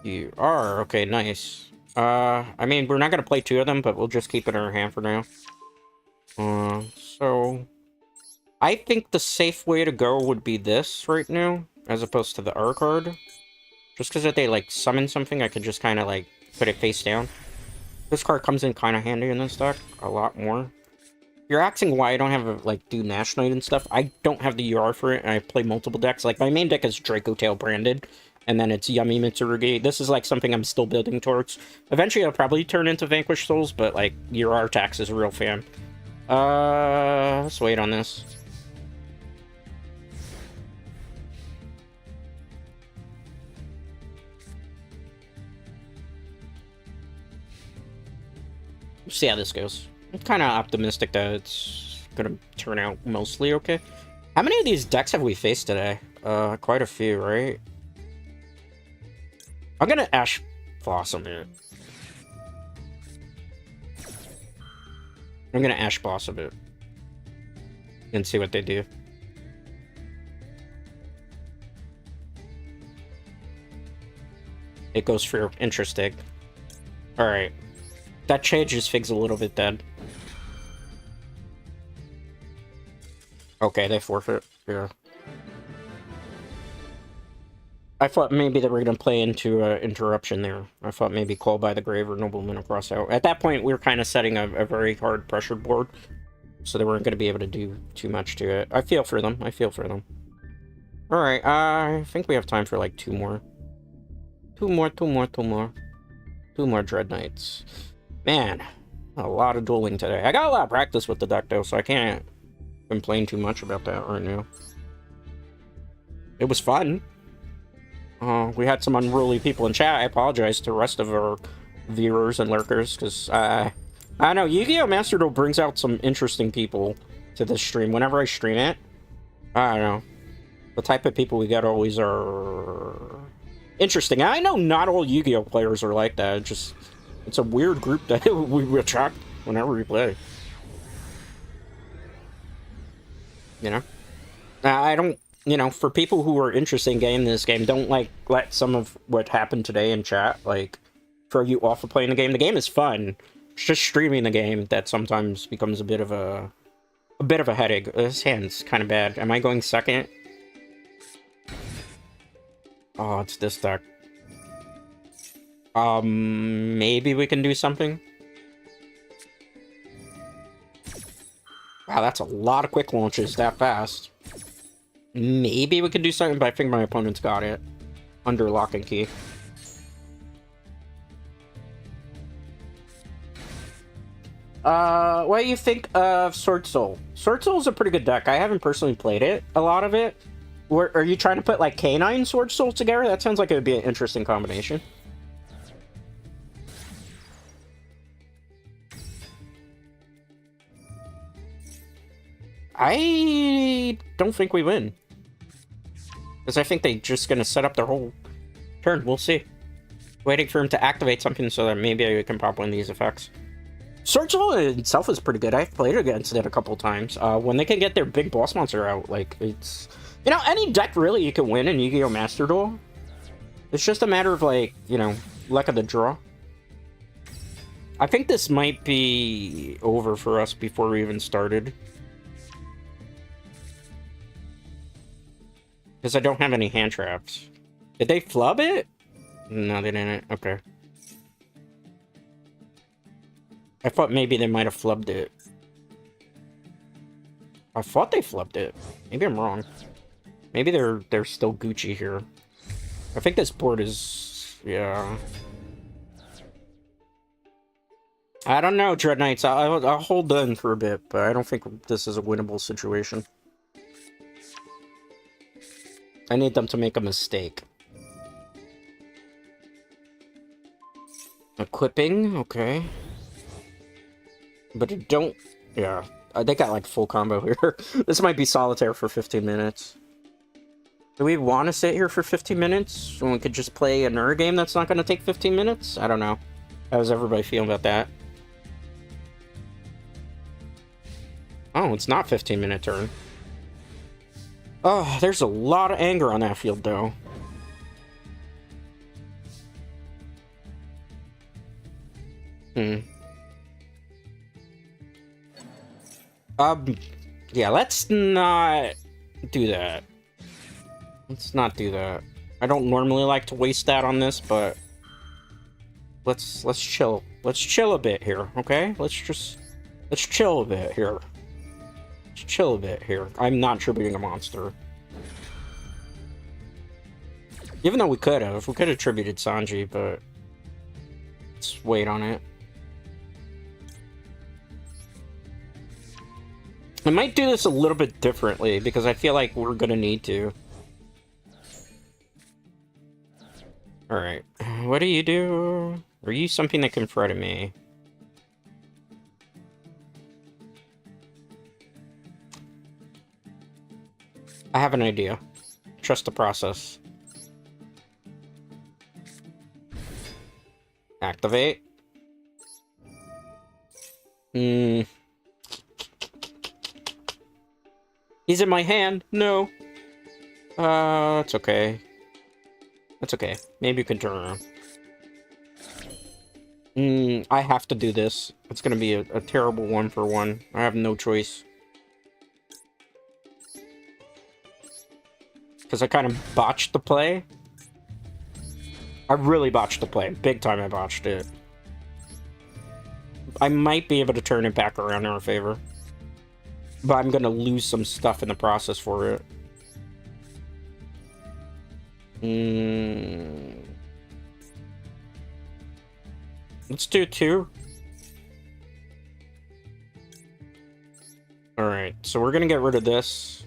Speaker 1: You are? Okay, nice. I mean, we're not gonna play 2 of them, but we'll just keep it in our hand for now. So... I think the safe way to go would be this right now, as opposed to the R card. Just because if they, like, summon something, I could just kind of, like, put it face down. This card comes in kind of handy in this deck, a lot more. you're asking why I don't have a, like, do Nash Knight and stuff, I don't have the UR for it, and I play multiple decks. Like, my main deck is Draco Tail branded, and then it's Yummy Mitsurugi. This is, like, something I'm still building towards. Eventually, I'll probably turn into Vanquish Souls, but, like, UR Tax is a real fan. Let's wait on this. See how this goes. I'm kind of optimistic that it's gonna turn out mostly okay. How many of these decks have we faced today? Quite a few, right? I'm gonna Ash Blossom it. I'm gonna Ash Blossom it. And see what they do. It goes for interesting. Alright. That changes things a little bit then. Okay, they forfeit. Yeah. I thought maybe they were going to play into interruption there. I thought maybe Call by the Grave or Nobleman across out. At that point, we were kind of setting a very hard pressured board. So they weren't going to be able to do too much to it. I feel for them. I feel for them. Alright, I think we have time for like two more. Two more Dread Knights. Man, a lot of dueling today. I got a lot of practice with the deck, though, so I can't complain too much about that right now. It was fun. We had some unruly people in chat. I apologize to the rest of our viewers and lurkers, because I don't know, Yu-Gi-Oh! Master Duel brings out some interesting people to this stream. Whenever I stream it, I don't know. The type of people we get always are interesting. I know not all Yu-Gi-Oh! Players are like that. It's a weird group that we attract whenever we play. You know? I don't, you know, for people who are interested in getting this game, don't, like, let some of what happened today in chat, like, throw you off of playing the game. The game is fun. It's just streaming the game that sometimes becomes a bit of a headache. This hand's kind of bad. Am I going second? Oh, it's this deck. Maybe we can do something. Wow, that's a lot of quick launches that fast. Maybe we can do something, but I think my opponent's got it. Under lock and key. What do you think of Sword Soul? Sword Soul is a pretty good deck. I haven't personally played it, a lot of it. Are you trying to put, like, Canine Sword Soul together? That sounds like it would be an interesting combination. I don't think we win. Because I think they're just going to set up their whole turn. We'll see. Waiting for him to activate something so that maybe I can pop one of these effects. Sword Soul itself is pretty good. I've played against it a couple times. When they can get their big boss monster out, like, it's... You know, any deck really you can win in Yu-Gi-Oh! Master Duel. It's just a matter of, like, you know, luck of the draw. I think this might be over for us before we even started. Because I don't have any hand traps. Did they flub it? No, they didn't. Okay. I thought maybe they might have flubbed it. I thought they flubbed it. Maybe I'm wrong. Maybe they're still Gucci here. I think this board is... yeah. I don't know, Dread Knights. I'll hold on for a bit, but I don't think this is a winnable situation. I need them to make a mistake. Equipping, okay. But it don't... yeah. They got, like, full combo here. This might be solitaire for 15 minutes. Do we want to sit here for 15 minutes when we could just play another game that's not going to take 15 minutes? I don't know. How does everybody feel about that? Oh, it's not 15-minute turn. Oh, there's a lot of anger on that field, though. Yeah, let's not do that. Let's not do that. I don't normally like to waste that on this, but let's chill. Let's chill a bit here, okay? Let's chill a bit here. chill a bit here. I'm not tributing a monster. Even though we could have tributed Sanji, but let's wait on it. I might do this a little bit differently because I feel like we're gonna need to. Alright, what do you do? Are you something that confronted me? I have an idea. Trust the process. Activate. He's in my hand. No. It's okay. That's okay. Maybe you can turn around. I have to do this. It's gonna be a terrible 1-for-1. I have no choice. Because I kind of botched the play. I really botched the play. Big time I botched it. I might be able to turn it back around in our favor. But I'm gonna lose some stuff in the process for it. Let's do 2. Alright, so we're gonna get rid of this.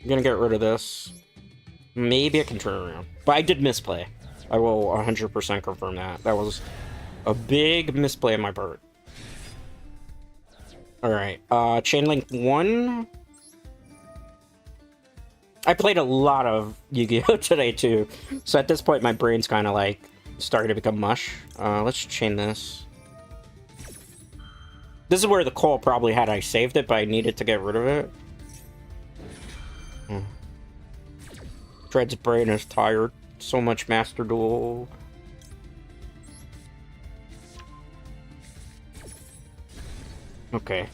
Speaker 1: I'm gonna get rid of this. Maybe I can turn around. But I did misplay. I will 100% confirm that. That was a big misplay on my part. Alright, Chain Link 1. I played a lot of Yu-Gi-Oh! Today, too. So at this point, my brain's kind of, like, starting to become mush. Let's chain this. This is where the call probably had I saved it, but I needed to get rid of it. Dred's brain is tired. So much Master Duel. Okay.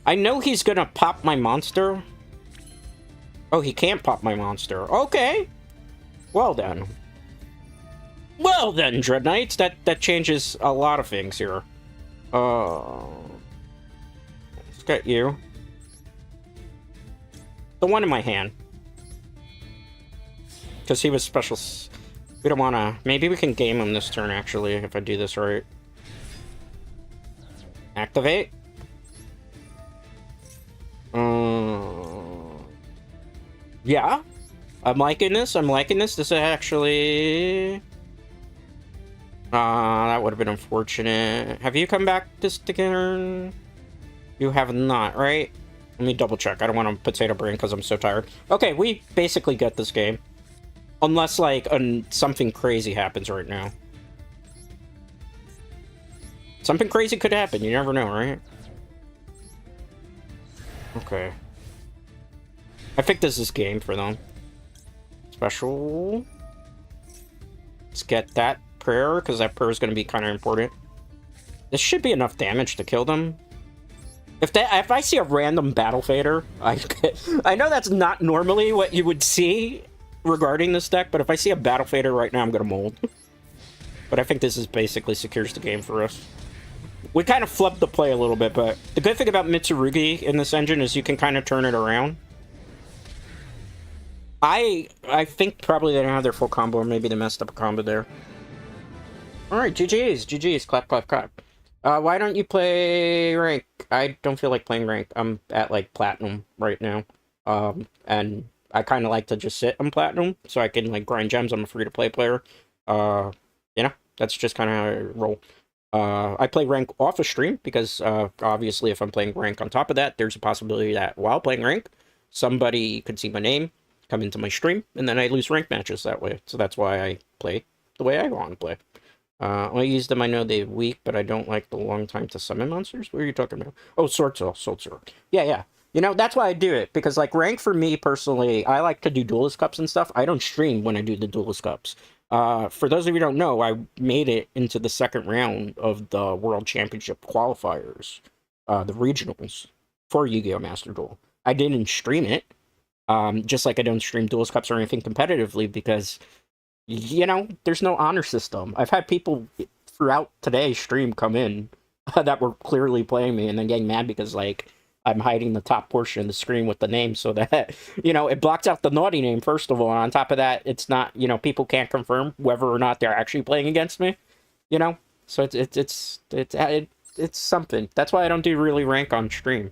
Speaker 1: I know he's gonna pop my monster. Oh, he can't pop my monster. Okay. Well then. Well then, Dread Knights. That changes a lot of things here. Let's get you. The one in my hand. Because he was special. We don't want to... Maybe we can game him this turn, actually, if I do this right. Activate. Yeah. I'm liking this. I'm liking this. This is actually... that would have been unfortunate. Have you come back this turn? You have not, right? Let me double check. I don't want to potato brain because I'm so tired. Okay, we basically get this game. Unless, like, something crazy happens right now. Something crazy could happen. You never know, right? Okay. I think this is game for them. Special. Let's get that prayer, because that prayer is going to be kind of important. This should be enough damage to kill them. If I see a random battle fader, I know that's not normally what you would see regarding this deck, but if I see a battle fader right now, I'm going to mold. But I think this is basically secures the game for us. We kind of flipped the play a little bit, but the good thing about Mitsurugi in this engine is you can kind of turn it around. I think probably they don't have their full combo, or maybe they messed up a combo there. Alright, GG's, clap, clap, clap. Why don't you play rank? I don't feel like playing rank. I'm at, like, platinum right now. And I kind of like to just sit on platinum, so I can, like, grind gems. I'm a free-to-play player. You know, that's just kind of how I roll. I play rank off a stream, because, obviously, if I'm playing rank on top of that, there's a possibility that while playing rank, somebody could see my name, come into my stream, and then I lose rank matches that way. So that's why I play the way I want to play. I use them, I know they're weak, but I don't like the long time to summon monsters. What are you talking about? Oh, Sword Soul. Yeah. You know, that's why I do it, because, like, rank for me, personally, I like to do Duelist Cups and stuff. I don't stream when I do the Duelist Cups. For those of you who don't know, I made it into the second round of the World Championship qualifiers, the regionals, for Yu-Gi-Oh! Master Duel. I didn't stream it, just like I don't stream Duelist Cups or anything competitively, because... You know, there's no honor system. I've had people throughout today's stream come in that were clearly playing me and then getting mad because, like, I'm hiding the top portion of the screen with the name so that, you know, it blocks out the naughty name, first of all. And on top of that, it's not, you know, people can't confirm whether or not they're actually playing against me, you know? So it's something. That's why I don't do really rank on stream.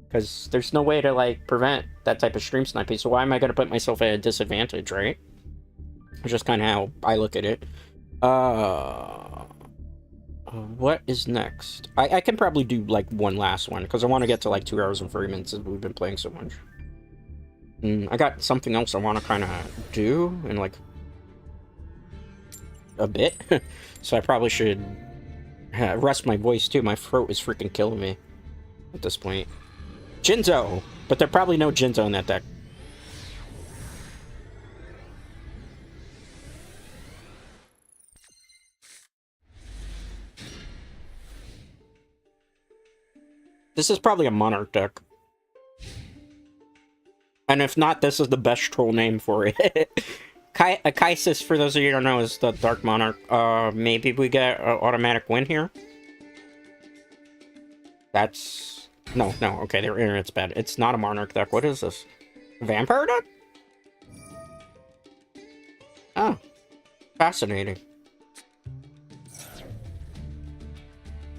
Speaker 1: Because there's no way to, like, prevent that type of stream sniping. So why am I going to put myself at a disadvantage, right? It's just kind of how I look at it. What is next? I can probably do, like, one last one, because I want to get to, like, 2 hours and 30 minutes since we've been playing so much. I got something else I want to kind of do in, like, a bit. So I probably should rest my voice, too. My throat is freaking killing me at this point. Jinzo! But there probably no Jinzo in that deck. This is probably a Monarch deck. And if not, this is the best troll name for it. Kaisis, for those of you who don't know, is the Dark Monarch. Maybe we get an automatic win here? That's... No, okay, their internet's bad. It's not a Monarch deck. What is this? Vampire deck? Oh. Fascinating.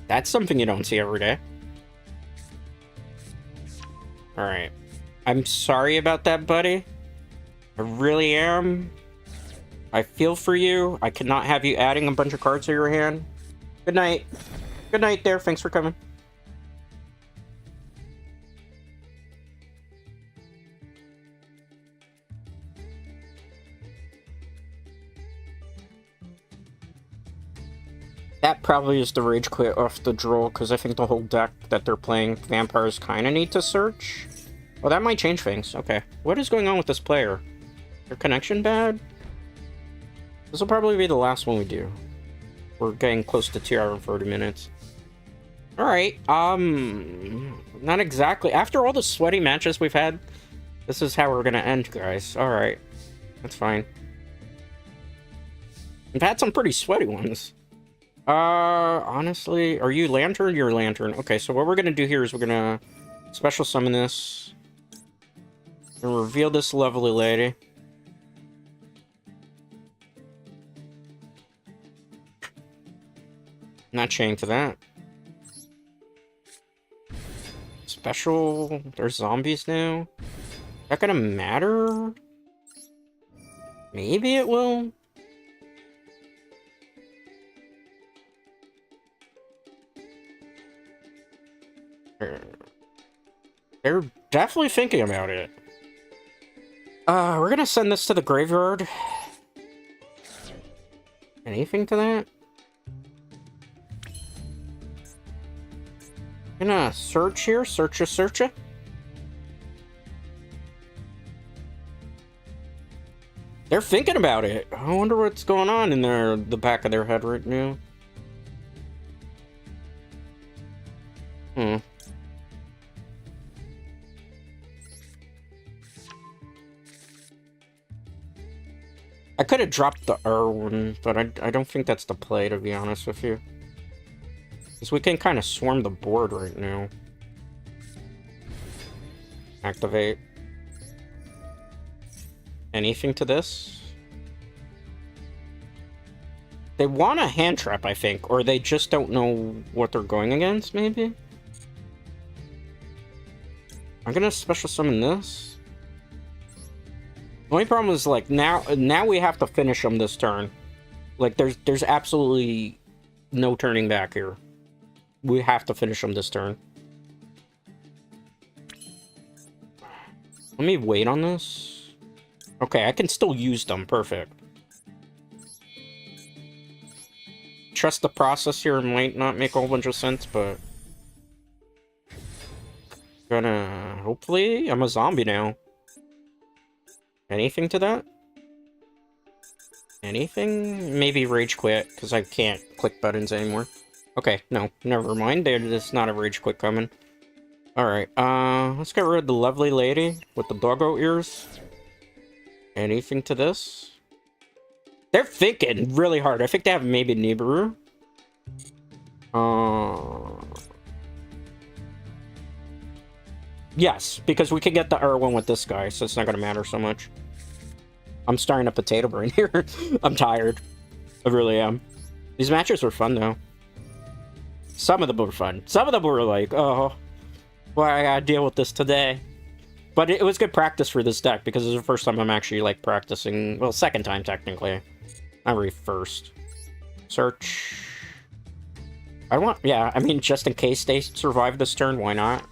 Speaker 1: That's something you don't see every day. Alright. I'm sorry about that, buddy. I really am. I feel for you. I cannot have you adding a bunch of cards to your hand. Good night. Good night there. Thanks for coming. That probably is the rage quit off the draw, because I think the whole deck that they're playing, vampires kind of need to search. Well, that might change things. Okay. What is going on with this player? Their connection bad? This will probably be the last one we do. We're getting close to 2 hours and 30 minutes. Alright, not exactly. After all the sweaty matches we've had, this is how we're gonna end, guys. Alright. That's fine. We've had some pretty sweaty ones. Honestly, are you Lantern? You're Lantern. Okay, so what we're gonna do here is we're gonna special summon this. And reveal this lovely lady. Not chained to that. Special... There's zombies now. Is that gonna matter? Maybe it will? They're definitely thinking about it. We're gonna send this to the graveyard. Anything to that? Gonna search here, search it. They're thinking about it. I wonder what's going on in the back of their head right now. I could have dropped the one, but I don't think that's the play, to be honest with you. Because we can kind of swarm the board right now. Activate. Anything to this? They want a hand trap, I think, or they just don't know what they're going against, maybe? I'm gonna special summon this. The only problem is, like, now we have to finish them this turn. Like, there's absolutely no turning back here. We have to finish them this turn. Let me wait on this. Okay, I can still use them. Perfect. Trust the process here might not make a whole bunch of sense, but... Hopefully, I'm a zombie now. Anything to that? Anything? Maybe rage quit, because I can't click buttons anymore. Okay, no, never mind. There's not a rage quit coming. Alright, let's get rid of the lovely lady with the doggo ears. Anything to this? They're thinking really hard. I think they have maybe Nibiru. Yes, because we can get the R1 with this guy, so it's not going to matter so much. I'm starting a potato brain here. I'm tired. I really am. These matches were fun, though. Some of them were fun. Some of them were like, oh, why I gotta deal with this today. But it was good practice for this deck, because it's the first time I'm actually, like, practicing. Well, second time, technically. Not really first. Search. Yeah, I mean, just in case they survive this turn, why not?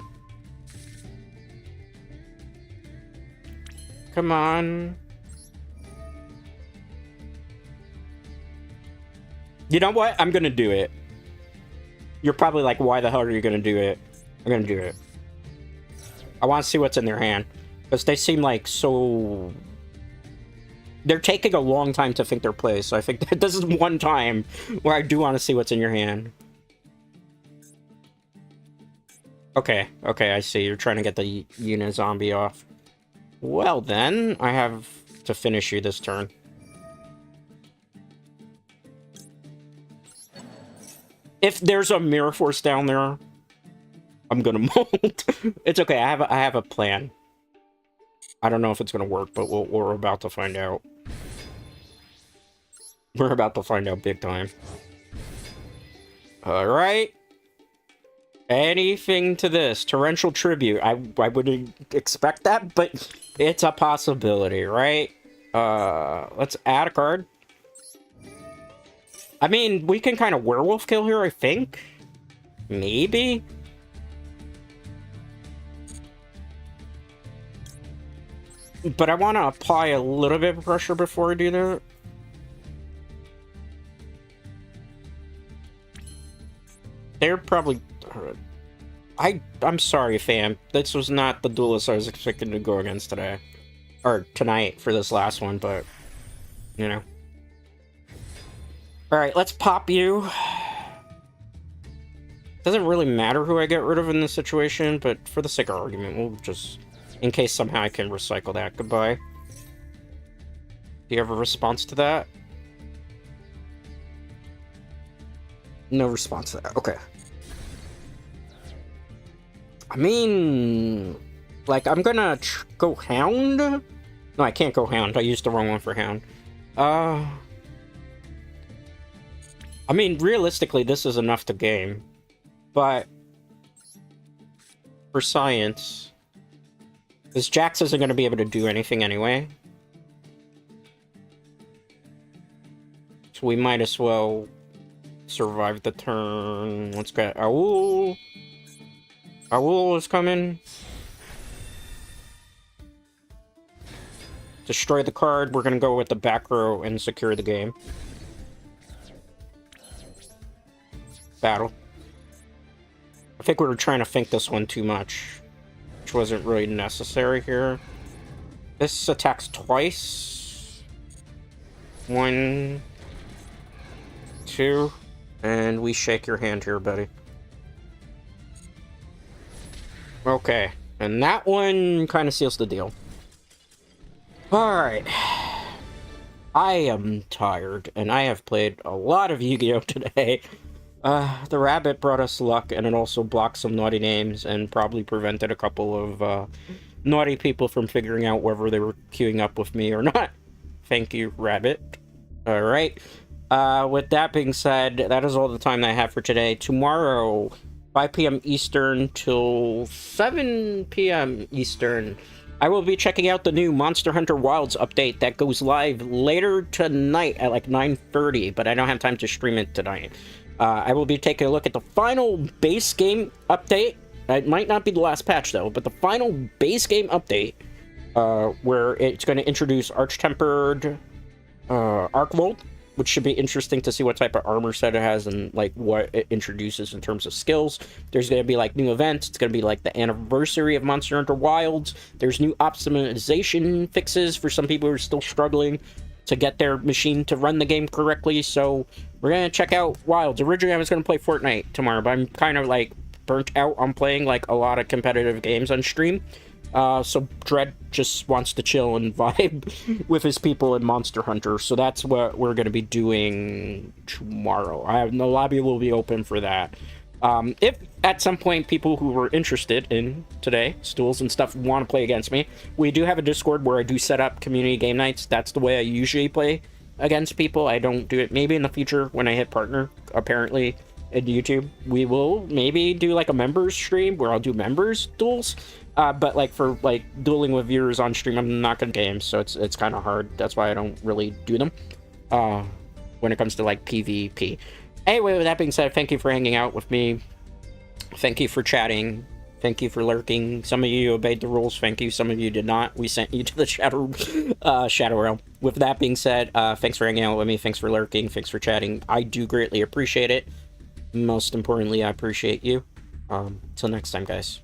Speaker 1: Come on. You know what? I'm gonna do it. You're probably like, why the hell are you gonna do it? I'm gonna do it. I want to see what's in their hand. Because they seem like so... They're taking a long time to think their play, so I think that this is one time where I do want to see what's in your hand. Okay, I see. You're trying to get the Unizombie off. Well then, I have to finish you this turn. If there's a Mirror Force down there, I'm gonna mold. It's okay, I have a plan. I don't know if it's gonna work, but we're about to find out. We're about to find out big time. Alright. Anything to this. Torrential Tribute. I wouldn't expect that, but it's a possibility, right? Let's add a card. I mean, we can kind of werewolf kill here, I think. Maybe? But I want to apply a little bit of pressure before I do that. They're probably... I'm sorry, fam. This was not the duelist I was expecting to go against today. Or tonight for this last one, but... You know. Alright, let's pop you. Doesn't really matter who I get rid of in this situation, but for the sake of argument, we'll just... In case somehow I can recycle that. Goodbye. Do you have a response to that? No response to that. Okay. I mean... Like, I'm gonna go Hound? No, I can't go Hound. I used the wrong one for Hound. I mean, realistically, this is enough to game. But... For science... This Jax isn't going to be able to do anything anyway. So we might as well survive the turn. Let's get Owl. Owl is coming. Destroy the card. We're going to go with the back row and secure the game. Battle. I think we were trying to think this one too much. Which wasn't really necessary here. This attacks twice. 1, 2, and we shake your hand here, buddy. Okay, and that one kind of seals the deal. Alright. I am tired, and I have played a lot of Yu-Gi-Oh! Today. The rabbit brought us luck, and it also blocked some naughty names, and probably prevented a couple of, naughty people from figuring out whether they were queuing up with me or not. Thank you, rabbit. Alright. With that being said, that is all the time that I have for today. Tomorrow, 5 p.m. Eastern till 7 p.m. Eastern, I will be checking out the new Monster Hunter Wilds update that goes live later tonight at like 9:30, but I don't have time to stream it tonight. I will be taking a look at the final base game update. It might not be the last patch, though, but the final base game update, where it's going to introduce Arch-Tempered Arcvolt, which should be interesting to see what type of armor set it has and, like, what it introduces in terms of skills. There's going to be, like, new events. It's going to be, like, the anniversary of Monster Hunter Wilds. There's new optimization fixes for some people who are still struggling to get their machine to run the game correctly, so we're gonna check out Wilds. Originally, I was gonna play Fortnite tomorrow, but I'm kind of, like, burnt out on playing, like, a lot of competitive games on stream. So Dread just wants to chill and vibe with his people in Monster Hunter, so that's what we're gonna be doing tomorrow. The lobby will be open for that. If at some point people who were interested in today's duels and stuff want to play against me, we do have a Discord where I do set up community game nights. That's the way I usually play against people. I don't do it maybe in the future when I hit partner, apparently, in YouTube. We will maybe do like a members stream where I'll do members duels. But like for like dueling with viewers on stream, I'm not gonna game, so it's kind of hard. That's why I don't really do them. When it comes to like PvP. Anyway, with that being said, thank you for hanging out with me. Thank you for chatting. Thank you for lurking. Some of you obeyed the rules. Thank you. Some of you did not. We sent you to the Shadow Realm. With that being said, thanks for hanging out with me. Thanks for lurking. Thanks for chatting. I do greatly appreciate it. Most importantly, I appreciate you. Till next time, guys.